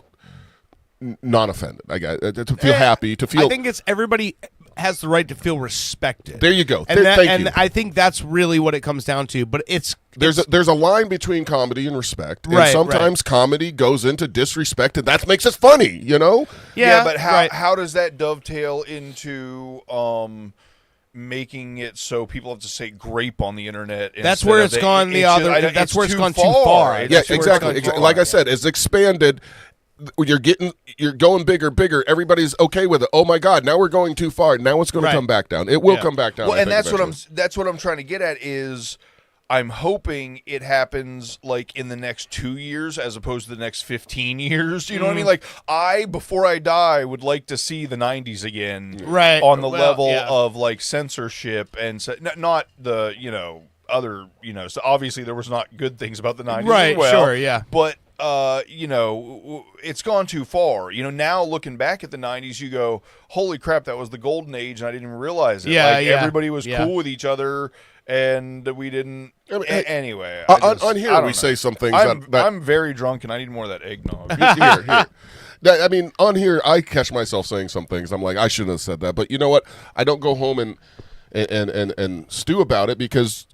non-offended. I guess to feel happy, to feel. I think it's everybody. has the right to feel respected. There you go. And, Thank you. I think that's really what it comes down to. But there's a line between comedy and respect, and Right, sometimes comedy goes into disrespect, and that makes it funny. You know? Yeah, but how does that dovetail into making it so people have to say grape on the internet? That's where it's gone the other. That's where it's gone too far. Yeah, exactly. Like I said, it's expanded. You're going bigger. Everybody's okay with it. Oh my God! Now we're going too far. Now it's going to come back down. It will come back down. Well, and that's eventually. what I'm trying to get at is I'm hoping it happens like in the next 2 years as opposed to the next 15 years. You know what I mean? Like before I die, would like to see the 90s again, right? On the level of like censorship and not the other So obviously there was not good things about the 90s, right? As well, sure, yeah, but. It's gone too far. Now looking back at the 90s, you go, holy crap, that was the golden age, and I didn't even realize it. Everybody was cool with each other, and we didn't. Anyway, on here we say some things I'm very drunk, and I need more of that eggnog. Here. I mean, on here, I catch myself saying some things. I'm like, I shouldn't have said that. But you know what? I don't go home and stew about it because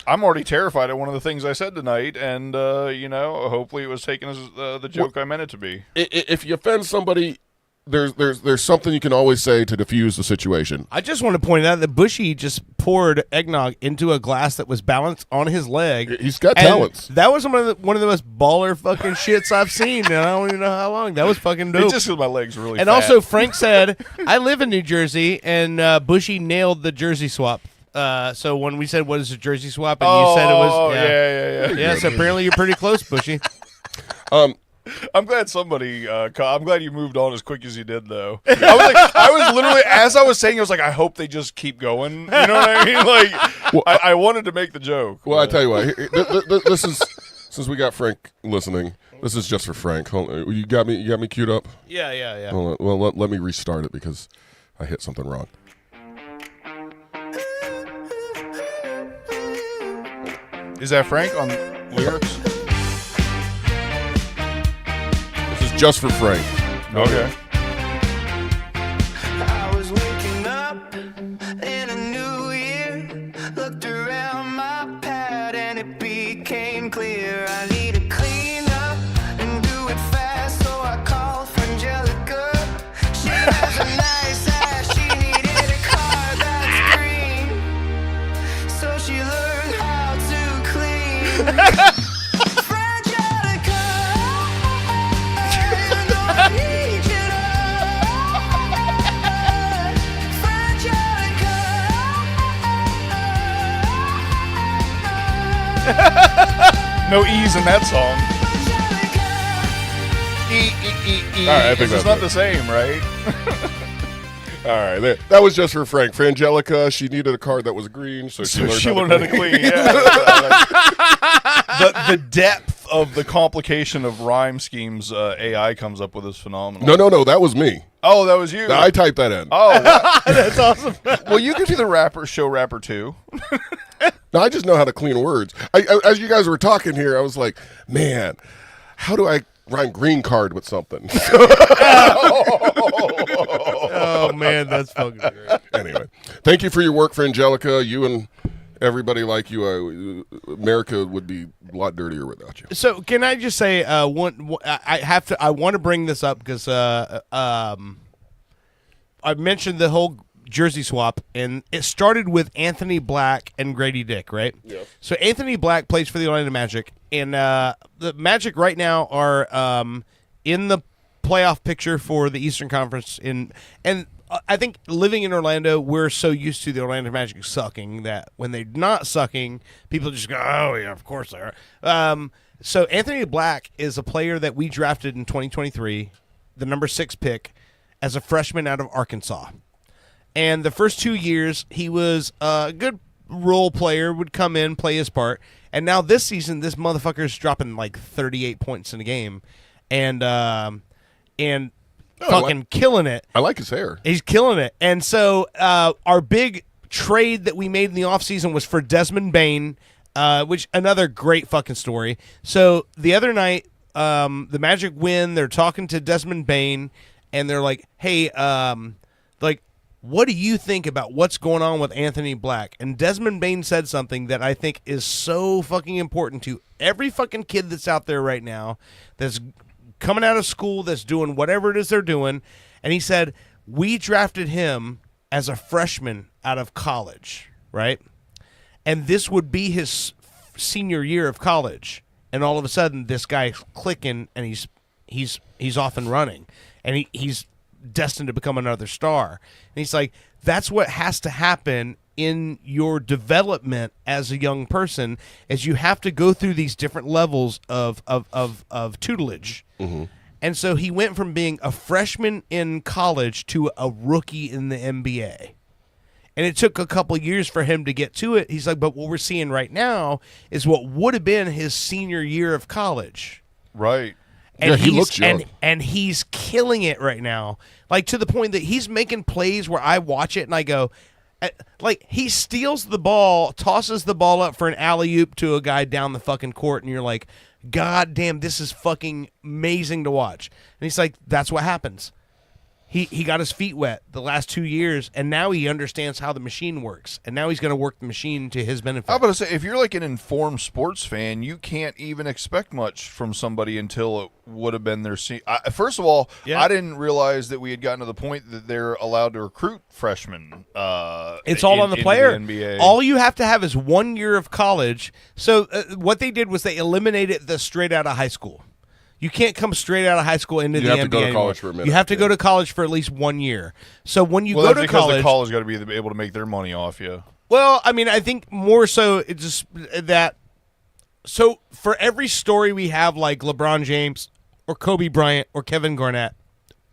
I'm already terrified of one of the things I said tonight, and hopefully it was taken as the joke I meant it to be. If you offend somebody, there's something you can always say to diffuse the situation. I just want to point out that Bushy just poured eggnog into a glass that was balanced on his leg. He's got talents. That was one of the most baller fucking shits I've seen, and I don't even know how long. That was fucking dope. It's just because my leg's really and fat. Also, Frank said, I live in New Jersey, and Bushy nailed the Jersey swap. So when we said, what is a Jersey swap? And you said it was... yeah. Yeah, so apparently you're pretty close, Bushy. I'm glad somebody. I'm glad you moved on as quick as you did, though. I was literally, as I was saying, I was like, I hope they just keep going. You know what I mean? Like, I wanted to make the joke. Well, I tell you what, this is since we got Frank listening. This is just for Frank. Hold on. You got me queued up. Yeah. Hold on. Well, let me restart it because I hit something wrong. Is that Frank on lyrics? This is just for Frank. Okay. I was waking up in a new year, looked around my pad and it became clear I need to clean up and do it fast, so I called Frangelica. She has a nice ass, she needed a car that's green, so she learned how to clean. No E's in that song. All right, I think it's that's not it. the same, right? All right, that was just for Frank. Frangelica, she needed a card that was green, so she learned how to clean. Yeah. the depth of the complication of rhyme schemes AI comes up with is phenomenal. No, that was me. Oh, that was you. I typed that in. Oh, that's awesome. Well, you could be the show rapper too. No, I just know how to clean words. As you guys were talking here, I was like, man, how do I rhyme green card with something? Oh, man, that's fucking great. Anyway, thank you for your work, Frangelica. You and everybody like you, America would be a lot dirtier without you. So can I just say I want to bring this up because I mentioned the whole Jersey swap, and it started with Anthony Black and Grady Dick, right? Yeah. So Anthony Black plays for the Orlando Magic, and the Magic right now are in the playoff picture for the Eastern Conference. And I think living in Orlando, we're so used to the Orlando Magic sucking that when they're not sucking, people just go, oh, yeah, of course they are. So Anthony Black is a player that we drafted in 2023, the number 6 pick, as a freshman out of Arkansas. And the first 2 years, he was a good role player, would come in, play his part. And now this season, this motherfucker's dropping like 38 points in a game. And fucking killing it. I like his hair. He's killing it. And so our big trade that we made in the offseason was for Desmond Bane, which another great fucking story. So the other night, the Magic win. They're talking to Desmond Bane, and they're like, hey, What do you think about what's going on with Anthony Black? And Desmond Bain said something that I think is so fucking important to every fucking kid that's out there right now that's coming out of school, that's doing whatever it is they're doing. And he said, we drafted him as a freshman out of college, right? And this would be his senior year of college. And all of a sudden, this guy's clicking, and he's off and running. And he's destined to become another star. And he's like, that's what has to happen in your development as a young person, is you have to go through these different levels of tutelage. Mm-hmm. And so he went from being a freshman in college to a rookie in the NBA. And it took a couple of years for him to get to it. He's like, but what we're seeing right now is what would have been his senior year of college. Right. And he looks young. And he's killing it right now. Like, to the point that he's making plays where I watch it and I go, like, he steals the ball, tosses the ball up for an alley-oop to a guy down the fucking court, and you're like, God damn, this is fucking amazing to watch. And he's like, that's what happens. He got his feet wet the last 2 years, and now he understands how the machine works, and now he's going to work the machine to his benefit. I was about to say, if you're like an informed sports fan, you can't even expect much from somebody until it would have been their first of all, I didn't realize that we had gotten to the point that they're allowed to recruit freshmen. It's all on the player. The NBA. All you have to have is 1 year of college. So what they did was they eliminated the straight out of high school. You can't come straight out of high school into the NBA. You have to go to anymore. college for a minute. You have to go to college for at least 1 year. So when you go that's to because college, the college got to be able to make their money off you. Well, I mean, I think more so it's just that. So for every story we have, like LeBron James or Kobe Bryant or Kevin Garnett,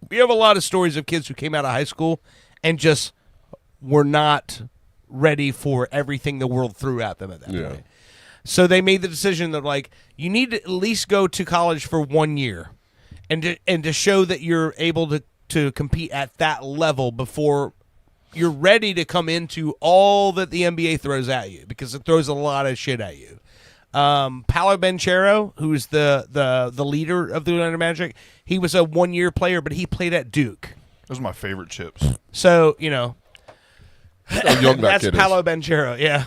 we have a lot of stories of kids who came out of high school and just were not ready for everything the world threw at them at that point. So they made the decision that, like, you need to at least go to college for 1 year and to show that you're able to compete at that level before you're ready to come into all that the NBA throws at you, because it throws a lot of shit at you. Paolo Banchero, who's the leader of the Orlando Magic, he was a 1 year player, but he played at Duke. Those are my favorite chips. So, you know, that's Paolo Banchero, yeah.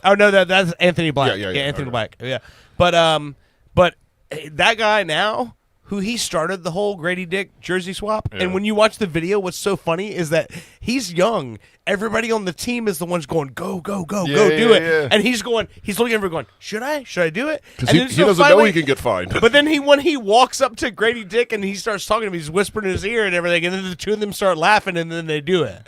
Oh no, that's Anthony Black. Yeah, Anthony Black. Yeah, but that guy now, who he started the whole Grady Dick jersey swap, and when you watch the video, what's so funny is that he's young. Everybody on the team is the ones going, go, do it, and he's looking at everyone going, should I do it? Because he doesn't know he can get fined. But then when he walks up to Grady Dick and he starts talking to him, he's whispering in his ear and everything, and then the two of them start laughing, and then they do it.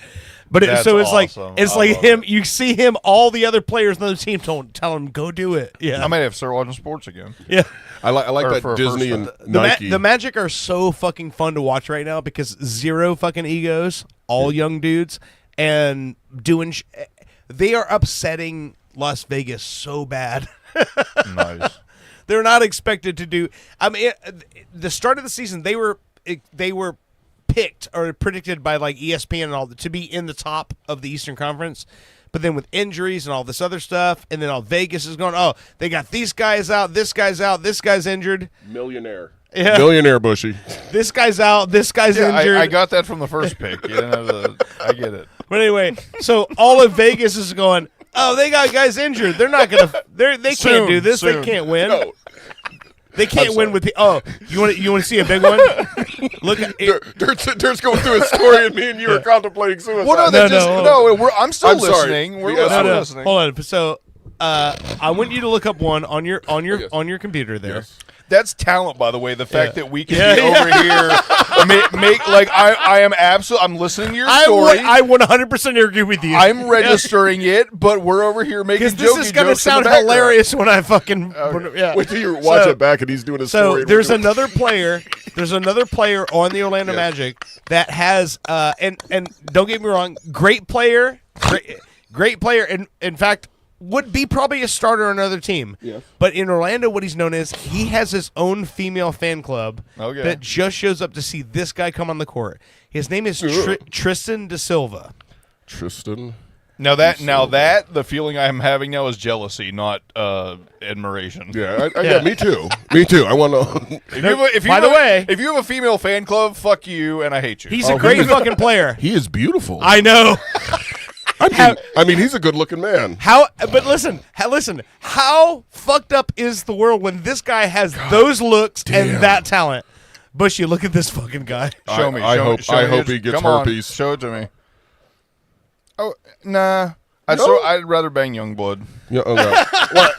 But it's awesome. like him. You see him. All the other players on the team don't tell him go do it. Yeah, I might have to start watching sports again. Yeah, I like that Disney and Nike. The Magic are so fucking fun to watch right now because zero fucking egos, all young dudes, and doing. They are upsetting Las Vegas so bad. Nice. They're not expected to do. I mean, the start of the season, they were picked or predicted by like ESPN and all to be in the top of the Eastern Conference, but then with injuries and all this other stuff, and then all Vegas is going, oh, they got these guys out, this guy's out, this guy's injured. Millionaire Bushy. This guy's out, this guy's injured. I got that from the first pick. I get it. But anyway, so all of Vegas is going, oh, they got guys injured. They're not gonna. They can't do this. They can't win. No. They can't win with the. Oh, you want to see a big one? Look, Dirt's going through a story, and me and you are contemplating suicide. Well, I'm still listening. We're listening. Hold on. So, I want you to look up one on your computer there. Yes. That's talent, by the way. The fact that we can be over here, make like I am absolutely. I'm listening to your story. I 100% agree with you. I'm registering it, but we're over here making jokes. This is gonna sound hilarious when I fucking. Yeah. Wait till you watch it back, and he's doing his story. So there's another player. There's another player on the Orlando Magic that has and don't get me wrong, great player, great player. In fact, would be probably a starter on another team. Yes. But in Orlando, what he's known as, he has his own female fan club that just shows up to see this guy come on the court. His name is Tristan Da Silva. Tristan? Now that the feeling I am having now is jealousy, not admiration. Yeah, yeah, me too. Me too. I want to. If you have a female fan club, fuck you, and I hate you. He's a great fucking player. He is beautiful. I know. I mean, he's a good-looking man. But listen. How fucked up is the world when this guy has those looks and that talent? Bushy, look at this fucking guy. Show me. I hope he gets herpes. Show it to me. Oh nah. I'd rather bang Youngblood. Yeah, oh no. What?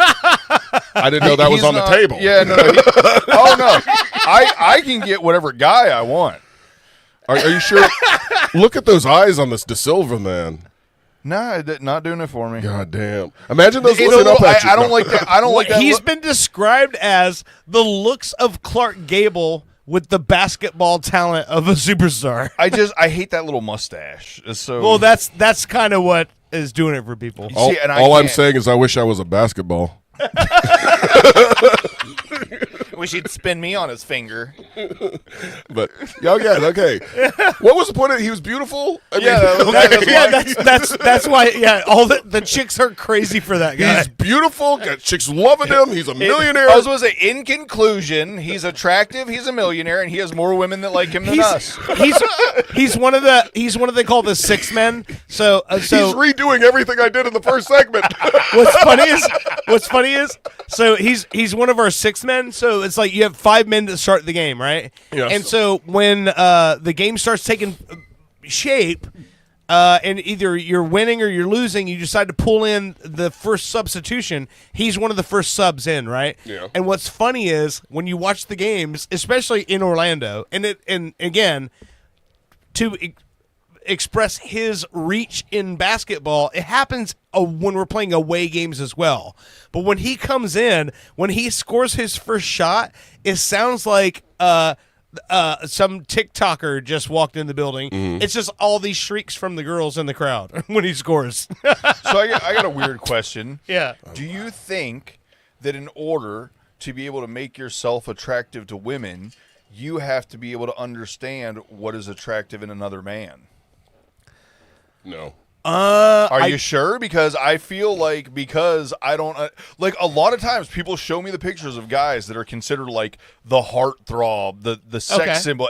I didn't know that was on the table. Yeah, no. Oh no. I can get whatever guy I want. Are you sure? Look at those eyes on this De Silva man. Nah, not doing it for me. God damn! Imagine those looking up at you. I don't like that. I don't like that. He's been described as the looks of Clark Gable with the basketball talent of a superstar. I hate that little mustache. It's so well, that's kind of what is doing it for people. All I'm saying is I wish I was a basketball. Wish he'd spin me on his finger. But okay. What was the point of it? He was beautiful. I mean, that's why. Yeah, all the chicks are crazy for that guy. He's beautiful. Got chicks loving him. He's a millionaire. I was going to say, in conclusion, he's attractive. He's a millionaire, and he has more women that like him than us. He's one of they call the six men. So he's redoing everything I did in the first segment. What's funny is so he's one of our six men. So it's like you have 5 men to start the game, right? Yes. And so when the game starts taking shape, and either you're winning or you're losing, you decide to pull in the first substitution. He's one of the first subs in, right? Yeah. And what's funny is when you watch the games, especially in Orlando, and again, to express his reach in basketball, it happens when we're playing away games as well. But when he comes in, when he scores his first shot, it sounds like some TikToker just walked in the building. Mm-hmm. It's just all these shrieks from the girls in the crowd when he scores. So I got a weird question. Yeah. Do you think that in order to be able to make yourself attractive to women, you have to be able to understand what is attractive in another man? No. Are you sure? Because I feel like I don't like a lot of times people show me the pictures of guys that are considered like the heartthrob, the sex symbol,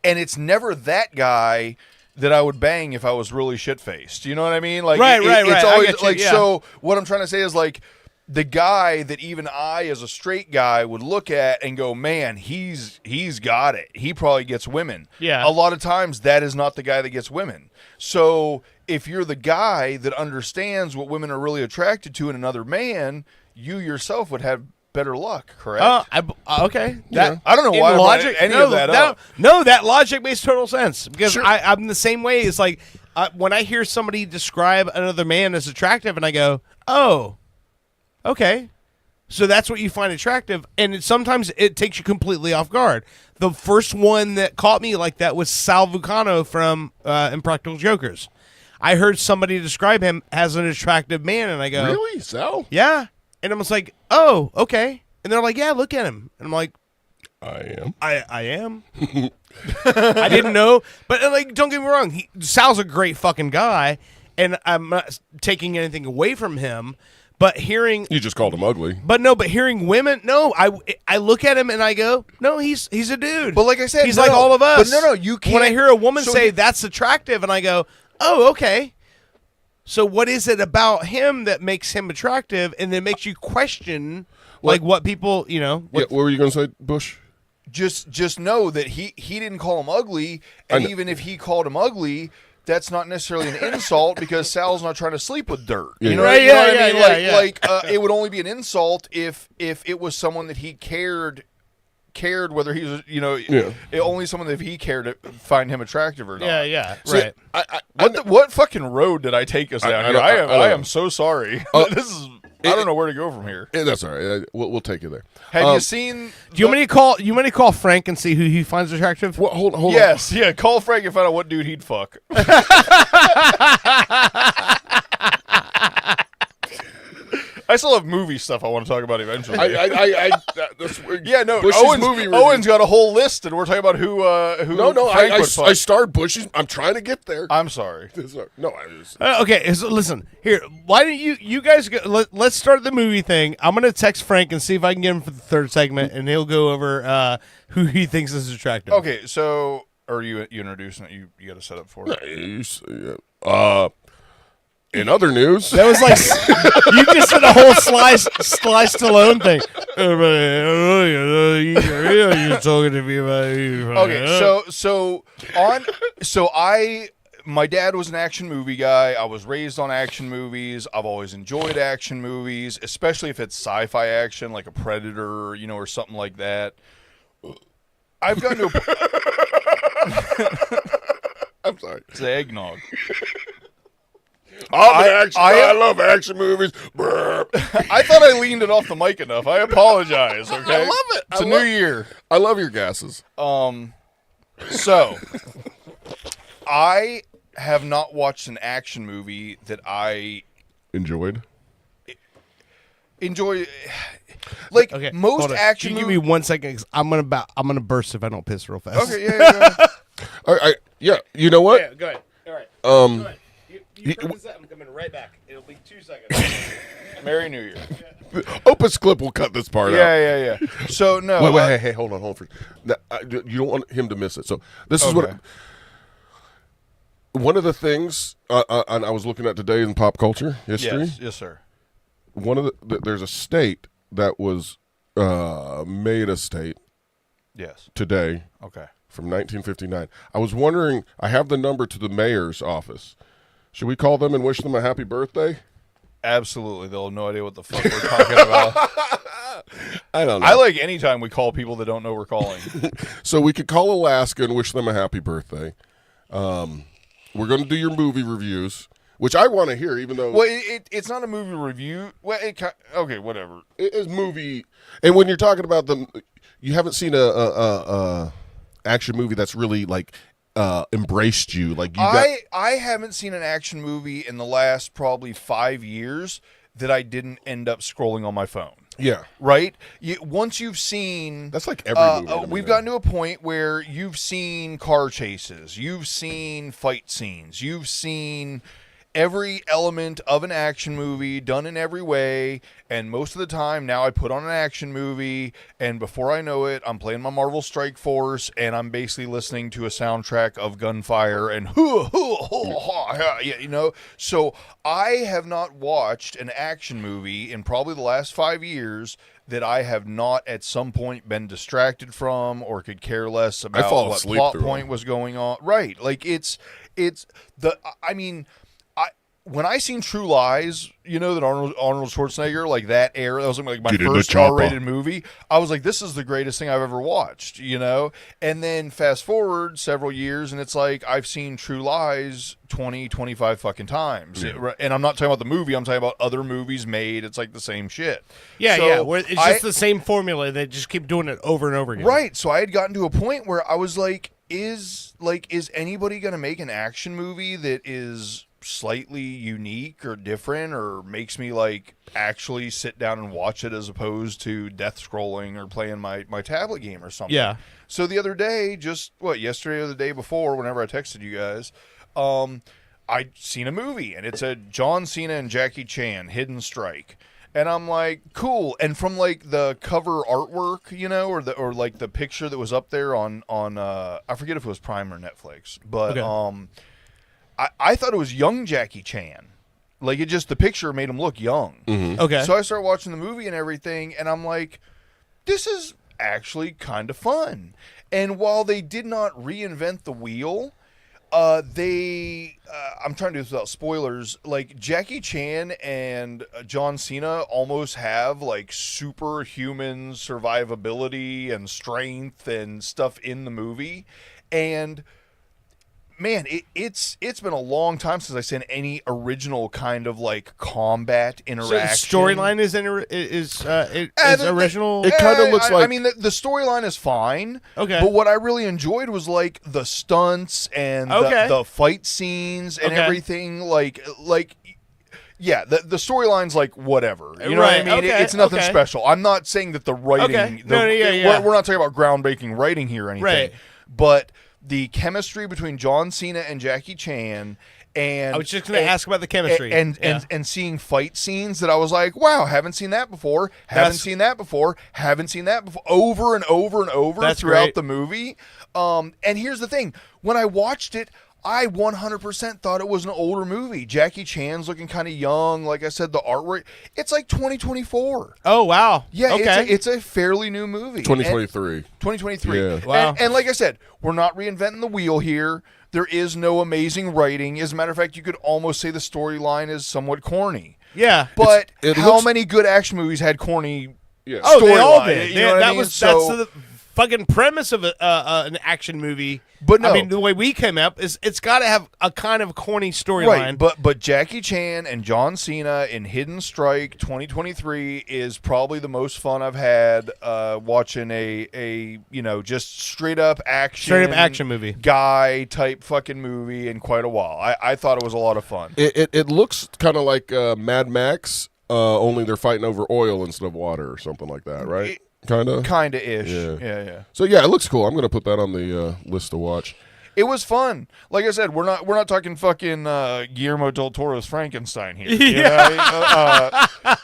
and it's never that guy that I would bang if I was really shit faced. You know what I mean? Like right. It's always I get you, like yeah. So. What I'm trying to say is like the guy that even I, as a straight guy, would look at and go, man, he's got it. He probably gets women. Yeah. A lot of times that is not the guy that gets women. So if you're the guy that understands what women are really attracted to in another man, you yourself would have better luck, correct? Okay. I don't know why logic, any of that up. No, that logic makes total sense because Sure. I'm the same way. It's like when I hear somebody describe another man as attractive, and I go, "Oh, okay." So that's what you find attractive, and sometimes it takes you completely off guard. The first one that caught me like that was Sal Vulcano from Impractical Jokers. I heard somebody describe him as an attractive man, and I go, Really, Sal? Yeah. And I was like, oh, okay. And they're like, yeah, look at him. And I'm like, I am. I am. I didn't know. But like, don't get me wrong. Sal's a great fucking guy, and I'm not taking anything away from him. But hearing You just called him ugly. But hearing women, no, I look at him and I go, no, he's a dude. But like I said, he's no, like all of us. But no, you can't. When I hear a woman So say you- that's attractive, and I go, oh, okay. So what is it about him that makes him attractive, and then makes you question, like what people, What were you going to say, Bush? Just know that he didn't call him ugly, and even if he called him ugly, that's not necessarily an insult because Sal's not trying to sleep with dirt. Yeah. You know, Right, you know what yeah, I mean? yeah, Like it would only be an insult if it was someone that he cared whether he was, only someone that if he cared to find him attractive or not. Yeah, See, right. What fucking road did I take us down here? I am so sorry. This is. I don't know where to go from here. That's all right. We'll take you there. Have you seen? Do you want me to call Frank and see who he finds attractive? Well, hold on. Yes, yeah. Call Frank and find out what dude he'd fuck. I I still have movie stuff I want to talk about eventually. Yeah, no. Bush's movie review. Owen's got a whole list, and we're talking about who. No. Frank I would fuck. started Bush's. I'm trying to get there. I'm sorry. No, I was. Okay, so listen here. Why don't you guys go, let's start the movie thing. I'm gonna text Frank and see if I can get him for the third segment, and he'll go over who he thinks is attractive. Okay, so are you introducing it? You got to set up for it. In other news, that was like you just did a whole Sly Stallone thing. You're talking to me about Okay, my dad was an action movie guy. I was raised on action movies. I've always enjoyed action movies, especially if it's sci-fi action, like a Predator, or something like that. I've gotten to I'm sorry. It's eggnog. I love action movies. I thought I leaned it off the mic enough. I apologize, okay? I love it. It's a new year. I love your gases. So, I have not watched an action movie that I enjoyed. Like Okay, most hold on. action Can you movies. give me 1 second? 'Cause I'm gonna burst if I don't piss real fast. Okay, yeah. Yeah, you know what? Yeah, go ahead. All right. Go ahead. You purpose that. I'm coming right back. It'll be 2 seconds. Merry New Year. Opus Clip will cut this part out. Yeah. So no. Wait, hey, hold on. You don't want him to miss it. So this is what. One of the things I was looking at today in pop culture history. Yes, sir. One of there's a state that was made a state. Yes. Today. Okay. From 1959. I was wondering. I have the number to the mayor's office. Should we call them and wish them a happy birthday? Absolutely. They'll have no idea what the fuck we're talking about. I don't know. I like any time we call people that don't know we're calling. So we could call Alaska and wish them a happy birthday. We're going to do your movie reviews, which I want to hear, even though... Well, it's not a movie review. Well, okay, whatever. It is movie... And when you're talking about them, you haven't seen a action movie that's really, like, embraced you. Like I haven't seen an action movie in the last probably 5 years that I didn't end up scrolling on my phone. Yeah. Right? Once you've seen... That's like every movie. We've gotten to a point where you've seen car chases. You've seen fight scenes. You've seen every element of an action movie done in every way. And most of the time now I put on an action movie, and before I know it, I'm playing my Marvel Strike Force, and I'm basically listening to a soundtrack of gunfire and So I have not watched an action movie in probably the last 5 years that I have not at some point been distracted from or could care less about what plot point was going on. Right. Like when I seen True Lies, that Arnold Schwarzenegger, like that era, that was like my first R-rated movie. I was like, this is the greatest thing I've ever watched, And then fast forward several years, and it's like I've seen True Lies 20, 25 fucking times. Yeah. And I'm not talking about the movie. I'm talking about other movies made. It's like the same shit. Yeah. Where it's just the same formula. They just keep doing it over and over again. Right. So I had gotten to a point where I was like, is anybody going to make an action movie that is slightly unique or different or makes me like actually sit down and watch it as opposed to death scrolling or playing my tablet game or something? Yeah. So the other day, yesterday or the day before, whenever I texted you guys, I'd seen a movie, and it's a John Cena and Jackie Chan Hidden Strike. And I'm like, cool. And from like the cover artwork, or like the picture that was up there on I forget if it was Prime or Netflix, but Okay. I thought it was young Jackie Chan. Like, the picture made him look young. Mm-hmm. Okay. So I started watching the movie and everything, and I'm like, this is actually kind of fun. And while they did not reinvent the wheel, I'm trying to do this without spoilers, like Jackie Chan and John Cena almost have like superhuman survivability and strength and stuff in the movie. And man, it's been a long time since I've seen any original kind of like combat interaction. So the storyline is original. It kind of looks like. I mean, the storyline is fine. Okay. But what I really enjoyed was like the stunts and the fight scenes and everything. Like Yeah, the storyline's like whatever. You know Right, what I mean? okay, It's nothing okay. special. I'm not saying that the writing. Okay. No, yeah. We're not talking about groundbreaking writing here or anything. Right. But the chemistry between John Cena and Jackie Chan. And I was just going to ask about the chemistry. And seeing fight scenes that I was like, wow, haven't seen that before. Haven't seen that before. Haven't seen that before. Over and over and over That's throughout great. the movie. And here's the thing. When I watched it, I 100% thought it was an older movie. Jackie Chan's looking kind of young. Like I said, the artwork, it's like 2024. Oh, wow. Yeah, Okay. it's a fairly new movie. 2023. 2023. Yeah. Wow. And like I said, we're not reinventing the wheel here. There is no amazing writing. As a matter of fact, you could almost say the storyline is somewhat corny. Yeah. But it how looks- many good action movies had corny Oh, they all storyline? did. You know what I mean? That's So- the fucking premise of an action movie. But no. I mean, the way we came up is it's got to have a kind of corny storyline. Right, but Jackie Chan and John Cena in Hidden Strike 2023 is probably the most fun I've had watching a just straight up action movie guy type fucking movie in quite a while. I thought it was a lot of fun. It looks kind of like Mad Max, only they're fighting over oil instead of water or something like that, right? Kinda-ish. Yeah. Yeah. So yeah, it looks cool. I'm gonna put that on the list to watch. It was fun. Like I said, we're not talking fucking Guillermo del Toro's Frankenstein here. You know?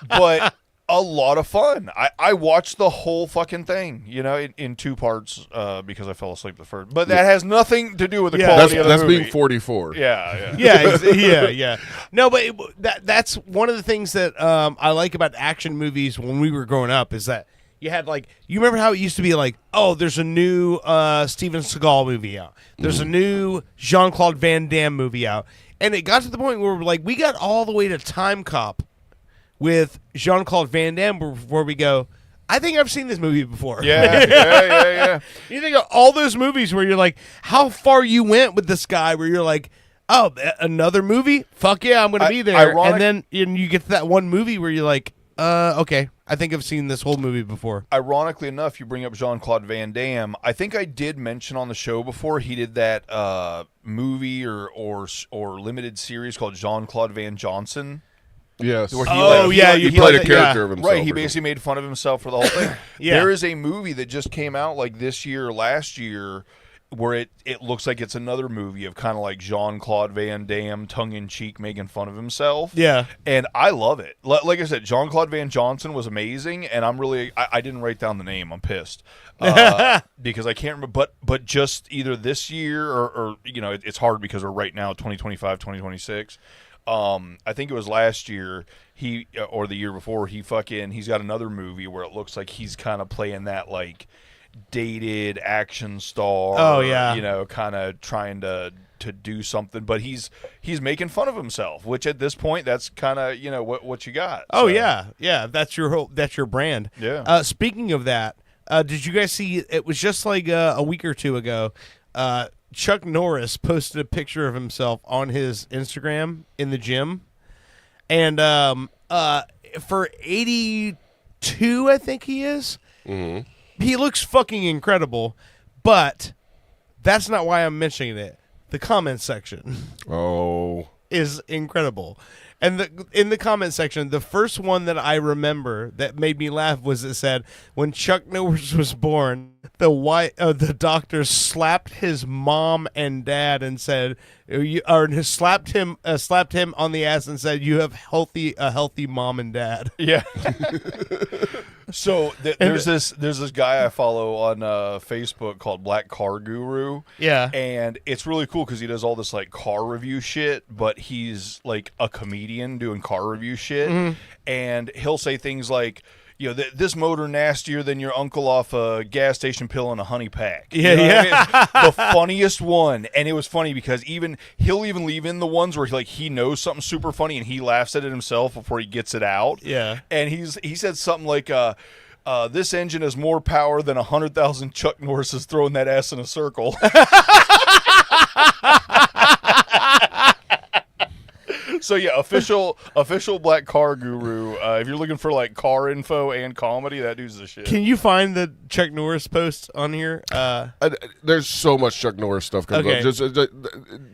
But a lot of fun. I watched the whole fucking thing, in two parts because I fell asleep the first. But that has nothing to do with the quality of the That's movie. being 44. Yeah. yeah. No, but that's one of the things that I like about action movies when we were growing up is that you had you remember how it used to be like, oh, there's a new Steven Seagal movie out. There's a new Jean-Claude Van Damme movie out. And it got to the point where we got all the way to Time Cop with Jean-Claude Van Damme where we go, I think I've seen this movie before. Yeah. You think of all those movies where you're like, how far you went with this guy where you're like, oh, another movie? Fuck yeah, I'm going to be there. And then you get to that one movie where you're like, okay, I think I've seen this whole movie before. Ironically enough, you bring up Jean-Claude Van Damme. I think I did mention on the show before he did that movie or limited series called Jean-Claude Van Johnson. Yes. Where he played a character of himself. Right, he basically made fun of himself for the whole thing. Yeah. There is a movie that just came out this year or last year where it looks like it's another movie of kind of like Jean-Claude Van Damme tongue-in-cheek making fun of himself. Yeah. And I love it. Like I said, Jean-Claude Van Johnson was amazing, and I'm really I didn't write down the name. I'm pissed. Because I can't remember, but just either this year or it's hard because we're right now 2025, 2026. I think it was last year or the year before he's got another movie where it looks like he's kind of playing that dated action star. Oh yeah, kind of trying to do something, but he's making fun of himself, which at this point that's kind of what you got. Oh so. yeah, that's your brand. Yeah. Speaking of that, did you guys see? It was just like a week or two ago. Chuck Norris posted a picture of himself on his Instagram in the gym, and for 82, I think he is. Mm-hmm. He looks fucking incredible, but that's not why I'm mentioning it. The comment section is incredible. And in the comment section, the first one that I remember that made me laugh was it said, when Chuck Norris was born, the doctor slapped his mom and dad and said, slapped him on the ass and said, "You have a healthy mom and dad." Yeah. So there's this guy I follow on Facebook called Black Car Guru. Yeah. And it's really cool because he does all this car review shit, but he's a comedian doing car review shit. Mm-hmm. And he'll say things like, this motor nastier than your uncle off a gas station pill in a honey pack. Yeah, what I mean? The funniest one. And it was funny because he'll leave in the ones where he knows something super funny and he laughs at it himself before he gets it out. Yeah. And he said something like, this engine has more power than 100,000 Chuck Norrises throwing that ass in a circle. So yeah, official Black Car Guru. If you're looking for car info and comedy, that dude's the shit. Can you find the Chuck Norris post on here? There's so much Chuck Norris stuff coming Okay. up.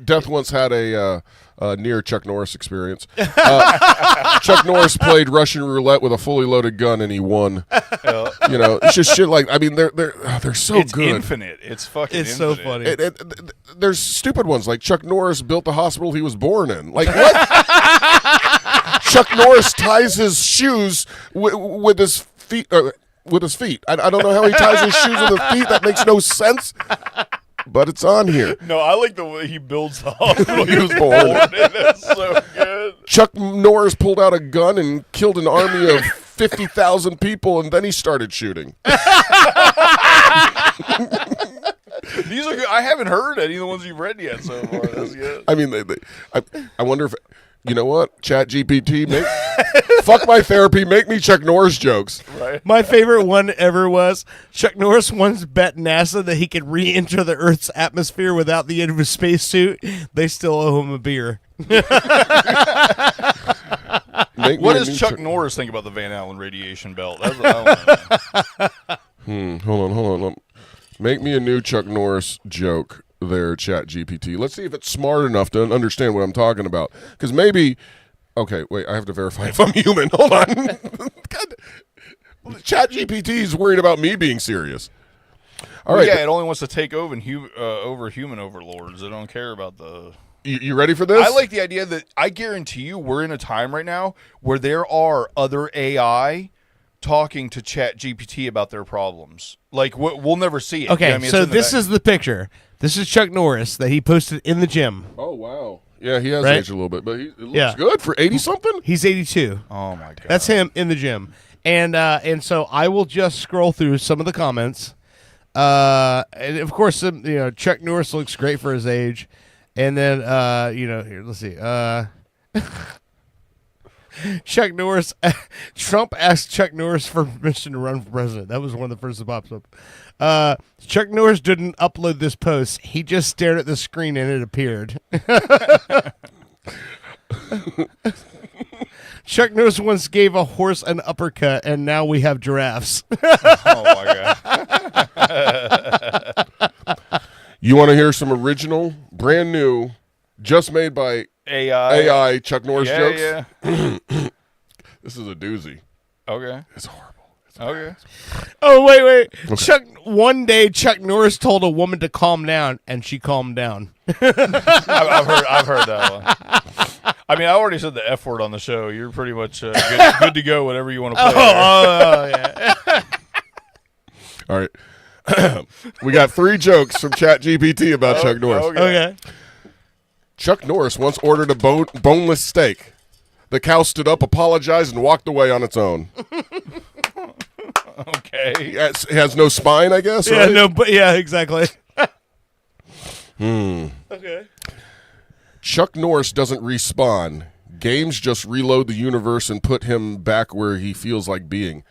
Death once had a near Chuck Norris experience. Chuck Norris played Russian roulette with a fully loaded gun, and he won. You know, it's just shit like, I mean, they're so it's good. Infinite. It's fucking It's infinite. so funny. There's stupid ones like Chuck Norris built the hospital he was born in. Like, what? Chuck Norris ties his shoes with his feet. With his feet. I don't know how he ties his shoes with his feet. That makes no sense. But it's on here. No, I like the way he builds the hospital He was born in. That's so good. Chuck Norris pulled out a gun and killed an army of 50,000 people, and then he started shooting. These are good. I haven't heard any of the ones you've read yet so far. That's good. I mean, I wonder if, you know what, ChatGPT, fuck my therapy, make me Chuck Norris jokes. Right. My favorite one ever was Chuck Norris once bet NASA that he could re-enter the Earth's atmosphere without the end of his spacesuit. They still owe him a beer. What does Chuck Norris think about the Van Allen radiation belt? That's what I want to know. Hold on. Make me a new Chuck Norris joke there, ChatGPT. Let's see if it's smart enough to understand what I'm talking about. Because maybe, okay, wait, I have to verify if I'm human. Hold on. God. ChatGPT is worried about me being serious. All right. Yeah, it only wants to take over human overlords. They don't care about the... You ready for this? I like the idea that I guarantee you we're in a time right now where there are other AI talking to ChatGPT about their problems. Like, we'll never see it. Okay, You know what I mean? so It's in this is the picture. This is Chuck Norris that he posted in the gym. Oh, wow. Yeah, he has Right? aged a little bit, but it looks good for 80-something. He's 82. Oh, my God. That's him in the gym. And so I will just scroll through some of the comments. And, of course, Chuck Norris looks great for his age. And then, here, let's see. Chuck Norris. Trump asked Chuck Norris for permission to run for president. That was one of the first that pops up. Chuck Norris didn't upload this post. He just stared at the screen and it appeared. Chuck Norris once gave a horse an uppercut, and now we have giraffes. Oh, my God. You want to hear some original, brand new, just made by AI Chuck Norris jokes? Yeah. This is a doozy. Okay. It's horrible. Okay. Oh, wait. Okay. One day, Chuck Norris told a woman to calm down, and she calmed down. I've heard that one. I mean, I already said the F word on the show. You're pretty much good to go, whatever you want to play. Yeah. All right. We got 3 jokes from ChatGPT about Chuck Norris. Okay. Chuck Norris once ordered a boneless steak. The cow stood up, apologized, and walked away on its own. Okay. It has no spine, I guess. Yeah, right? yeah, exactly. Okay. Chuck Norris doesn't respawn. Games just reload the universe and put him back where he feels like being.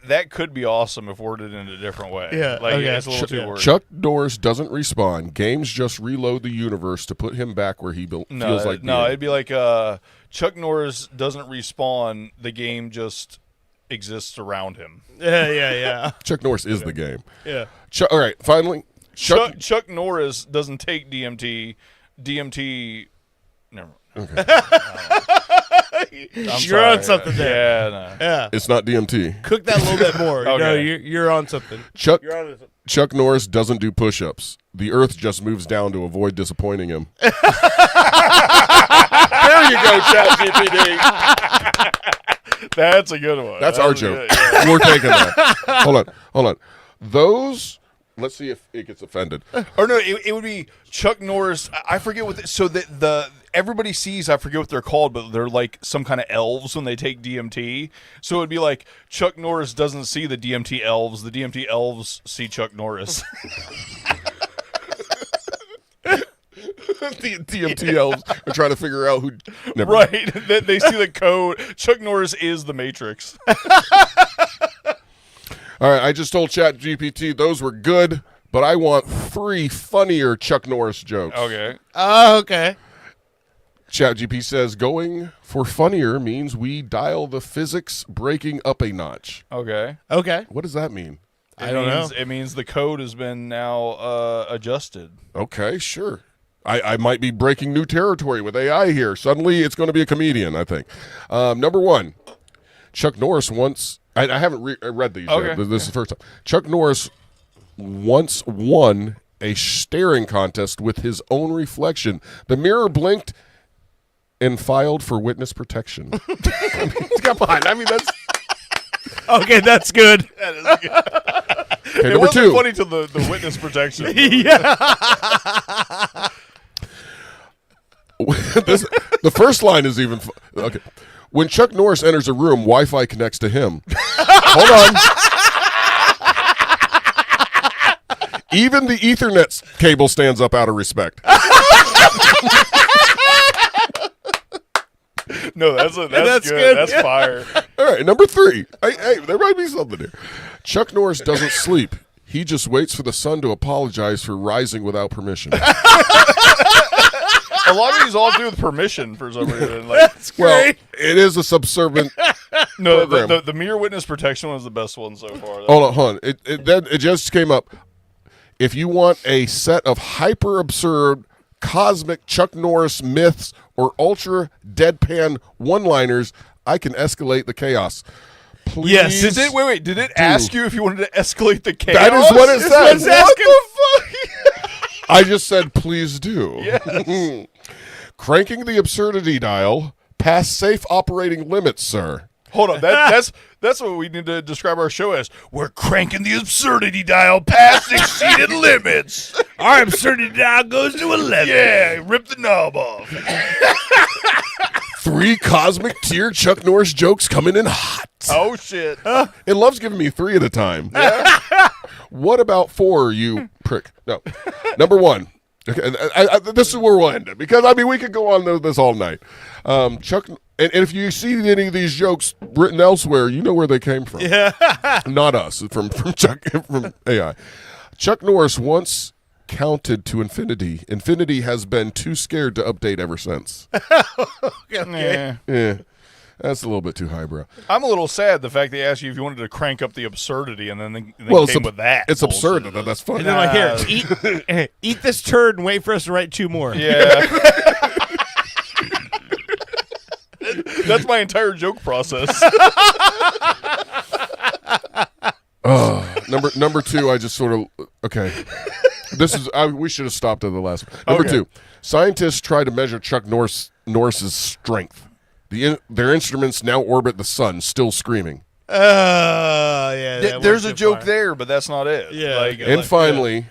That could be awesome if worded in a different way. Yeah, like okay. it's a little too wordy. Chuck Norris doesn't respawn. Games just reload the universe to put him back where he feels like being. No, it'd be like Chuck Norris doesn't respawn. The game just exists around him. Yeah. Chuck Norris is the game. Yeah. All right, finally. Chuck Norris doesn't take DMT. DMT. Never mind. Okay. You're on something there. Yeah, no. Yeah. It's not DMT. Cook that a little bit more. Okay. No, you're on something. Chuck You're on something. Chuck Norris doesn't do push-ups. The earth just moves down to avoid disappointing him. There you go, ChatGPT. That's a good one. That's our joke. We're taking that. Hold on. Those, let's see if it gets offended. Or no, it would be Chuck Norris. I forget what. So the everybody sees. I forget what they're called, but they're like some kind of elves when they take DMT. So it'd be like Chuck Norris doesn't see the DMT elves. The DMT elves see Chuck Norris. The DMT elves are trying to figure out who. Right. They see the code. Chuck Norris is the Matrix. All right, I just told ChatGPT those were good, but I want 3 funnier Chuck Norris jokes. Okay. Oh, okay. ChatGPT says going for funnier means we dial the physics breaking up a notch. Okay. Okay. What does that mean? I don't know. It means the code has been now adjusted. Okay, sure. I might be breaking new territory with AI here. Suddenly, it's going to be a comedian, I think. Number one, Chuck Norris once... I haven't read these yet. This is the first time. Chuck Norris once won a staring contest with his own reflection. The mirror blinked and filed for witness protection. Come on. I mean, that's... Okay, that's good. That is good. Okay, it number wasn't two. funny to the witness protection. Yeah. The first line is even... Okay. When Chuck Norris enters a room, Wi-Fi connects to him. Hold on. Even the Ethernet cable stands up out of respect. No, that's good. That's fire. All right, number three. Hey, there might be something here. Chuck Norris doesn't sleep. He just waits for the sun to apologize for rising without permission. A lot of these all do with permission for some reason. Like, That's great. Well, it is a subservient no, program. the mere witness protection was the best one so far. Hold on. It just came up. If you want a set of hyper absurd, cosmic Chuck Norris myths or ultra deadpan one-liners, I can escalate the chaos. Please. Yes. Did it? Wait. Did it ask you if you wanted to escalate the chaos? That is what it says. What the fuck? I just said, please do. Yes. Cranking the absurdity dial past safe operating limits, sir. Hold on. That's what we need to describe our show as. We're cranking the absurdity dial past exceeded limits. Our absurdity dial goes to 11. Yeah, rip the knob off. 3 cosmic tier Chuck Norris jokes coming in hot. Oh, shit. It loves giving me 3 at a time. Yeah. What about 4, you prick? No. Number 1. Okay, this is where we'll end it. Because, I mean, we could go on this all night. Chuck, and if you see any of these jokes written elsewhere, you know where they came from. Yeah. Not us. From AI. Chuck Norris once counted to infinity. Infinity has been too scared to update ever since. Okay. Yeah. That's a little bit too highbrow. I'm a little sad the fact they asked you if you wanted to crank up the absurdity, and then they Well, came with that. It's bullshit. absurd. That's funny. And then like, here, eat this turd and wait for us to write 2 more. Yeah. That's my entire joke process. Number 2, I just sort of okay. This is we should have stopped at the last one. Number 2, scientists try to measure Chuck Norris's strength. Their instruments now orbit the sun, still screaming. Yeah. There's a joke there, but that's not it. Yeah. Finally,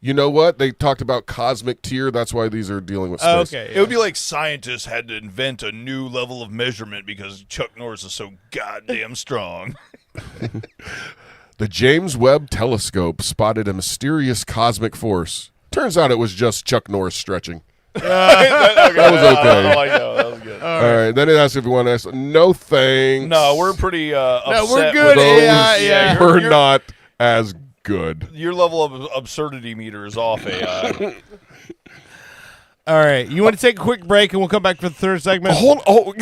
you know what? They talked about cosmic tier. That's why these are dealing with space. Okay. It would be like scientists had to invent a new level of measurement because Chuck Norris is so goddamn strong. The James Webb Telescope spotted a mysterious cosmic force. Turns out it was just Chuck Norris stretching. That was okay. I like that. That was good. All right. Then it asked if you want to ask. No thanks. No, we're pretty upset. we're good. With those. Yeah. We're not as good. Your level of absurdity meter is off, AI. All right. You want to take a quick break and we'll come back for the third segment? Hold on.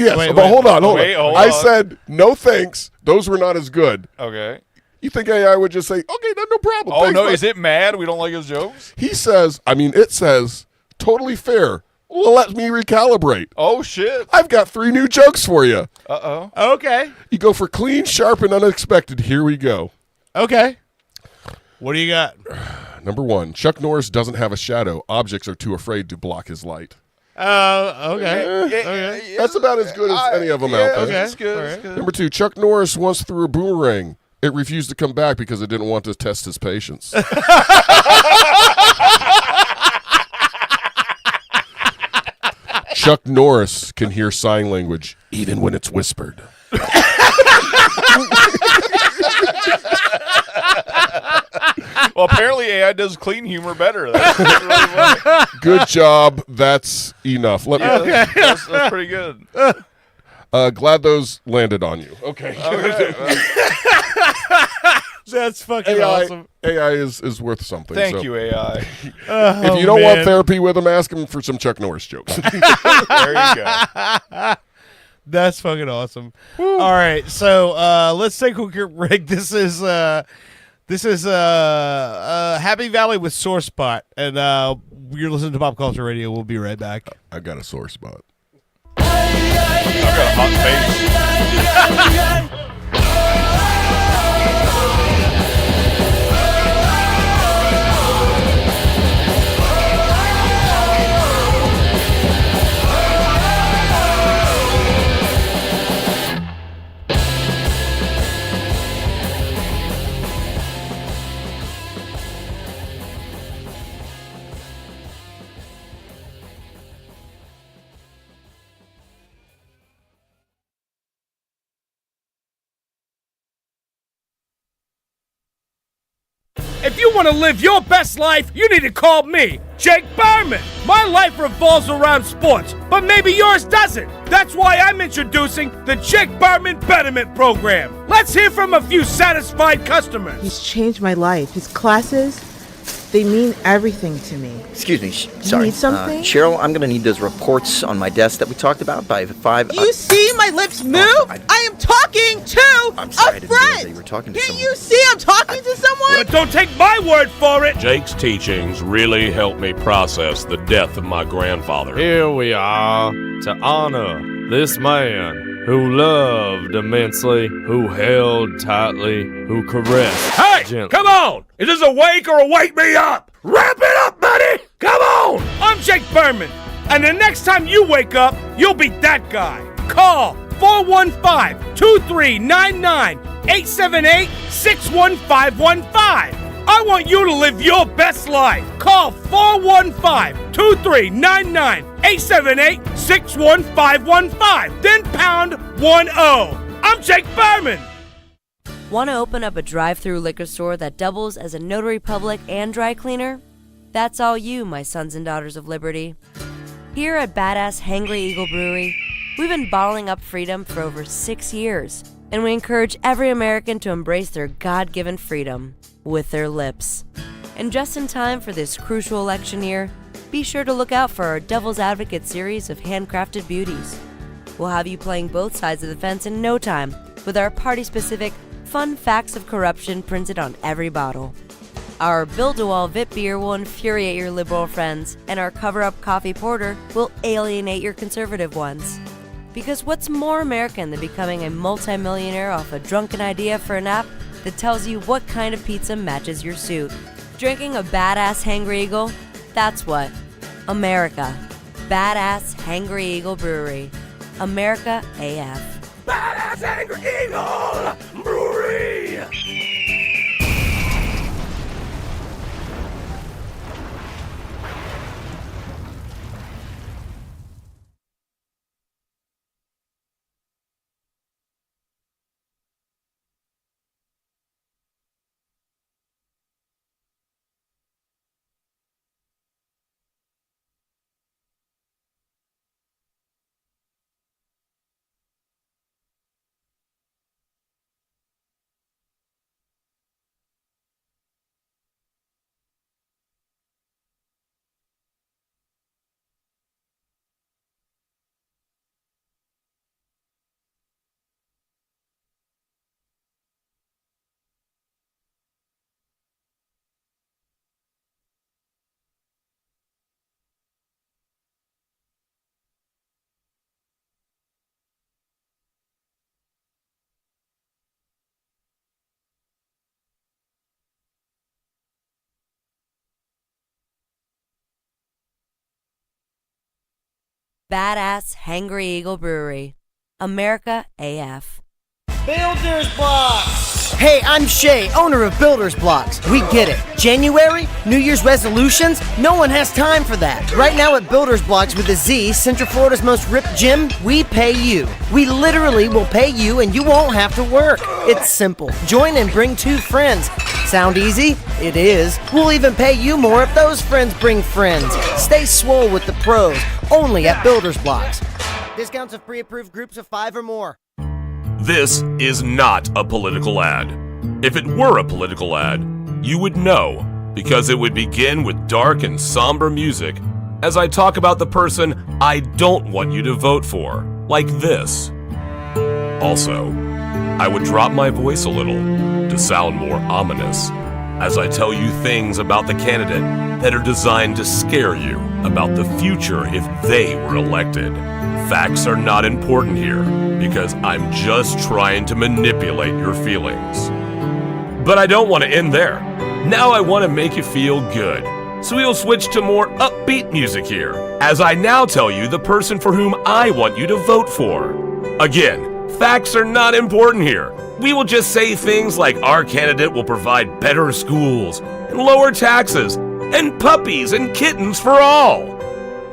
I said no thanks. Those were not as good. Okay. You think AI would just say, okay, no problem. Oh, thanks, no. bud." Is it mad we don't like his jokes? He says, it says, totally fair. Well, let me recalibrate. Oh, shit. I've got 3 new jokes for you. Uh-oh. Okay. You go for clean, sharp, and unexpected. Here we go. Okay. What do you got? Number 1, Chuck Norris doesn't have a shadow. Objects are too afraid to block his light. Okay. Okay. That's about as good as any of them out there. Okay. That's good. All That's right. good. Number 2, Chuck Norris once threw a boomerang. It refused to come back because it didn't want to test his patience. Chuck Norris can hear sign language even when it's whispered. Well, apparently AI does clean humor better. That's really funny. Good job. That's enough. That's pretty good. Glad those landed on you. Okay. That's fucking AI, awesome. AI is worth something. Thank so. you, AI. If you don't want therapy with him, ask him for some Chuck Norris jokes. There you go. That's fucking awesome. All right, so let's take a quick break. This is Happy Valley with Sore Spot, and You're listening to Pop Culture Radio. We'll be right back. I got a sore spot. I've got a hot face. If you want to live your best life, you need to call me, Jake Berman. My life revolves around sports, but maybe yours doesn't. That's why I'm introducing the Jake Berman Betterment Program. Let's hear from a few satisfied customers. He's changed my life. His classes, they mean everything to me. Excuse me, sorry. need something? Cheryl, I'm going to need those reports on my desk that we talked about by 5. You see my lips move? I am talking to I'm sorry, I a didn't realize that friend. you were talking to Can't someone. you see I'm talking to someone? But don't take my word for it. Jake's teachings really helped me process the death of my grandfather. Here we are to honor this man who loved immensely, who held tightly, who caressed Hey, gently. come on! Is this a wake or a wake me up? Wrap it up, buddy! Come on! I'm Jake Berman, and the next time you wake up, you'll be that guy. Call 415-239-9, 878-61515. I want you to live your best life. Call 415-239-9, 878-61515. Then pound 10. I'm Jake Berman. Want to open up a drive-through liquor store that doubles as a notary public and dry cleaner? That's all you, my sons and daughters of liberty. Here at Badass Hangry Eagle Brewery, we've been bottling up freedom for over 6 years, and we encourage every American to embrace their God-given freedom with their lips. And just in time for this crucial election year, be sure to look out for our Devil's Advocate series of handcrafted beauties. We'll have you playing both sides of the fence in no time with our party-specific fun facts of corruption printed on every bottle. Our Build-A-Wall VIP beer will infuriate your liberal friends, and our cover-up coffee porter will alienate your conservative ones. Because what's more American than becoming a multimillionaire off a drunken idea for an app that tells you what kind of pizza matches your suit? Drinking a Badass Hangry Eagle? That's what. America. Badass Hangry Eagle Brewery. America AF. Badass Hangry Eagle Brewery! Badass Hangry Eagle Brewery. America AF. Builder's Blocks! Hey, I'm Shay, owner of Builder's Blocks. We get it. January? New Year's resolutions? No one has time for that. Right now at Builder's Blocks with a Z, Central Florida's most ripped gym, we pay you. We literally will pay you and you won't have to work. It's simple. Join and bring 2 friends. Sound easy? It is. We'll even pay you more if those friends bring friends. Stay swole with the pros. Only at Builder's Blocks. Discounts of pre-approved groups of 5 or more. This is not a political ad. If it were a political ad, you would know, because it would begin with dark and somber music as I talk about the person I don't want you to vote for, like this. Also, I would drop my voice a little to sound more ominous. as I tell you things about the candidate that are designed to scare you about the future if they were elected. Facts are not important here because I'm just trying to manipulate your feelings. But I don't want to end there. Now I want to make you feel good. So we'll switch to more upbeat music here, as I now tell you the person for whom I want you to vote for. Again, facts are not important here. We will just say things like our candidate will provide better schools, and lower taxes, and puppies and kittens for all.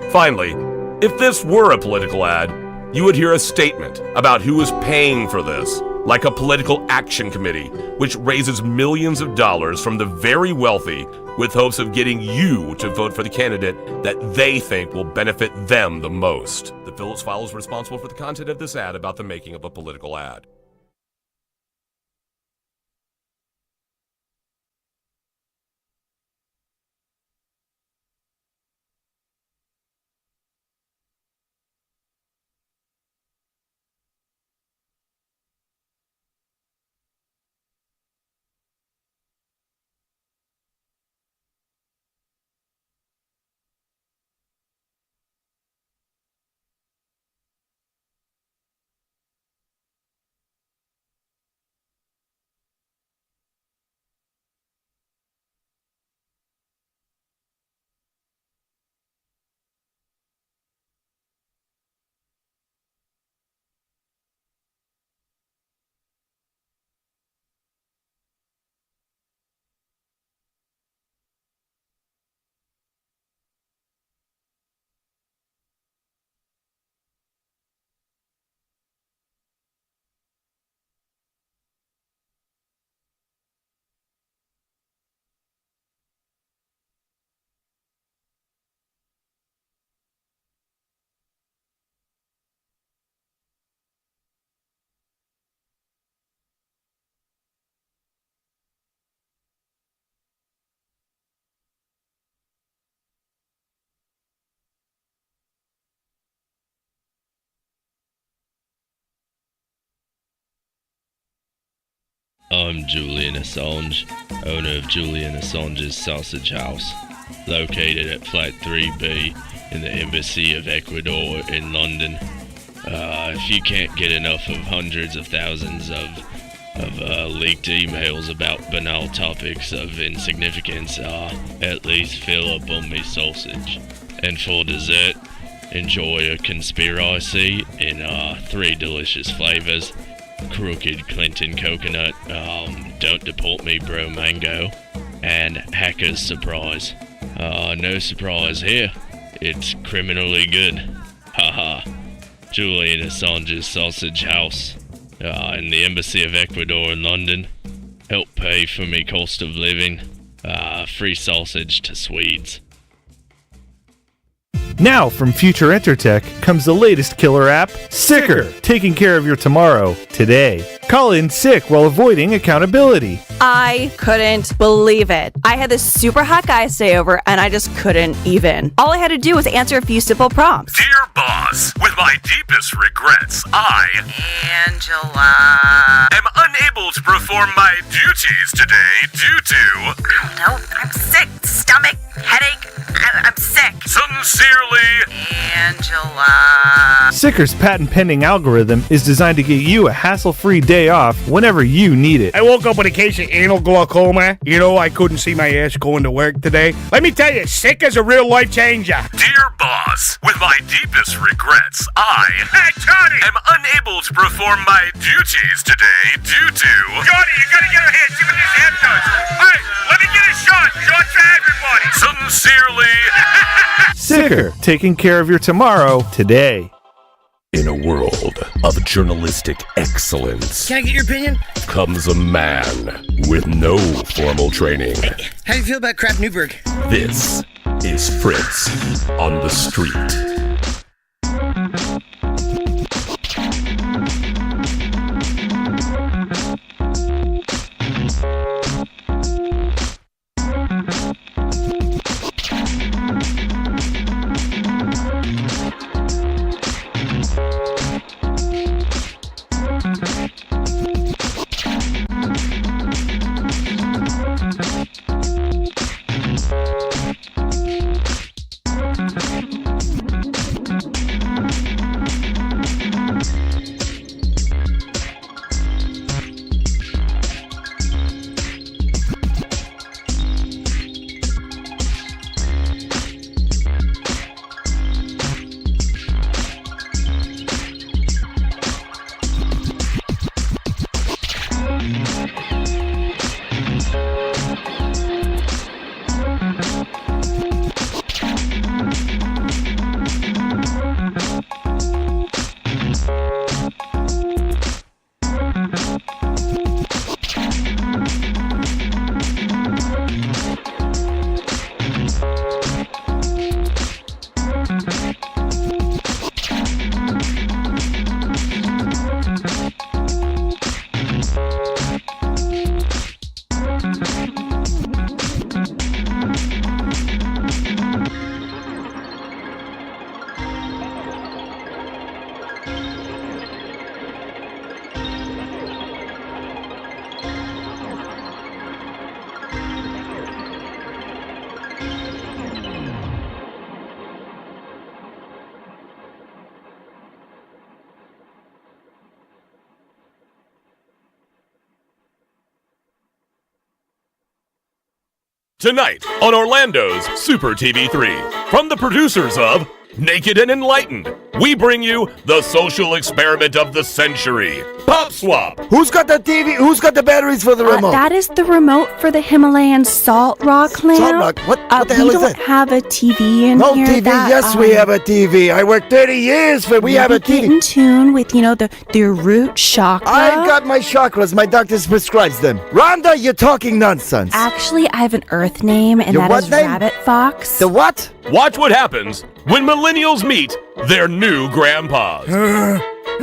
Finally, if this were a political ad, you would hear a statement about who is paying for this, like a political action committee, which raises millions of dollars from the very wealthy with hopes of getting you to vote for the candidate that they think will benefit them the most. The Phillips File is responsible for the content of this ad about the making of a political ad. I'm Julian Assange, owner of Julian Assange's Sausage House, located at Flat 3B in the Embassy of Ecuador in London. If you can't get enough of hundreds of thousands of leaked emails about banal topics of insignificance, at least fill up on me sausage. And for dessert, enjoy a conspiracy in 3 delicious flavors. Crooked Clinton coconut, don't deport me bro mango, and hacker's surprise. No surprise here, it's criminally good. Haha. Julian Assange's Sausage House, in the Embassy of Ecuador in London. Help pay for me cost of living. Free sausage to Swedes. Now, from Future Entertech comes the latest killer app, Sicker, taking care of your tomorrow, today. Call in sick while avoiding accountability. I couldn't believe it. I had this super hot guy stay over, and I just couldn't even. All I had to do was answer a few simple prompts. Dear boss, with my deepest regrets, I, Angela, am unable to perform my duties today due to... No, I'm sick. Stomach, headache. I'm sick. Sincerely, Angela. Sicker's patent-pending algorithm is designed to get you a hassle-free day off whenever you need it. I woke up with a case of anal glaucoma. You know, I couldn't see my ass going to work today. Let me tell you, sick is a real life changer. Dear boss, with my deepest regrets, I am unable to perform my duties today due to... Johnny, you gotta get a hand. See what this hand does. Hey, let me get a shot. Shot for everybody. Sincerely, Sicker, taking care of your tomorrow, today. in a world of journalistic excellence Can I get your opinion? comes a man with no formal training. How do you feel about Crap Newberg? This is Fritz on the Street. Tonight on Orlando's Super TV3. From the producers of Naked and Enlightened, we bring you the social experiment of the century, Pop Swap. Who's got the TV? Who's got the batteries for the remote? That is the remote for the Himalayan salt rock lamp. Salt rock? What the hell we is don't that? have a TV in No here. TV. Yes, we have a TV. I worked 30 years for. We have a Get TV. in tune with, the root chakra. I got my chakras. My doctor prescribes them. Rhonda, you're talking nonsense. Actually, I have an Earth name, and Your that what is name? Rabbit Fox. The what? Watch what happens when millennials meet their new grandpas.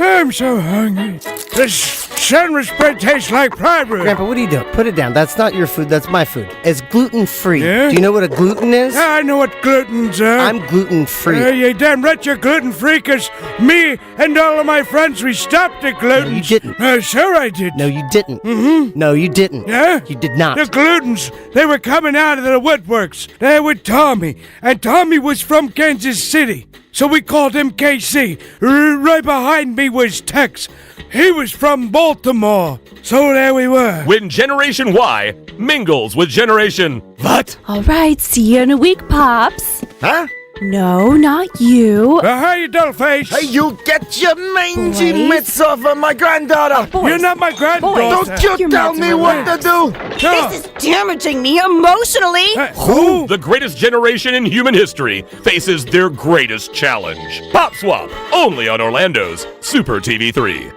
I'm so hungry. This sandwich bread tastes like pride bread. Grandpa, what are you doing? Put it down. That's not your food. That's my food. It's gluten-free. Yeah? Do you know what a gluten is? Yeah, I know what gluten's are. I'm gluten-free. You damn right you're gluten-free, 'cause me and all of my friends, we stopped at gluten. No, you didn't. Sure I did. No, you didn't. Mm-hmm. No, you didn't. Yeah? You did not. The glutens, they were coming out of the woodworks. They with Tommy, and Tommy was from Kansas City. So we called him KC. Right behind me was Tex. He was from Baltimore. So there we were. When Generation Y mingles with Generation What? All right, see you in a week, Pops. Huh? No, not you. How you dollface? Hey, you get your mangy Boys. mitts off of my granddaughter. You're not my granddaughter. Don't you Your tell mitts me are what to do. This is damaging me emotionally. Who? The greatest generation in human history faces their greatest challenge. Pop Swap, only on Orlando's Super TV3.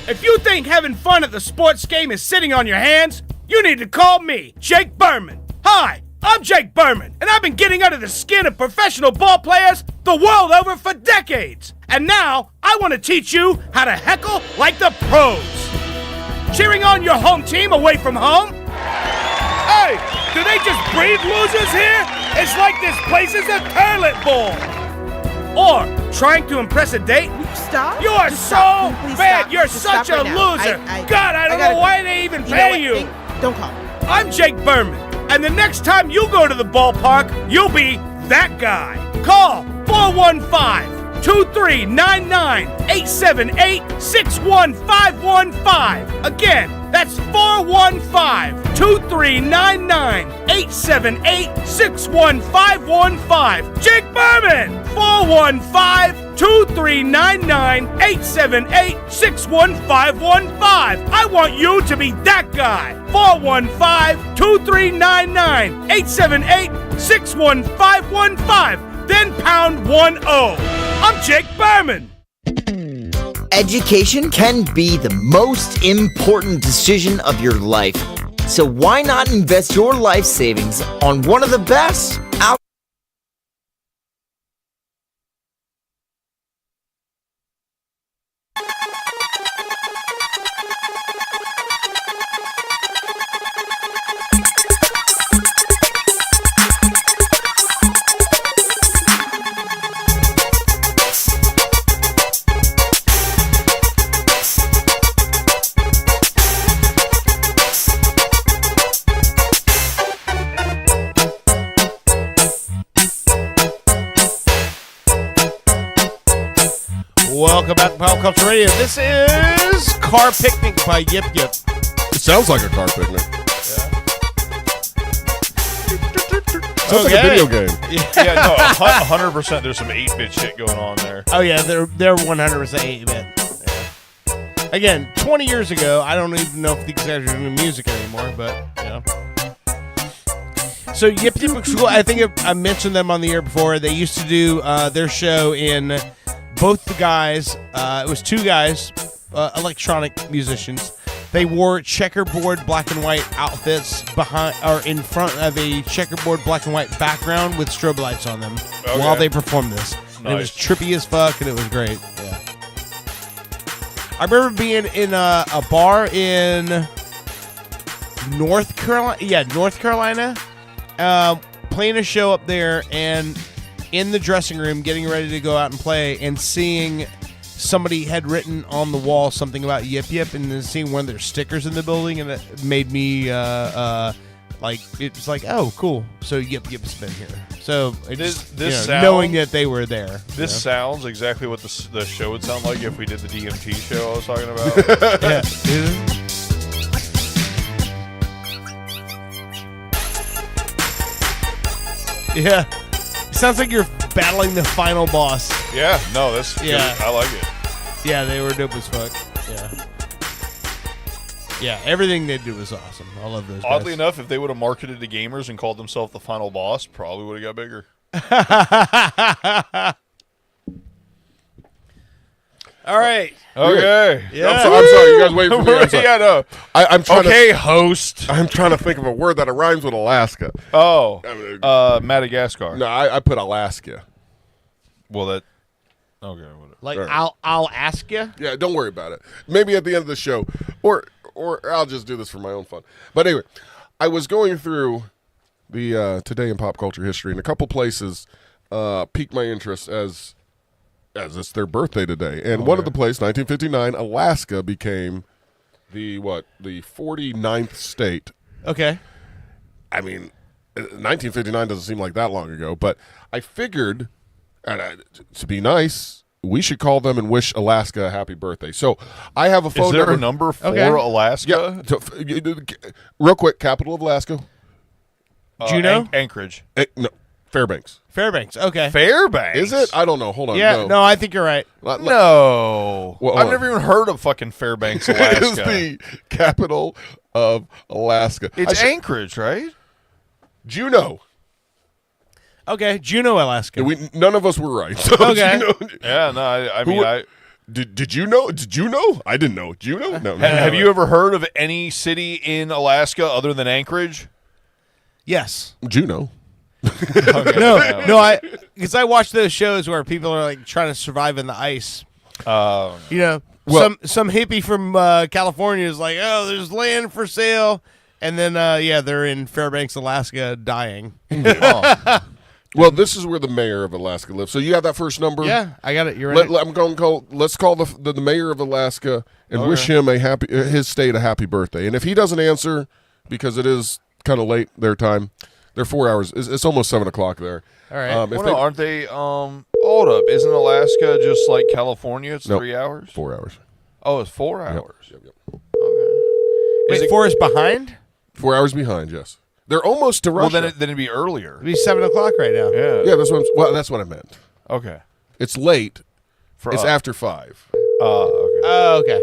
If you think having fun at the sports game is sitting on your hands, you need to call me, Jake Berman. Hi, I'm Jake Berman, and I've been getting under the skin of professional ball players the world over for decades. And now, I want to teach you how to heckle like the pros. Cheering on your home team away from home? Hey, do they just breed losers here? It's like this place is a toilet bowl. Or trying to impress a date? Stop. You are Just so stop. Please bad. stop. You're Just such stop a right now. loser. God, I don't know why they even pay you. Don't call. I'm Jake Berman, and the next time you go to the ballpark, you'll be that guy. Call 415-239-9-878-61515. Again, that's 415-239-9-878-61515. Jake Berman, 415-239-9-878-61515. I want you to be that guy. 415-239-9-878-61515. Then pound 10. I'm Jake Berman. Education can be the most important decision of your life. So why not invest your life savings on one of the best out? Welcome back to Pop Culture Radio. This is Car Picnic by Yip Yip. It sounds like a car picnic. Sounds like a video game. Yeah, no, 100%. There's some 8-bit shit going on there. Oh yeah, they're 100% 8-bit. Yeah. Again, 20 years ago, I don't even know if these guys are doing music anymore, but yeah. So Yip Yip was cool. I think I mentioned them on the air before. They used to do their show in both the guys. It was two guys, electronic musicians. They wore checkerboard black and white outfits behind or in front of a checkerboard black and white background with strobe lights on them while they performed this. And it was trippy as fuck, and it was great. Yeah. I remember being in a bar in North Carolina. Yeah, North Carolina. Playing a show up there, and in the dressing room, getting ready to go out and play, and seeing somebody had written on the wall something about Yip Yip, and then seeing one of their stickers in the building, and it made me like, it was like, oh, cool. So Yip Yip's been here. So this knowing that they were there. This sounds exactly what the show would sound like if we did the DMT show I was talking about. Yeah. Yeah. It sounds like you're battling the final boss. Yeah, no, that's good. I like it. Yeah, they were dope as fuck. Yeah. Yeah, everything they did was awesome. I love those guys. Oddly enough, if they would have marketed to gamers and called themselves the final boss, probably would have got bigger. All right. Okay. Yeah. I'm sorry. You guys wait for me. I'm sorry. Yeah, no. I'm trying to host. I'm trying to think of a word that rhymes with Alaska. Oh. Madagascar. No, I put Alaska. Well, that. Okay. Whatever. Like, I'll ask you. Yeah, don't worry about it. Maybe at the end of the show, or I'll just do this for my own fun. But anyway, I was going through the Today in Pop Culture History, and a couple places piqued my interest as it's their birthday today. And one of the places, 1959, Alaska became the 49th state. Okay. I mean, 1959 doesn't seem like that long ago, but I figured, to be nice, we should call them and wish Alaska a happy birthday. So I have a phone number. Is there number. a number for Alaska? Yeah. Real quick, capital of Alaska? Juneau? Anchorage. No, Fairbanks. Fairbanks. Okay. Fairbanks? Is it? I don't know. Hold on. Yeah. No, I think you're right. No. Well, I've never even heard of fucking Fairbanks, Alaska. It is the capital of Alaska. It's Anchorage, right? Juneau. Okay, Juneau, Alaska. None of us were right. So Okay. Juneau, yeah, no, I mean, Did you know? Did you know? I didn't know. Did you know? No. Have you ever heard of any city in Alaska other than Anchorage? Yes. Juneau. No, because I watch those shows where people are like trying to survive in the ice. You know, some hippie from California is like, oh, there's land for sale, and then they're in Fairbanks, Alaska, dying. Well, this is where the mayor of Alaska lives. So you have that first number? Yeah, I got it. You're right. I'm going to call. Let's call the mayor of Alaska and wish him his state a happy birthday. And if he doesn't answer, because it is kind of late their time, they're 4 hours. It's almost 7 o'clock there. All right. Aren't they? Hold up. Isn't Alaska just like California? It's 3 hours. 4 hours. Oh, it's 4 hours. Yep. Wait, 4 is behind? 4 hours behind. Yes. They're almost to Russia. Well, then it'd be earlier. It'd be 7 o'clock right now. Yeah. That's what I meant. Okay. It's late. For it's us. after 5. Okay. Oh, okay.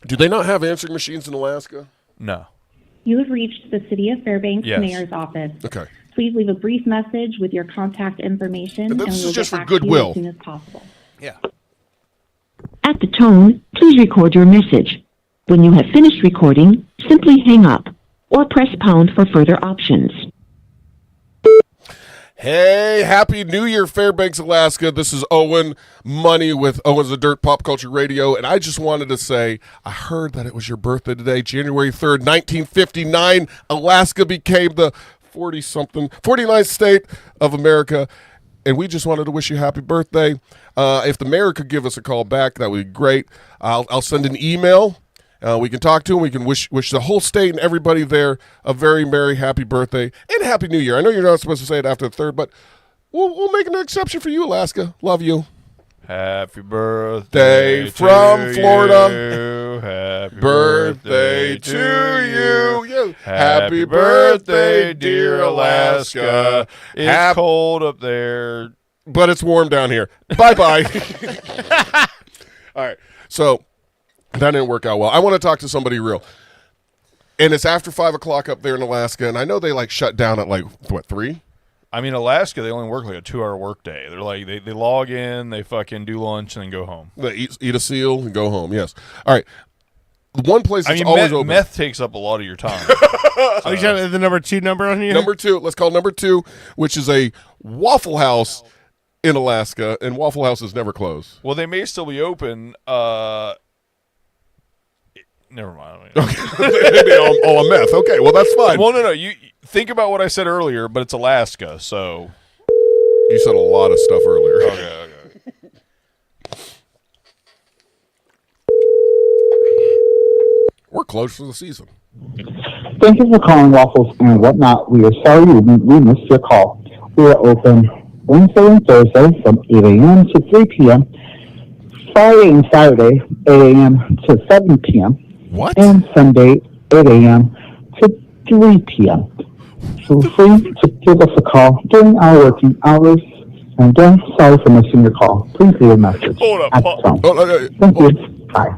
Do they not have answering machines in Alaska? No. You have reached the City of Fairbanks Yes. Mayor's office. Okay. Please leave a brief message with your contact information, And and this we will is just get for back to you goodwill. as soon as possible. Yeah. At the tone, please record your message. When you have finished recording, simply hang up or press pound for further options. Hey, happy New Year, Fairbanks, Alaska. This is Owen Money with Owen's the Dirt Pop Culture Radio, and I just wanted to say, I heard that it was your birthday today, January 3rd, 1959. Alaska became the 49th state of America, and we just wanted to wish you happy birthday. If the mayor could give us a call back, that would be great. I'll send an email. We can talk to him. We can wish the whole state and everybody there a very merry, happy birthday and happy New Year. I know you're not supposed to say it after the 3rd, but we'll make an exception for you, Alaska. Love you. Happy birthday from Florida. You. Happy birthday to you. Happy birthday, dear Alaska. It's cold up there, but it's warm down here. Bye-bye. All right. So that didn't work out well. I want to talk to somebody real. And it's after 5 o'clock up there in Alaska, and I know they shut down at 3? I mean, Alaska, they only work like a 2-hour workday. They're like, they log in, they fucking do lunch, and then go home. They eat a seal and go home, yes. All right. One place that's always open. Meth takes up a lot of your time. Are you trying to the number 2 number on here? Number 2. Let's call number 2, which is a Waffle House in Alaska, and Waffle Houses never close. Well, they may still be open. Never mind. Maybe all a meth. Okay, well, that's fine. Well, no. You think about what I said earlier, but it's Alaska, so. You said a lot of stuff earlier. Okay. We're close to the season. Thank you for calling Waffles and Whatnot. We are sorry we missed your call. We are open Wednesday and Thursday from 8 a.m. to 3 p.m. Friday and Saturday, 8 a.m. to 7 p.m. What? And Sunday, 8 a.m. to 3 p.m. Feel free to give us a call during our working hours. And again, sorry for missing your call. Please leave a message. Hold up, at the tone. Thank you. Bye.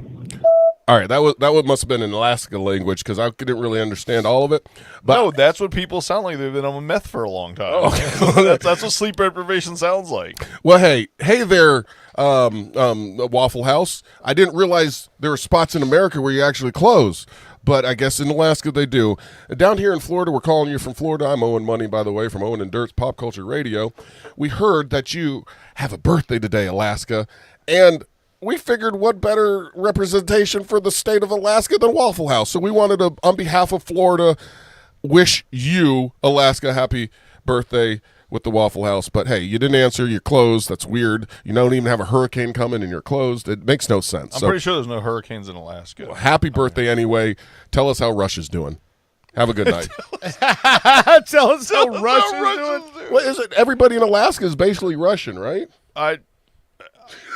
All right, that must have been in Alaska language because I didn't really understand all of it. But no, that's what people sound like. They've been on meth for a long time. that's what sleep deprivation sounds like. Well, hey there, Waffle House. I didn't realize there were spots in America where you actually close, but I guess in Alaska they do. Down here in Florida, we're calling you from Florida. I'm Owen Money, by the way, from Owen and Dirt's Pop Culture Radio. We heard that you have a birthday today, Alaska, and we figured what better representation for the state of Alaska than Waffle House. So we wanted to, on behalf of Florida, wish you, Alaska, happy birthday with the Waffle House. But hey, you didn't answer. You're closed. That's weird. You don't even have a hurricane coming and you're closed. It makes no sense. I'm pretty sure there's no hurricanes in Alaska. Well, happy birthday anyway. Tell us how Russia's doing. Have a good night. Tell us how Russia's doing. What is it? Everybody in Alaska is basically Russian, right?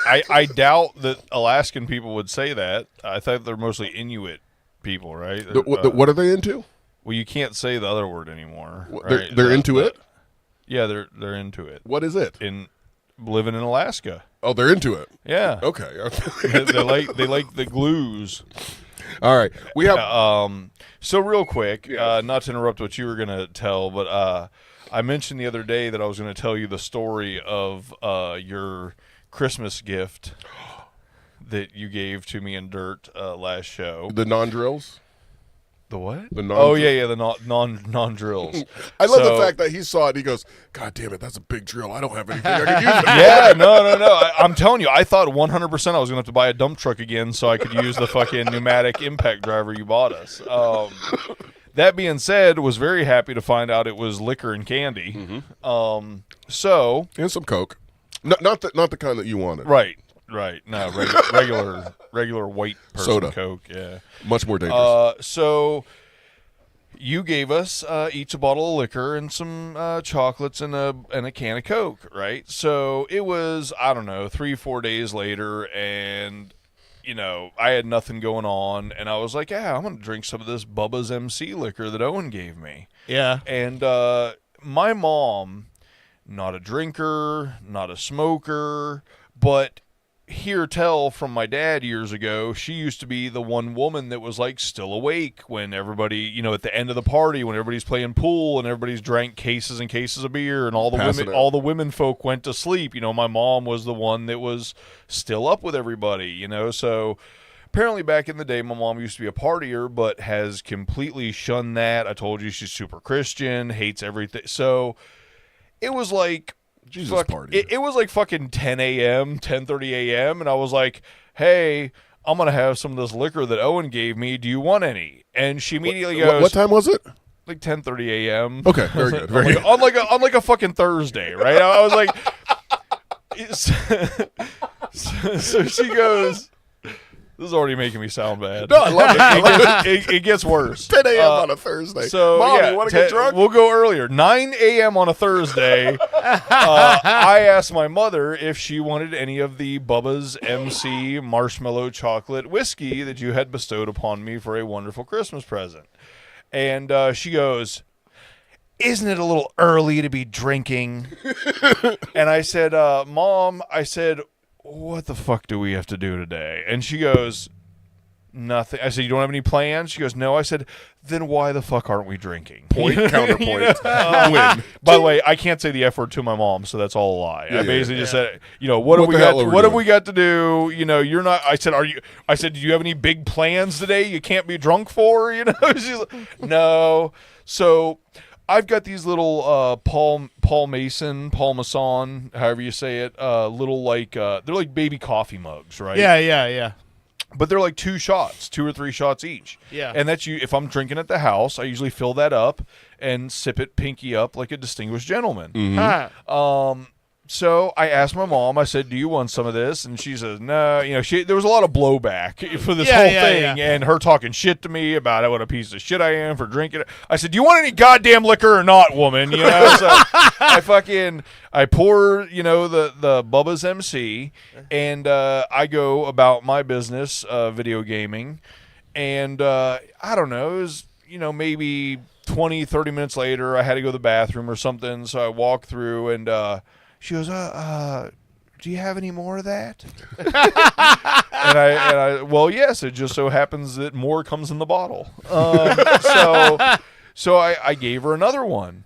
I doubt that Alaskan people would say that. I thought they're mostly Inuit people, right? What are they into? Well, you can't say the other word anymore. Right? They're into it? Yeah, they're into it. What is it? In living in Alaska. Oh, they're into it. Yeah. Okay. they like the glues. All right. We have so real quick, not to interrupt what you were going to tell, but I mentioned the other day that I was going to tell you the story of your Christmas gift that you gave to me and Dirt last show. The non-drills? The what? The the non-drills. I love the fact that he saw it and he goes, God damn it, that's a big drill. I don't have anything I can use. Yeah, no. I'm telling you, I thought 100% I was going to have to buy a dump truck again so I could use the fucking pneumatic impact driver you bought us. That being said, was very happy to find out it was liquor and candy. Mm-hmm. And some Coke. Not the kind that you wanted. Right. No, regular white person soda. Coke. Yeah, much more dangerous. So you gave us each a bottle of liquor and some chocolates and a can of Coke, right? So it was, I don't know, 3-4 days later, and I had nothing going on, and I was like, yeah, I'm gonna drink some of this Bubba's MC liquor that Owen gave me. Yeah, and my mom, not a drinker, not a smoker, but tell from my dad years ago, she used to be the one woman that was like still awake when everybody, at the end of the party, when everybody's playing pool and everybody's drank cases and cases of beer and all the women folk went to sleep. My mom was the one that was still up with everybody, so apparently back in the day, my mom used to be a partier, but has completely shunned that. I told you she's super Christian, hates everything. So it was like, it was like fucking 10 a.m., 10:30 a.m., and I was like, hey, I'm going to have some of this liquor that Owen gave me. Do you want any? And she immediately goes... What time was it? Like 10:30 a.m. Okay, very good. Very good. On like a fucking Thursday, right? I was like... so she goes... This is already making me sound bad. No, I love it. It gets worse. 10 a.m. on a Thursday. So, Mom, you want to get drunk? We'll go earlier. 9 a.m. on a Thursday. I asked my mother if she wanted any of the Bubba's MC marshmallow chocolate whiskey that you had bestowed upon me for a wonderful Christmas present. And she goes, isn't it a little early to be drinking? And I said, Mom, what the fuck do we have to do today? And she goes, nothing. I said, you don't have any plans? She goes, no. I said, then why the fuck aren't we drinking? Point, counterpoint, win. By the way, I can't say the F word to my mom, so that's all a lie. I basically just said, what have we got to do? You're not. I said, do you have any big plans today you can't be drunk for? She's like, no. So I've got these little Paul Mason, however you say it, little they're like baby coffee mugs, right? Yeah. But they're like 2 or 3 shots each. Yeah. And that's if I'm drinking at the house, I usually fill that up and sip it pinky up like a distinguished gentleman. Mm-hmm. So I asked my mom, I said, do you want some of this? And she says, no. There was a lot of blowback for this whole thing and her talking shit to me about what a piece of shit I am for drinking it. I said, do you want any goddamn liquor or not, woman? So I pour, the Bubba's MC, and I go about my business, video gaming. And I don't know, it was, maybe 20, 30 minutes later, I had to go to the bathroom or something. So I walked through and, she goes, do you have any more of that? and I, well, yes, it just so happens that more comes in the bottle. So I gave her another one.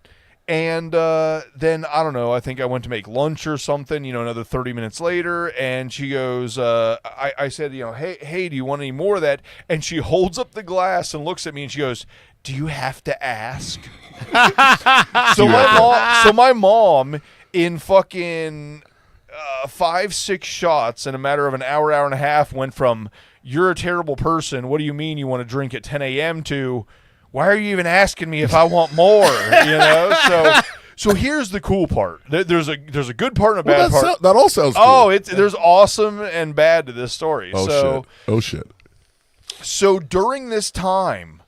And then, I don't know, I think I went to make lunch or something, another 30 minutes later. And she goes, I said, hey, do you want any more of that? And she holds up the glass and looks at me and she goes, do you have to ask? So my mom in fucking 5-6 shots in a matter of an hour and a half went from, you're a terrible person, what do you mean you want to drink at 10 a.m. to, why are you even asking me if I want more? So here's the cool part. There's a good part and a bad part. That all sounds cool. There's awesome and bad to this story. Oh shit. So during this time,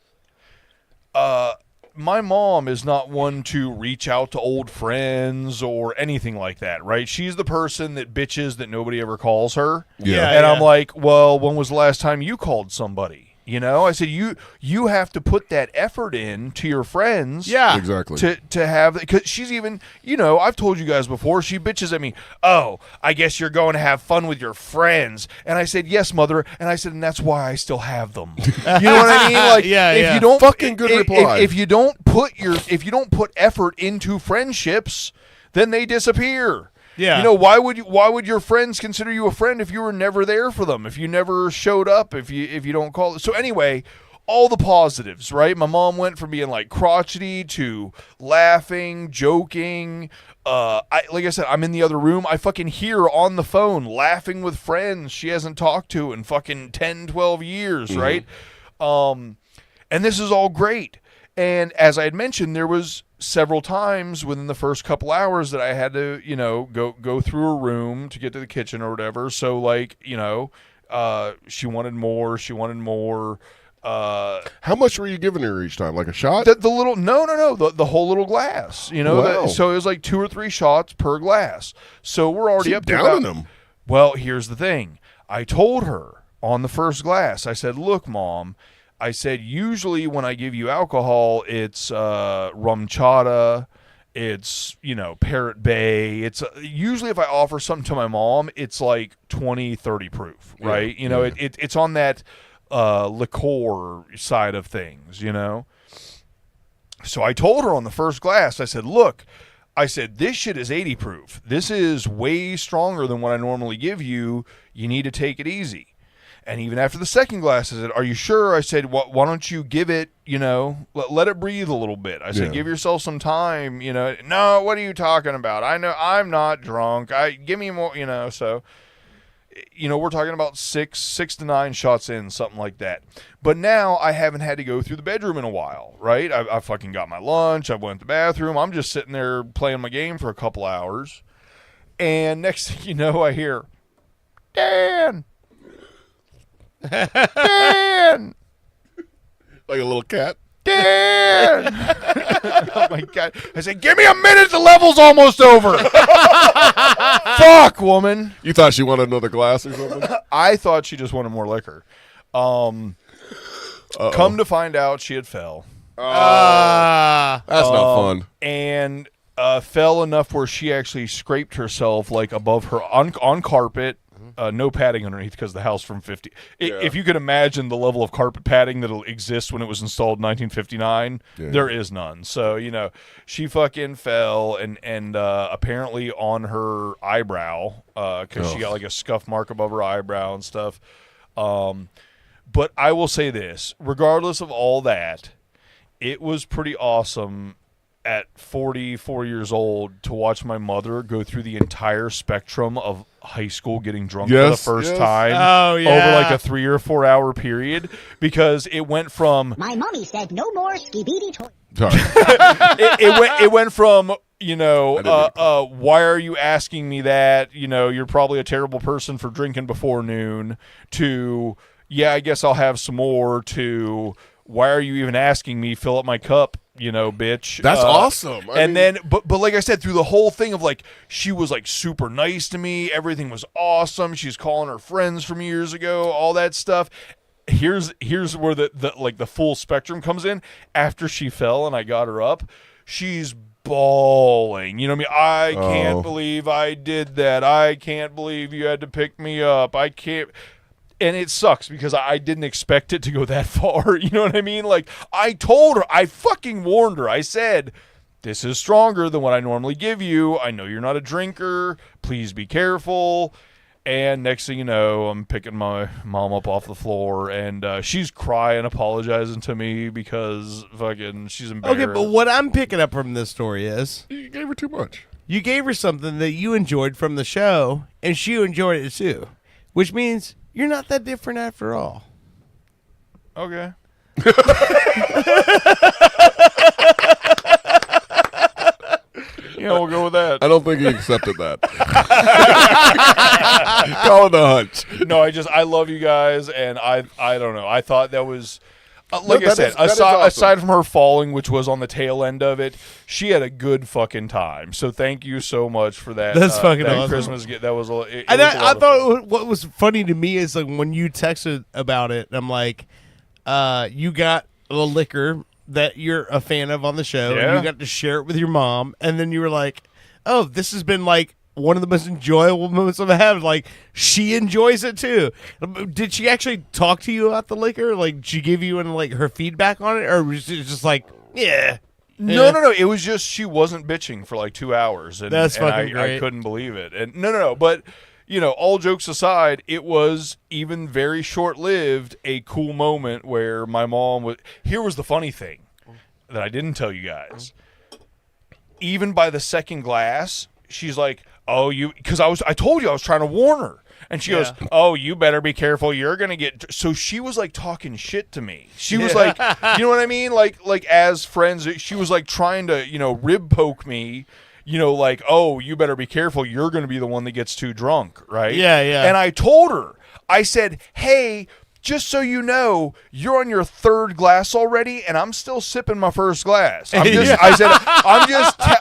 my mom is not one to reach out to old friends or anything like that, right? She's the person that bitches that nobody ever calls her. And I'm like, well, when was the last time you called somebody? I said, you have to put that effort in to your friends. Yeah, exactly. To have, because she's even, I've told you guys before, she bitches at me, oh, I guess you're going to have fun with your friends. And I said, yes, mother. And I said, and that's why I still have them. You know what I mean? Like, if you don't, fucking good reply. If you don't put effort into friendships, then they disappear. Yeah. You know, why would your friends consider you a friend if you were never there for them, if you never showed up, if you don't call? So anyway, all the positives, right? My mom went from being like crotchety to laughing, joking. Like I said, I'm in the other room. I fucking hear her on the phone laughing with friends she hasn't talked to in fucking 10, 12 years, right? And this is all great. And as I had mentioned, there was several times within the first couple hours that I had to, you know, go through a room to get to the kitchen or whatever. So like, you know, she wanted more. How much were you giving her each time? Like a shot? The little the whole little glass. You know, Wow. so it was like 2 or 3 shots per glass. So we're already Keep up to downing about, them. Well, here's the thing. I told her on the first glass. I said, "Look, Mom," I said, "usually when I give you alcohol, it's rum chata." It's, you know, Parrot Bay. It's usually if I offer something to my mom, it's like 20, 30 proof, right? You know, it's on that liqueur side of things, you know. So I told her on the first glass, I said, "Look," I said, "this shit is 80 proof. This is way stronger than what I normally give you. You need to take it easy." And even after the second glass, I said, "Are you sure?" I said, why don't you give it, you know, let it breathe a little bit. I said, "Give yourself some time, you know." "No, what are you talking about? I know I'm not drunk. Give me more," you know. So, you know, we're talking about 6 to 9 shots in, something like that. But now I haven't had to go through the bedroom in a while, right? I fucking got my lunch. I went to the bathroom. I'm just sitting there playing my game for a couple hours. And next thing you know, I hear, "Dan! Dan!" Like a little cat. "Dan!" Oh my God. I said, "Give me a minute. The level's almost over." Fuck, woman. You thought she wanted another glass or something? I thought she just wanted more liquor. Come to find out, she had fell. That's not fun. And fell enough where she actually scraped herself like above her on carpet. No padding underneath because the house from 50. If you could imagine the level of carpet padding that'll exist when it was installed in 1959, there is none. So, you know, she fucking fell and apparently on her eyebrow because she got like a scuff mark above her eyebrow and stuff. But I will say this, regardless of all that, it was pretty awesome at 44 years old to watch my mother go through the entire spectrum of high school getting drunk for the first time over like a 3 or 4 hour period, because it went from My mommy said no more skibidi toy. it went from, you know, why are you asking me that? You know, you're probably a terrible person for drinking before noon, to, yeah, I guess I'll have some more, to, why are you even asking me? Fill up my cup, you know, bitch. That's awesome. I mean, then, but like I said, through the whole thing of like, she was like super nice to me. Everything was awesome. She's calling her friends from years ago, all that stuff. Here's where the full spectrum comes in. After she fell and I got her up, she's bawling. You know what I mean? I can't believe I did that. I can't believe you had to pick me up. I can't. And it sucks because I didn't expect it to go that far. You know what I mean? Like, I told her, I fucking warned her. I said, "This is stronger than what I normally give you. I know you're not a drinker. Please be careful." And next thing you know, I'm picking my mom up off the floor, and she's crying, apologizing to me because fucking she's embarrassed. Okay, but what I'm picking up from this story is you gave her too much. You gave her something that you enjoyed from the show, and she enjoyed it too, which means you're not that different after all. Okay. Yeah, we'll go with that. I don't think he accepted that. Call it a hunch. No, I love you guys, and I don't know. I thought that was, like I said, awesome. aside from her falling, which was on the tail end of it, she had a good fucking time. So thank you so much for that. That's fucking that awesome. Christmas gift. That was a. It And was a lot I of thought fun. what was funny to me is like when you texted about it, I'm like, you got a liquor that you're a fan of on the show, and you got to share it with your mom, and then you were like, "Oh, this has been like one of the most enjoyable moments I've had." Like, she enjoys it too. Did she actually talk to you about the liquor? Like, did she give you any like her feedback on it, or was it just like, yeah? No. It was just she wasn't bitching for like 2 hours, and That's and fucking great. I couldn't believe it. And no. But all jokes aside, it was even very short-lived. A cool moment where my mom was. Here was the funny thing that I didn't tell you guys. Even by the second glass, she's like, "Oh, you," because I told you I was trying to warn her. And she goes, "Oh, you better be careful. You're going to get..." So she was like talking shit to me. She was like, you know what I mean? Like as friends, she was like trying to, rib poke me, like, "Oh, you better be careful. You're going to be the one that gets too drunk." Right. Yeah. And I told her, I said, "Hey, just so you know, you're on your third glass already, and I'm still sipping my first glass." I said,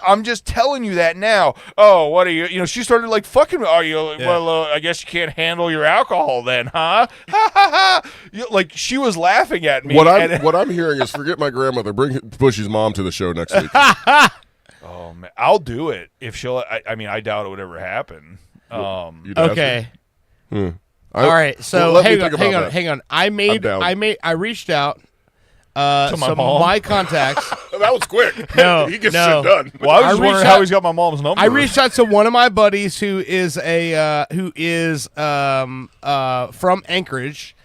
I'm just telling you that now. "Oh, what are you?" She started like fucking. "Are you? Well, I guess you can't handle your alcohol then, huh?" Ha ha ha. Like she was laughing at me. What I'm hearing is, forget my grandmother. Bring Bushy's mom to the show next week. Oh man, I'll do it if she'll. I mean, I doubt it would ever happen. Okay. All right, so hang on. I reached out to my mom? my contacts. That was quick. No, he gets shit done. Well, I was just wondering how he's got my mom's number. I reached out to one of my buddies who is from Anchorage,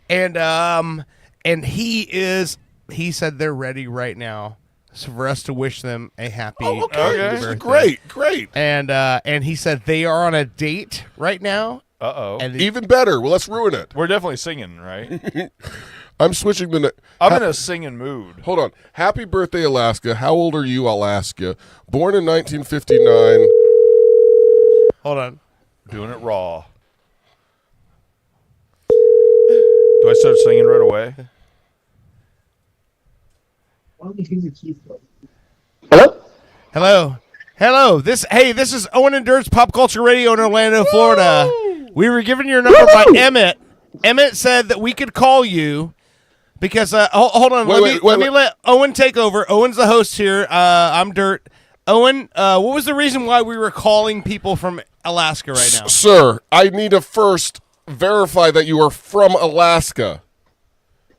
and he said they're ready right now. So for us to wish them a happy birthday. Great. And he said they are on a date right now. Uh-oh. And even better. Well, let's ruin it. We're definitely singing, right? I'm switching the... I'm in a singing mood. Hold on. Happy birthday, Alaska. How old are you, Alaska? Born in 1959. Hold on. Doing it raw. Do I start singing right away? Hello. This is Owen and Dirt's Pop Culture Radio in Orlando, Florida. We were given your number by Emmett. Emmett said that we could call you because hold on. Let me let Owen take over. Owen's the host here. I'm Dirt. Owen, what was the reason why we were calling people from Alaska right now? Sir, I need to first verify that you are from Alaska.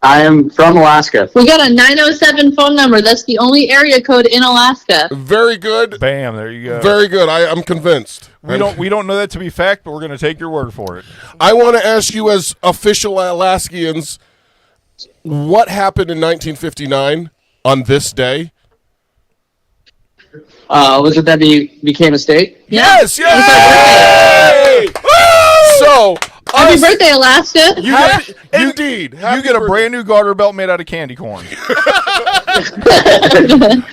I am from Alaska. We got a 907 phone number. That's the only area code in Alaska. Very good. Bam, there you go. Very good. I'm convinced. We don't know that to be fact, but we're going to take your word for it. I want to ask you as official Alaskians, what happened in 1959 on this day? Was it that he became a state? Yes! So... Happy birthday, Alaska! Indeed. You get a brand new garter belt made out of candy corn.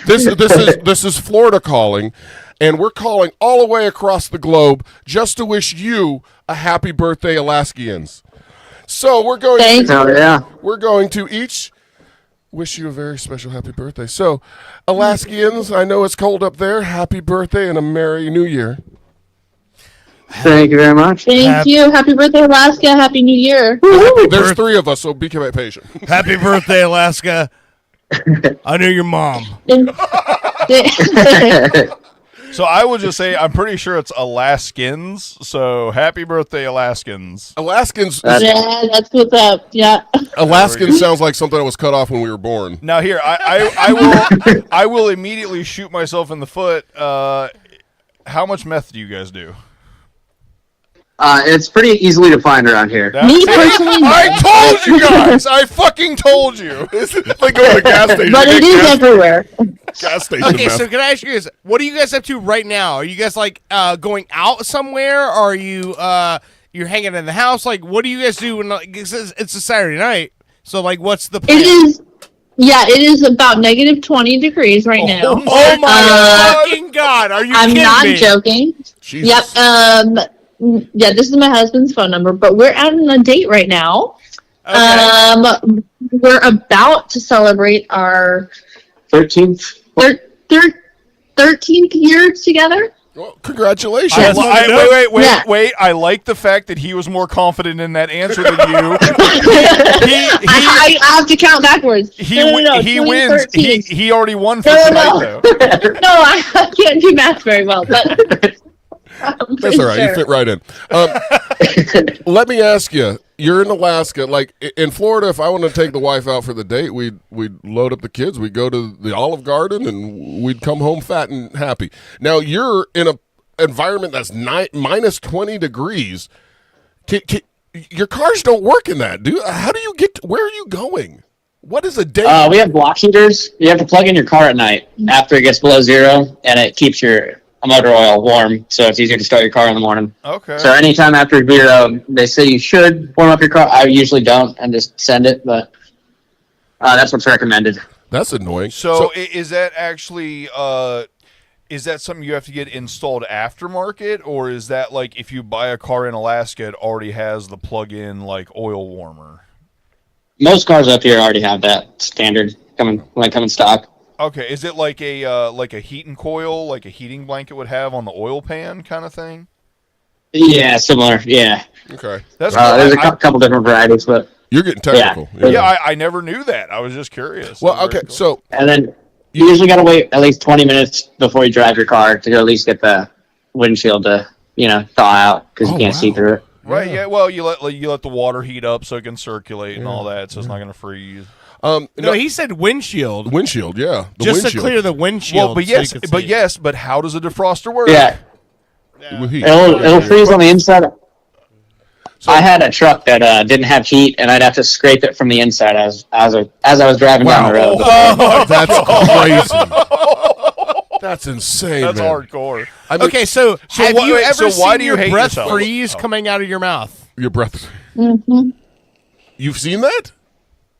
This is Florida calling, and we're calling all the way across the globe just to wish you a happy birthday, Alaskians. So we're going to each wish you a very special happy birthday. So, Alaskians, I know it's cold up there. Happy birthday and a Merry New Year. Thank you very much. Thank you. Happy birthday, Alaska. Happy New Year. There's three of us, so be patient. Happy birthday, Alaska. I know your mom. So I will just say I'm pretty sure it's Alaskans. So happy birthday, Alaskans. Alaskans. Yeah, that's what's up. Yeah. Alaskan sounds like something that was cut off when we were born. Now here, I will immediately shoot myself in the foot. How much meth do you guys do? It's pretty easily to find around here. Me personally, I told you guys. I fucking told you. It's like going to a gas station. But it is everywhere. Gas station. Okay, so can I ask you this? What are you guys up to right now? Are you guys like going out somewhere? Or are you you're hanging in the house? Like, what do you guys do when it's a Saturday night? So like, what's the plan? It is about negative 20 degrees right now. Oh my fucking God! Are you? I'm kidding not me? joking. Jesus. Yep. Yeah, this is my husband's phone number, but we're out on a date right now. Okay. We're about to celebrate our 13th year together. Well, congratulations. Wait. I like the fact that he was more confident in that answer than you. I have to count backwards. He wins. He already won for tonight, though. No, I can't do math very well, but... That's all right. You fit right in. Let me ask you. You're in Alaska. Like in Florida, if I want to take the wife out for the date, we'd load up the kids. We'd go to the Olive Garden, and we'd come home fat and happy. Now you're in a environment that's minus 20 degrees. Your cars don't work in that. How do you get? Where are you going? What is a date? We have block heaters. You have to plug in your car at night after it gets below zero, and it keeps your motor oil warm, so it's easier to start your car in the morning. Okay. So anytime after zero, they say you should warm up your car. I usually don't and just send it, but that's what's recommended. That's annoying. So is that actually is that something you have to get installed aftermarket, or is that like if you buy a car in Alaska, it already has the plug-in like oil warmer? Most cars up here already have that standard come in stock. Okay, is it like a heating coil, like a heating blanket would have on the oil pan kind of thing? Yeah, similar. Yeah. Okay. That's there's a couple different varieties, but you're getting technical. Yeah, I never knew that. I was just curious. Well, okay, so and then you usually got to wait at least 20 minutes before you drive your car to at least get the windshield to thaw out because you can't see through it. Right. Yeah. Well, you let the water heat up so it can circulate and all that, so it's not going to freeze. No, he said windshield. Windshield, yeah. Just to clear the windshield. Well, but how does a defroster work? Yeah. It'll freeze on the inside. I had a truck that didn't have heat, and I'd have to scrape it from the inside as I was driving down the road. Oh, that's crazy. That's insane. That's man. hardcore. Okay, so have you ever why seen do you your hate breath yourself? freeze coming out of your mouth? Your breath. Mm-hmm. You've seen that?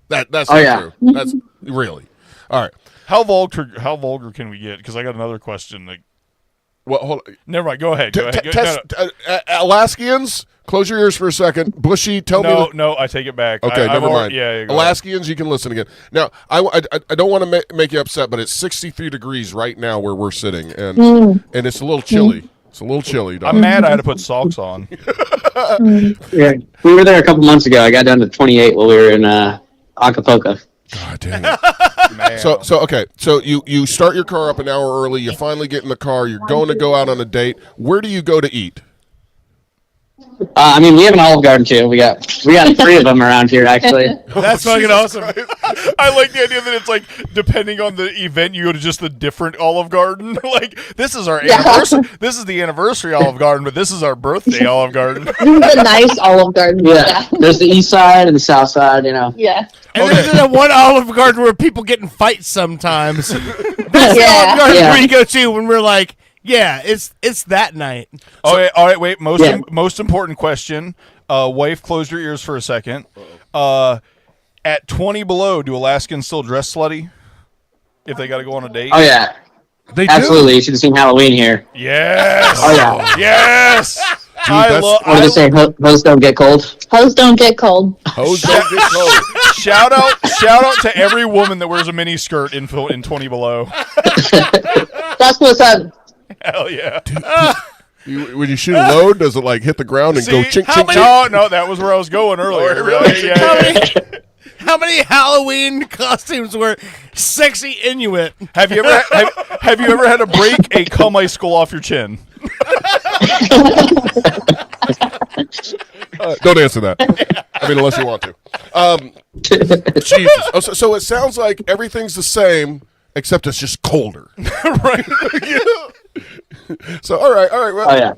That's Oh, not yeah. true. That's really. All right. How vulgar can we get? Because I got another question. Well, hold on. Never mind. Go ahead. Go ahead. Alaskians, close your ears for a second. Bushy, tell me. No, I take it back. Okay, never mind. Yeah, go Alaskians, you can listen again. Now, I don't want to make you upset, but it's 63 degrees right now where we're sitting, and it's a little chilly. It's a little chilly. Dog. I'm mad I had to put socks on. Yeah, we were there a couple months ago. I got down to 28 while we were in Acapulco. God damn it. So okay. So you start your car up an hour early. You finally get in the car. You're going to go out on a date. Where do you go to eat? We have an Olive Garden too. We got 3 of them around here actually. That's fucking awesome. I like the idea that it's like depending on the event, you go to just the different Olive Garden. Like this is our anniversary. This is the anniversary Olive Garden, but this is our birthday Olive Garden. This is a nice Olive Garden. Yeah. There's the east side and the south side. Yeah. And there's that one Olive Garden where people get in fights sometimes. That's the Olive Garden where you go to when we're like, yeah, it's that night. All right, wait. Most important question. Wife, close your ears for a second. At 20 below, do Alaskans still dress slutty if they got to go on a date? Oh yeah, they absolutely. You should have seen Halloween here. Yes. Oh yeah. Yes. Dude, what do they say? Hose don't get cold. Hose don't get cold. Hose don't get cold. Shout out to every woman that wears a mini skirt in 20 below. That's what's up. Hell yeah. When you shoot a load, does it like hit the ground and go chink, chink, chink? No, that was where I was going earlier. Oh, really? Yeah. How many Halloween costumes were sexy Inuit? Have you ever had to break a cum icicle off your chin? Don't answer that. I mean, unless you want to. Jesus. Oh, so it sounds like everything's the same, except it's just colder. Right. So, all right. Well, oh, yeah.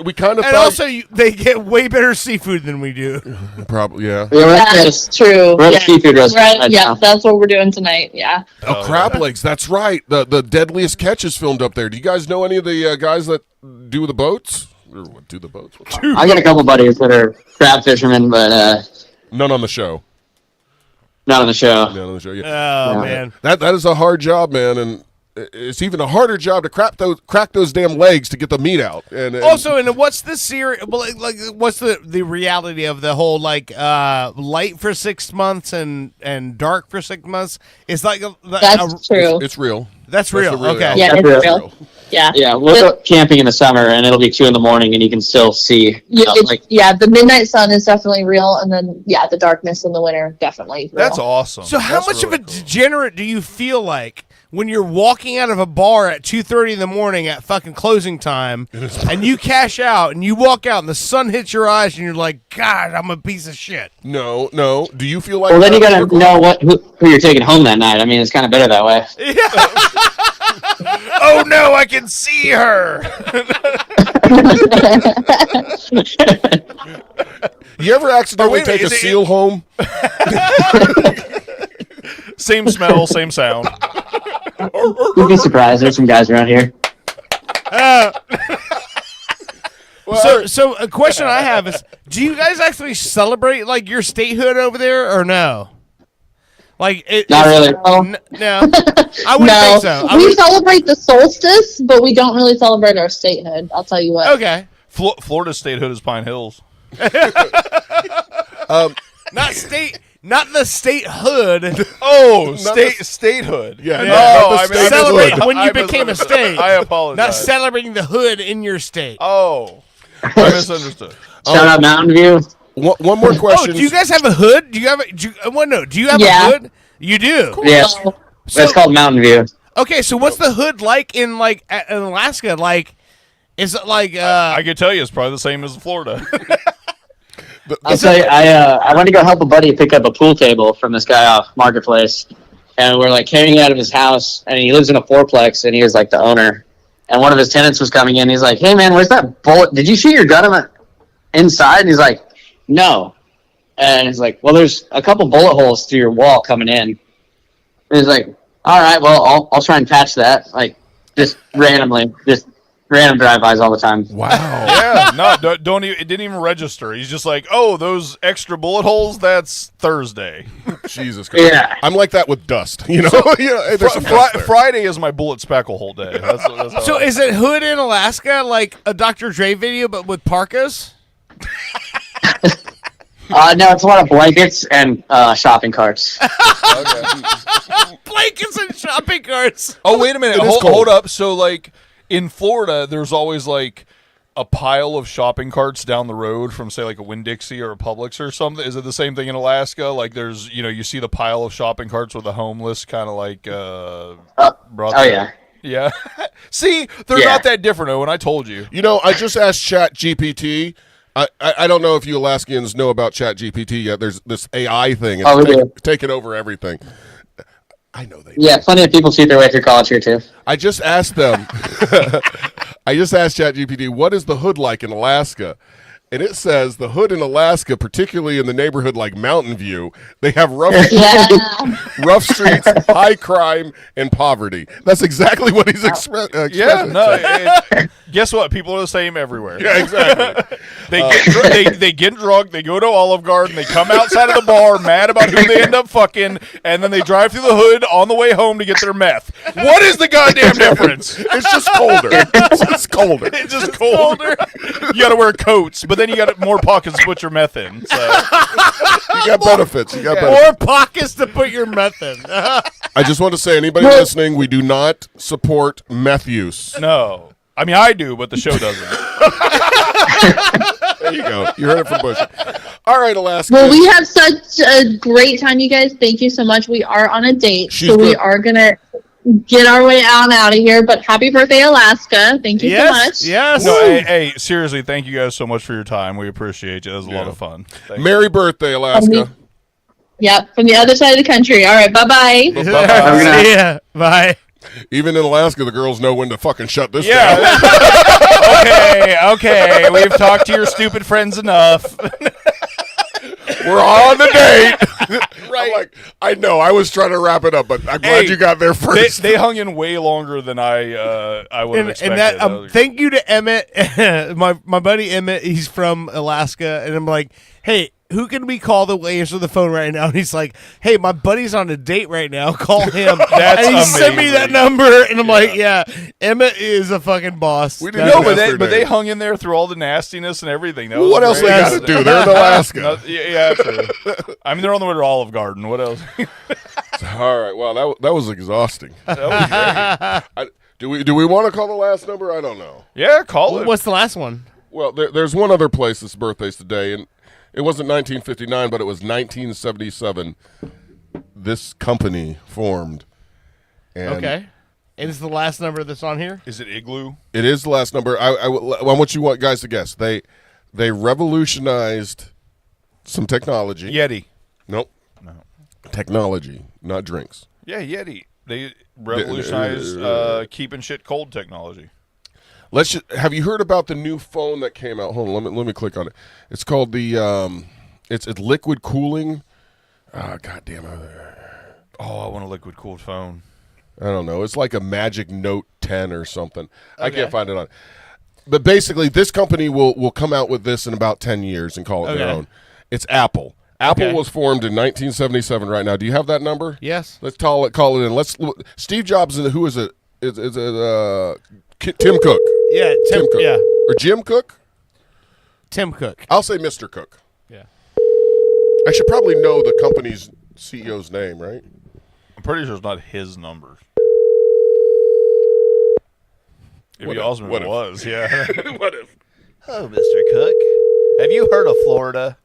We kind of and also they get way better seafood than we do. Probably, yeah. That's true. We're at seafood restaurant. Yeah, that's what we're doing tonight. Yeah. Oh, crab legs. That's right. The deadliest catch is filmed up there. Do you guys know any of the guys that do the boats? Or what, do the boats? I got a couple buddies that are crab fishermen, but none on the show. Not on the show. None on the show. Yeah. Oh man, that is a hard job, man, and it's even a harder job to crack those damn legs to get the meat out. And also, and what's the like what's the reality of the whole like light for 6 months and dark for 6 months? It's like that's true. It's real. That's real. Okay. Yeah, it's real. Yeah. Yeah, we'll go camping in the summer, and it'll be 2 a.m, and you can still see. The midnight sun is definitely real, and then the darkness in the winter definitely real. That's awesome. So how much of a degenerate do you feel like when you're walking out of a bar at 2:30 in the morning at fucking closing time, and you cash out and you walk out and the sun hits your eyes and you're like, God, I'm a piece of shit. No. Do you feel like? Well, then you gotta know who you're taking home that night. I mean, it's kind of better that way. Oh no, I can see her. You ever accidentally take a seal home? Same smell, same sound. You'd be surprised. There's some guys around here. So a question I have is, do you guys actually celebrate like your statehood over there or no? Like Not really. No, I wouldn't think so. We celebrate the solstice, but we don't really celebrate our statehood. I'll tell you what. Okay. Florida's statehood is Pine Hills. Not the statehood. Oh, statehood. Yeah. No, I celebrate when you became a state. I apologize. Not celebrating the hood in your state. Oh, I misunderstood. Shout out Mountain View. One more question. Oh, do you guys have a hood? Do you have a? Do you have a hood? You do. Yes. It's called Mountain View. Okay, so what's the hood like in Alaska? Like, is it like? I can tell you, it's probably the same as Florida. I'll tell you, I went to go help a buddy pick up a pool table from this guy off Marketplace, and we're like carrying it out of his house, and he lives in a fourplex, and he was like the owner, and one of his tenants was coming in. He's like, "Hey man, where's that bullet? Did you shoot your gun inside?" And he's like, "No," and he's like, "Well, there's a couple bullet holes through your wall coming in." And he's like, "All right, well, I'll try and patch that." Like just randomly, just random drive-bys all the time. Wow. Yeah, no, don't even, it didn't even register. He's just like, oh, those extra bullet holes, that's Thursday. Jesus Christ. Yeah. I'm like that with dust. You know, hey, there's some dust there. Friday is my bullet speckle hole day. That's So is it hood in Alaska like a Dr. Dre video but with parkas? No, it's a lot of blankets and shopping carts. Blankets and shopping carts. Oh, wait a minute. Hold up. So, like, in Florida, there's always, like, a pile of shopping carts down the road from, say, like a Winn-Dixie or a Publix or something. Is it the same thing in Alaska? Like, there's, you see the pile of shopping carts with the homeless kind of like, oh, yeah. Yeah. See, they're not that different, Owen. I told you. I just asked ChatGPT. I don't know if you Alaskans know about ChatGPT yet. There's this AI thing. It's taking over everything. I know they. Yeah, plenty of people cheat their way through college here too. I just asked them. I just asked ChatGPT, what is the hood like in Alaska? And it says the hood in Alaska, particularly in the neighborhood like Mountain View, they have rough streets, high crime, and poverty. That's exactly what he's expressing. Yeah, no. Guess what? People are the same everywhere. Yeah, exactly. They get drunk, they go to Olive Garden, they come outside of the bar mad about who they end up fucking, and then they drive through the hood on the way home to get their meth. What is the goddamn difference? It's just colder. It's just colder. It's just colder. You got to wear coats, but then you got more pockets to put your meth in. So. You got benefits. More pockets to put your meth in. I just want to say, anybody listening, we do not support meth use. No. I mean, I do, but the show doesn't. There you go. You heard it from Bush. All right, Alaska. Well, we have such a great time, you guys. Thank you so much. We are on a date, we are going to get our way out of here. But happy birthday, Alaska. Thank you so much. Yes. No, hey, seriously, thank you guys so much for your time. We appreciate you. It was a lot of fun. Merry birthday, Alaska. Yep, from the other side of the country. All right, bye-bye. Bye-bye. See ya. Bye. Even in Alaska, the girls know when to fucking shut this down. Okay. We've talked to your stupid friends enough. We're on the date. Right. I know. I was trying to wrap it up, but I'm glad you got there first. They hung in way longer than I would have expected. And that, thank you to Emmett, my buddy Emmett. He's from Alaska, and I'm like, hey, who can we call that will answer the phone right now? And he's like, hey, my buddy's on a date right now. Call him. That's and he sent me that number, and I'm like, yeah, Emmett is a fucking boss. We didn't know, but they hung in there through all the nastiness and everything. What else they got to do? They're in Alaska. Yeah, true. I mean, they're on the way to Olive Garden. What else? All right. Well, that was exhausting. That was great. Do we want to call the last number? I don't know. Yeah, call it. What's the last one? Well, there's one other place that's birthdays today, and it wasn't 1959, but it was 1977. This company formed, And okay. And is the last number that's on here? Is it Igloo? It is the last number. I want you guys to guess. They revolutionized some technology. Yeti. Nope. No. Technology, not drinks. Yeah, Yeti. They revolutionized keeping shit cold technology. Have you heard about the new phone that came out? Hold on, let me click on it. It's called the it's liquid cooling. God damn it. Oh, I want a liquid cooled phone. I don't know. It's like a Magic Note 10 or something. Okay. I can't find it on. But basically, this company will come out with this in about 10 years and call it their own. It's Apple. Apple was formed in 1977 right now. Do you have that number? Yes. Let's call it in. Steve Jobs, who is it? Is it Tim Cook? Yeah, Tim Cook. Yeah. Or Jim Cook? Tim Cook. I'll say Mr. Cook. Yeah. I should probably know the company's CEO's name, right? I'm pretty sure it's not his number. It'd be awesome if it was, yeah. What if? Oh, Mr. Cook. Have you heard of Florida?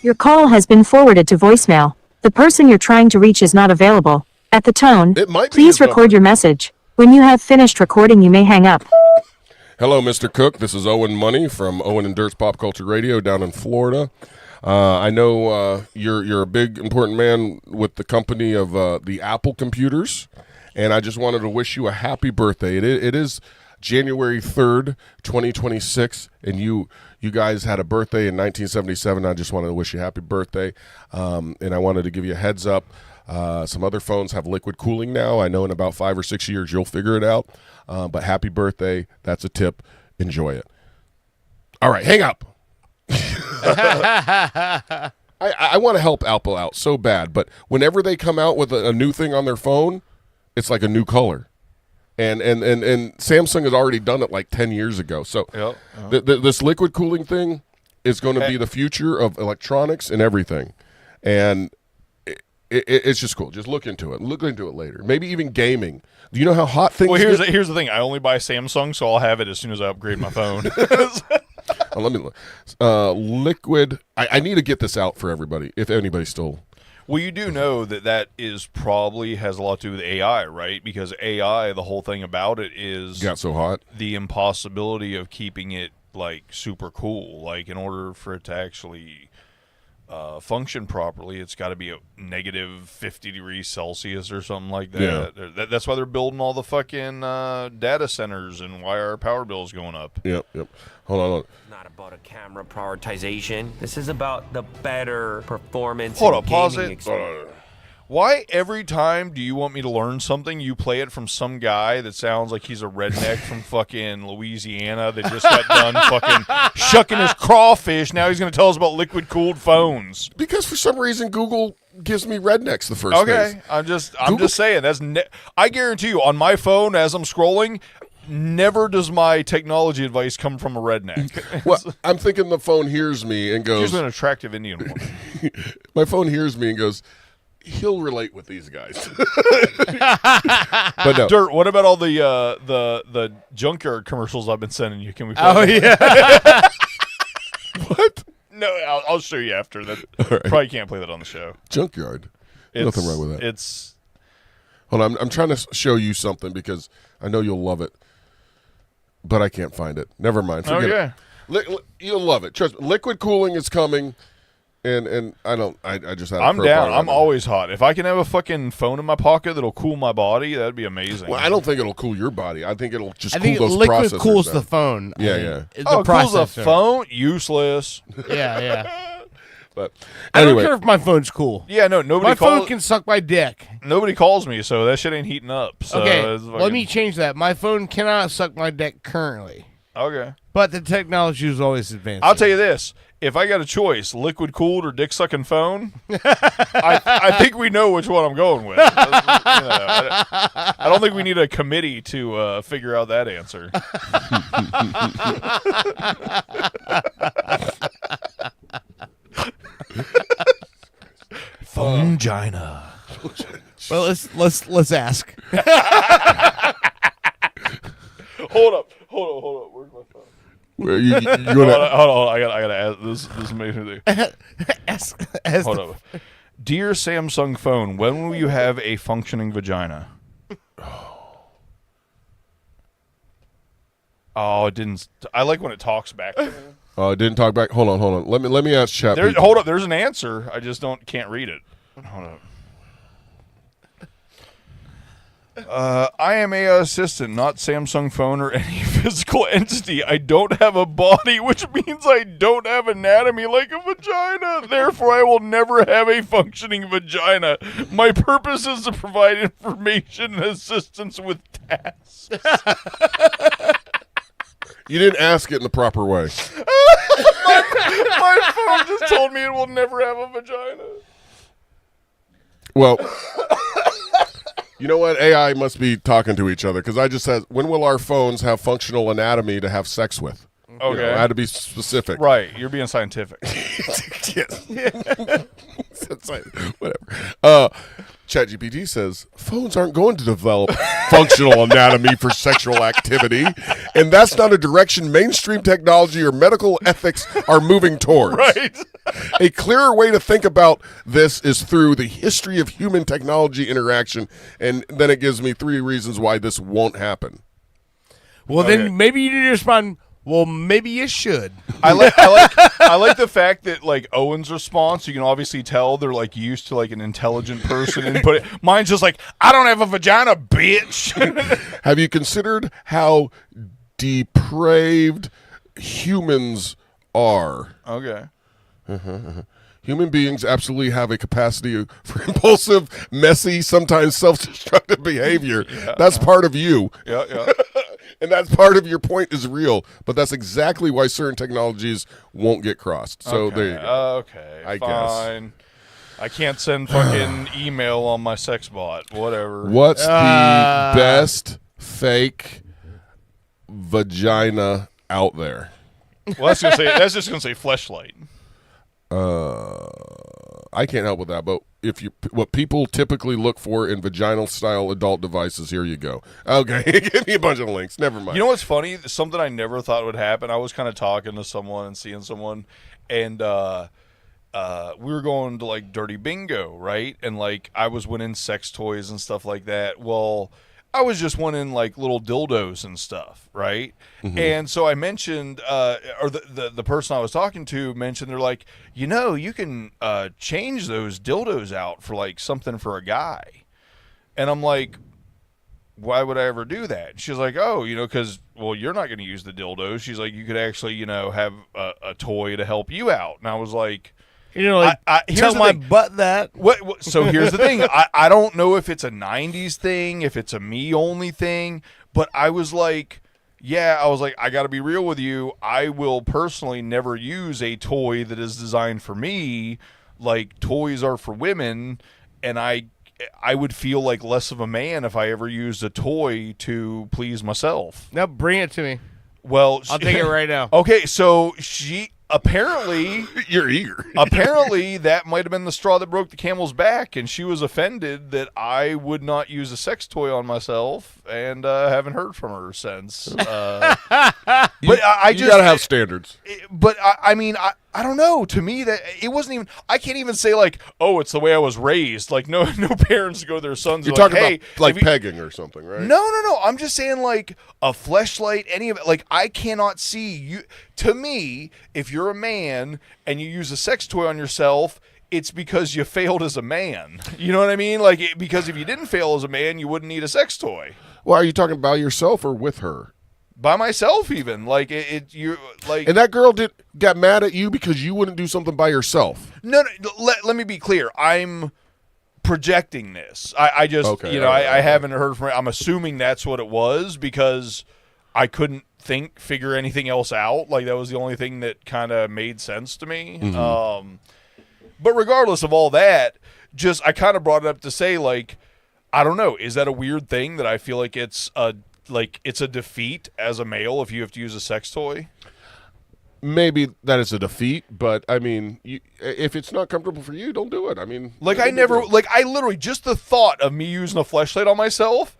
Your call has been forwarded to voicemail. The person you're trying to reach is not available. At the tone, please record your message. When you have finished recording, you may hang up. Hello, Mr. Cook. This is Owen Money from Owen and Dirt's Pop Culture Radio down in Florida. I know you're a big, important man with the company of the Apple computers, and I just wanted to wish you a happy birthday. It is January 3rd, 2026, and you guys had a birthday in 1977. I just wanted to wish you a happy birthday, and I wanted to give you a heads up. Some other phones have liquid cooling now. I know in about 5 or 6 years you'll figure it out, but happy birthday. That's a tip. Enjoy it. All right, hang up. I want to help Apple out so bad, but whenever they come out with a new thing on their phone, it's like a new color. And Samsung has already done it like 10 years ago. So this liquid cooling thing is going to be the future of electronics and everything. And it's just cool. Just look into it. Look into it later. Maybe even gaming. Do you know how hot things get? Well, here's the thing. I only buy Samsung, so I'll have it as soon as I upgrade my phone. Let me look. Liquid. I need to get this out for everybody, if anybody's still... Well, you do know that is probably has a lot to do with AI, right? Because AI, the whole thing about it is... Got so hot. The impossibility of keeping it, like, super cool. Like, in order for it to actually... function properly, it's got to be a negative 50 degrees Celsius or something like that. Yeah. That's why they're building all the fucking data centers and why our power bill is going up. Yep. Hold on. It's not about a camera prioritization. This is about the better performance. Hold on, pause it. Why every time do you want me to learn something, you play it from some guy that sounds like he's a redneck from fucking Louisiana that just got done fucking shucking his crawfish. Now he's going to tell us about liquid-cooled phones. Because for some reason Google gives me rednecks the first days. I'm just saying. I guarantee you, on my phone as I'm scrolling, never does my technology advice come from a redneck. Well, I'm thinking the phone hears me and goes... He's an attractive Indian woman. My phone hears me and goes... He'll relate with these guys. But no. Dirt, what about all the junkyard commercials I've been sending you? Can we play them? Yeah. What? No, I'll show you after that. Right. Probably can't play that on the show. Junkyard. Nothing wrong with that. It's... Hold on, I'm trying to show you something because I know you'll love it. But I can't find it. Never mind. Forget it. You'll love it. Trust me. Liquid cooling is coming. And I just had I'm down. I'm always hot. If I can have a fucking phone in my pocket that'll cool my body, that'd be amazing. Well, I don't think it'll cool your body. I think it'll just cool those liquid processors cools down. the phone. Yeah. Cools the phone? Useless. Yeah. But anyway. I don't care if my phone's cool. Yeah, no, nobody my phone can suck my dick. Nobody calls me, so that shit ain't heating up. So okay, let me change that. My phone cannot suck my dick currently. Okay. But the technology is always advancing. I'll tell you this. If I got a choice, liquid-cooled or dick-sucking phone, I think we know which one I'm going with. I don't think we need a committee to figure out that answer. Phone-gina. Well, let's ask. Hold up. Where's my phone? You hold on. I gotta ask. This makes me think. Hold up. Dear Samsung phone, when will you have a functioning vagina? Oh, it didn't. I like when it talks back to me. Oh, it didn't talk back. Hold on. Let me ask chat. Hold up. There's an answer. I just can't read it. Hold up. I am a assistant, not Samsung phone or any physical entity. I don't have a body, which means I don't have anatomy like a vagina. Therefore, I will never have a functioning vagina. My purpose is to provide information and assistance with tasks. You didn't ask it in the proper way. my phone just told me it will never have a vagina. Well, you know what? AI must be talking to each other because I just said, when will our phones have functional anatomy to have sex with? Okay. I had to be specific. Right. You're being scientific. Yes. Whatever. ChatGPT says phones aren't going to develop functional anatomy for sexual activity, and that's not a direction mainstream technology or medical ethics are moving towards. Right. A clearer way to think about this is through the history of human technology interaction, and then it gives me 3 reasons why this won't happen. Well, then maybe you need to respond, well, maybe you should. I like the fact that like Owen's response, you can obviously tell they're like used to like an intelligent person and put it. Mine's just like, I don't have a vagina, bitch. Have you considered how depraved humans are? Okay. Human beings absolutely have a capacity for impulsive, messy, sometimes self-destructive behavior. Yeah. That's part of you. Yeah. And that's part of your point is real, but that's exactly why certain technologies won't get crossed. So there you go. Okay, I fine. I can't send fucking email on my sex bot. Whatever. What's the best fake vagina out there? Well, that's just gonna say Fleshlight. I can't help with that, but what people typically look for in vaginal style adult devices, here you go. Okay, give me a bunch of links. Never mind. You know what's funny? Something I never thought would happen. I was kind of talking to someone and seeing someone, and we were going to like Dirty Bingo, right? And like I was winning sex toys and stuff like that. Well, I was just winning like little dildos and stuff, right? Mm-hmm. And so I mentioned, or the person I was talking to mentioned, they're like, you can change those dildos out for like something for a guy. And I'm like, why would I ever do that? She's like, oh, because, well, you're not going to use the dildos. She's like, you could actually, have a toy to help you out. And I was like, tell my butt that. So here's the thing. I don't know if it's a 90s thing, if it's a me-only thing, but I was like, I got to be real with you. I will personally never use a toy that is designed for me. Like, toys are for women, and I would feel like less of a man if I ever used a toy to please myself. Now bring it to me. Well, I'll take it right now. Okay, so apparently, you're eager. Apparently, that might have been the straw that broke the camel's back, and she was offended that I would not use a sex toy on myself, and haven't heard from her since. But I just gotta have standards. But I mean, I don't know. To me, that it wasn't even. I can't even say like, oh, it's the way I was raised. Like, no parents go to their sons. You're like, talking hey, about like pegging or something, right? No. I'm just saying like a fleshlight, any of it. Like, I cannot see you. To me, if you're a man and you use a sex toy on yourself, it's because you failed as a man. You know what I mean? Like, because if you didn't fail as a man, you wouldn't need a sex toy. Well, are you talking about yourself or with her? By myself, even. Like, you like. And that girl got mad at you because you wouldn't do something by yourself. No. Let me be clear. I'm projecting this. I just, okay, I haven't heard from her. I'm assuming that's what it was because I couldn't figure anything else out. Like, that was the only thing that kind of made sense to me. Mm-hmm. But regardless of all that, I kind of brought it up to say, like, I don't know. Is that a weird thing that I feel like it's a defeat as a male if you have to use a sex toy? Maybe that is a defeat, but I mean, if it's not comfortable for you, don't do it. I mean, like, I literally, just the thought of me using a fleshlight on myself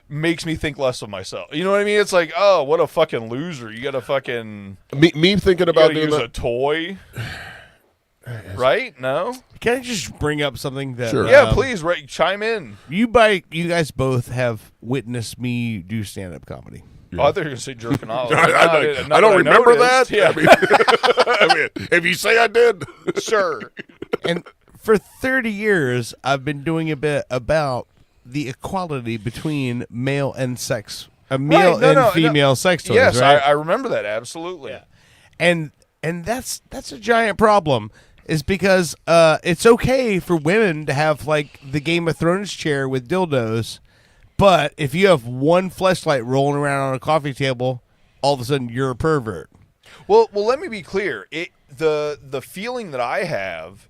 makes me think less of myself. You know what I mean? It's like, oh, what a fucking loser. You got to fucking... Me thinking about doing use a toy... Right? No? Can I just bring up something that? Sure. Yeah, please, chime in. You guys both have witnessed me do stand-up comedy. Yeah. Oh, I thought you were going to say jerking off. I don't remember that. Yeah. I mean, if you say I did, sure. And for 30 years, I've been doing a bit about the equality between male and female sex toys. Yes, right? I remember that absolutely. Yeah. And that's a giant problem. Is because it's okay for women to have like the Game of Thrones chair with dildos, but if you have one fleshlight rolling around on a coffee table, all of a sudden you're a pervert. Well, let me be clear. The feeling that I have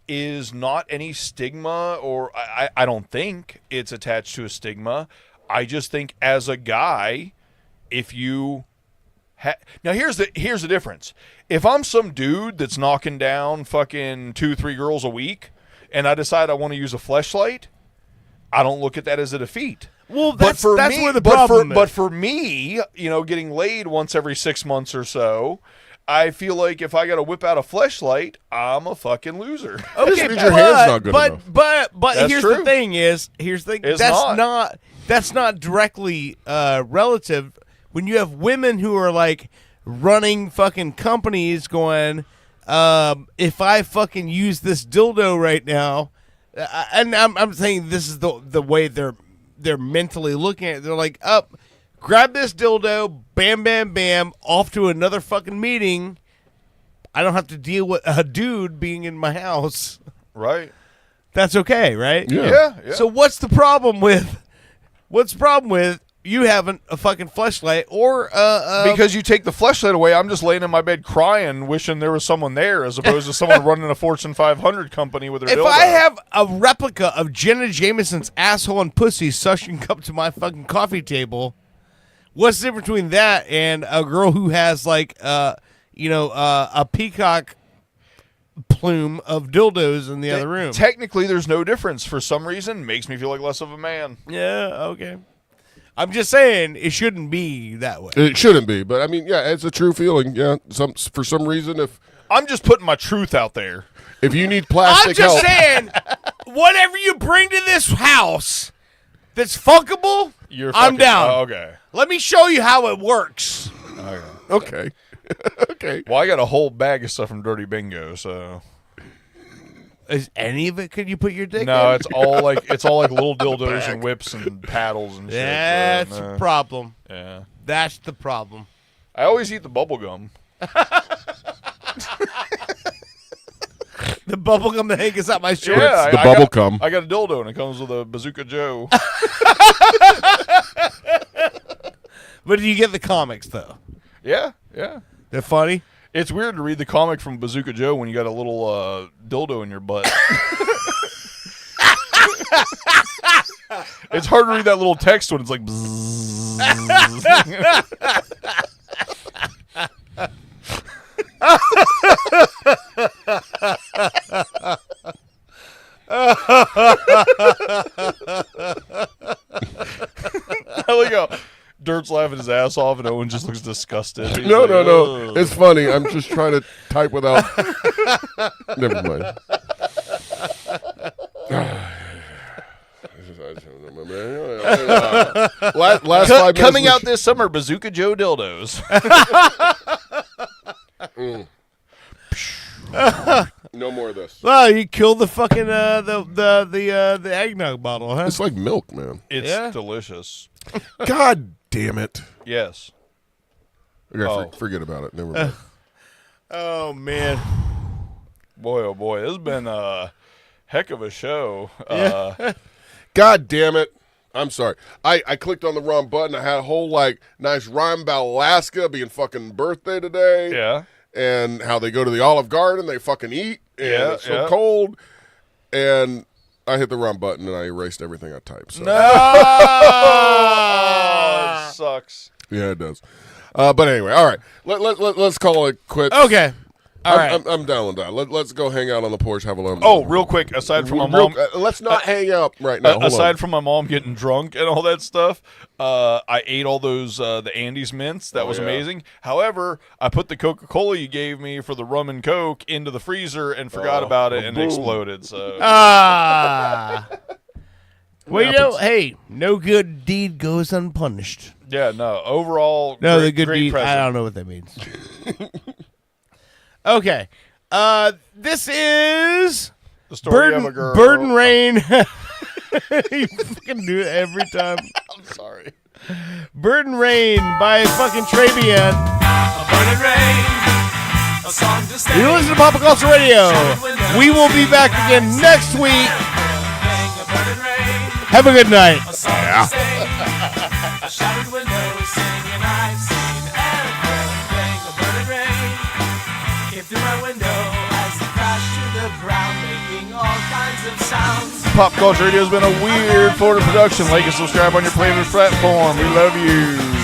is not any stigma, or I don't think it's attached to a stigma. I just think as a guy, if you now here's the difference. If I'm some dude that's knocking down fucking 2-3 girls a week, and I decide I want to use a fleshlight, I don't look at that as a defeat. Well, that's where the problem is. But for me, getting laid once every 6 months or so, I feel like if I got to whip out a fleshlight, I'm a fucking loser. Okay, means your hand's not good enough. But That's here's true. the thing: that's not directly relative. When you have women who are like running fucking companies, going, if I fucking use this dildo right now, and I'm saying this is the way they're mentally looking at it. They're like, grab this dildo, bam, bam, bam, off to another fucking meeting. I don't have to deal with a dude being in my house. Right. That's okay, right? Yeah. So what's the problem with you having a fucking fleshlight or because you take the fleshlight away, I'm just laying in my bed crying, wishing there was someone there, as opposed to someone running a Fortune 500 company with their dildo. If I have a replica of Jenna Jameson's asshole and pussy sucking up to my fucking coffee table, what's the difference between that and a girl who has like a peacock plume of dildos in the other room? Technically, there's no difference. For some reason, makes me feel like less of a man. Yeah, okay. I'm just saying it shouldn't be that way. It shouldn't be, but I mean, yeah, it's a true feeling. Yeah, for some reason, if I'm just putting my truth out there, if you need plastic I'm just help, saying, whatever you bring to this house that's fuckable, I'm down. Oh, okay. Let me show you how it works. Okay. Okay. Well, I got a whole bag of stuff from Dirty Bingo, so. Is any of it? Could you put your dick in? No, it's all like little dildos and whips and paddles and shit. That's the problem. Yeah. That's the problem. I always eat the bubble gum. The bubble gum that hangs out my shorts. Yeah, the bubble gum. I got a dildo and it comes with a Bazooka Joe. But do you get the comics though? Yeah. They're funny. It's weird to read the comic from Bazooka Joe when you got a little dildo in your butt. It's hard to read that little text when it's like bzzz. I like how Dirt's laughing his ass off and Owen just looks disgusted. He's No. "Ugh." It's funny. I'm just trying to type without. Never mind. Last 5 minutes Coming out this summer, Bazooka Joe dildos. No more of this. Well, you killed the fucking the eggnog bottle, huh? It's like milk, man. It's delicious. God damn it. Yes. Okay, forget about it. Never mind. Oh man. Boy, oh boy, this has been a heck of a show. God damn it. I'm sorry. I clicked on the wrong button. I had a whole nice rhyme about Alaska being fucking birthday today. Yeah. And how they go to the Olive Garden, they fucking eat, and it's so cold. And I hit the wrong button and I erased everything I typed. So. No! It sucks. Yeah, it does. But anyway, all right. Let's call it quits. Okay. I'm down with that. Let's go hang out on the porch, have a little. Oh, real quick, aside from my mom, let's not hang out right now. Aside from my mom getting drunk and all that stuff, I ate all those the Andes mints. That was amazing. However, I put the Coca-Cola you gave me for the rum and Coke into the freezer and forgot about it and it exploded. So Well, hey, no good deed goes unpunished. Yeah, no. Overall, the good great deed. present. I don't know what that means. Okay, this is the story of a girl. Bird and Rain. You fucking do it every time. I'm sorry. Bird and Rain by fucking Trabian. Bird and Rain, a song to stay. You listen to Papa Culture Radio. We will be back again next week. Have a good night. Yeah. A shattered window singing, I've seen everything. A bird and rain came through my window as it crashed to the ground, making all kinds of sounds. Pop Culture Radio has been a weird Florida production. Like and subscribe on your favorite platform. We love you.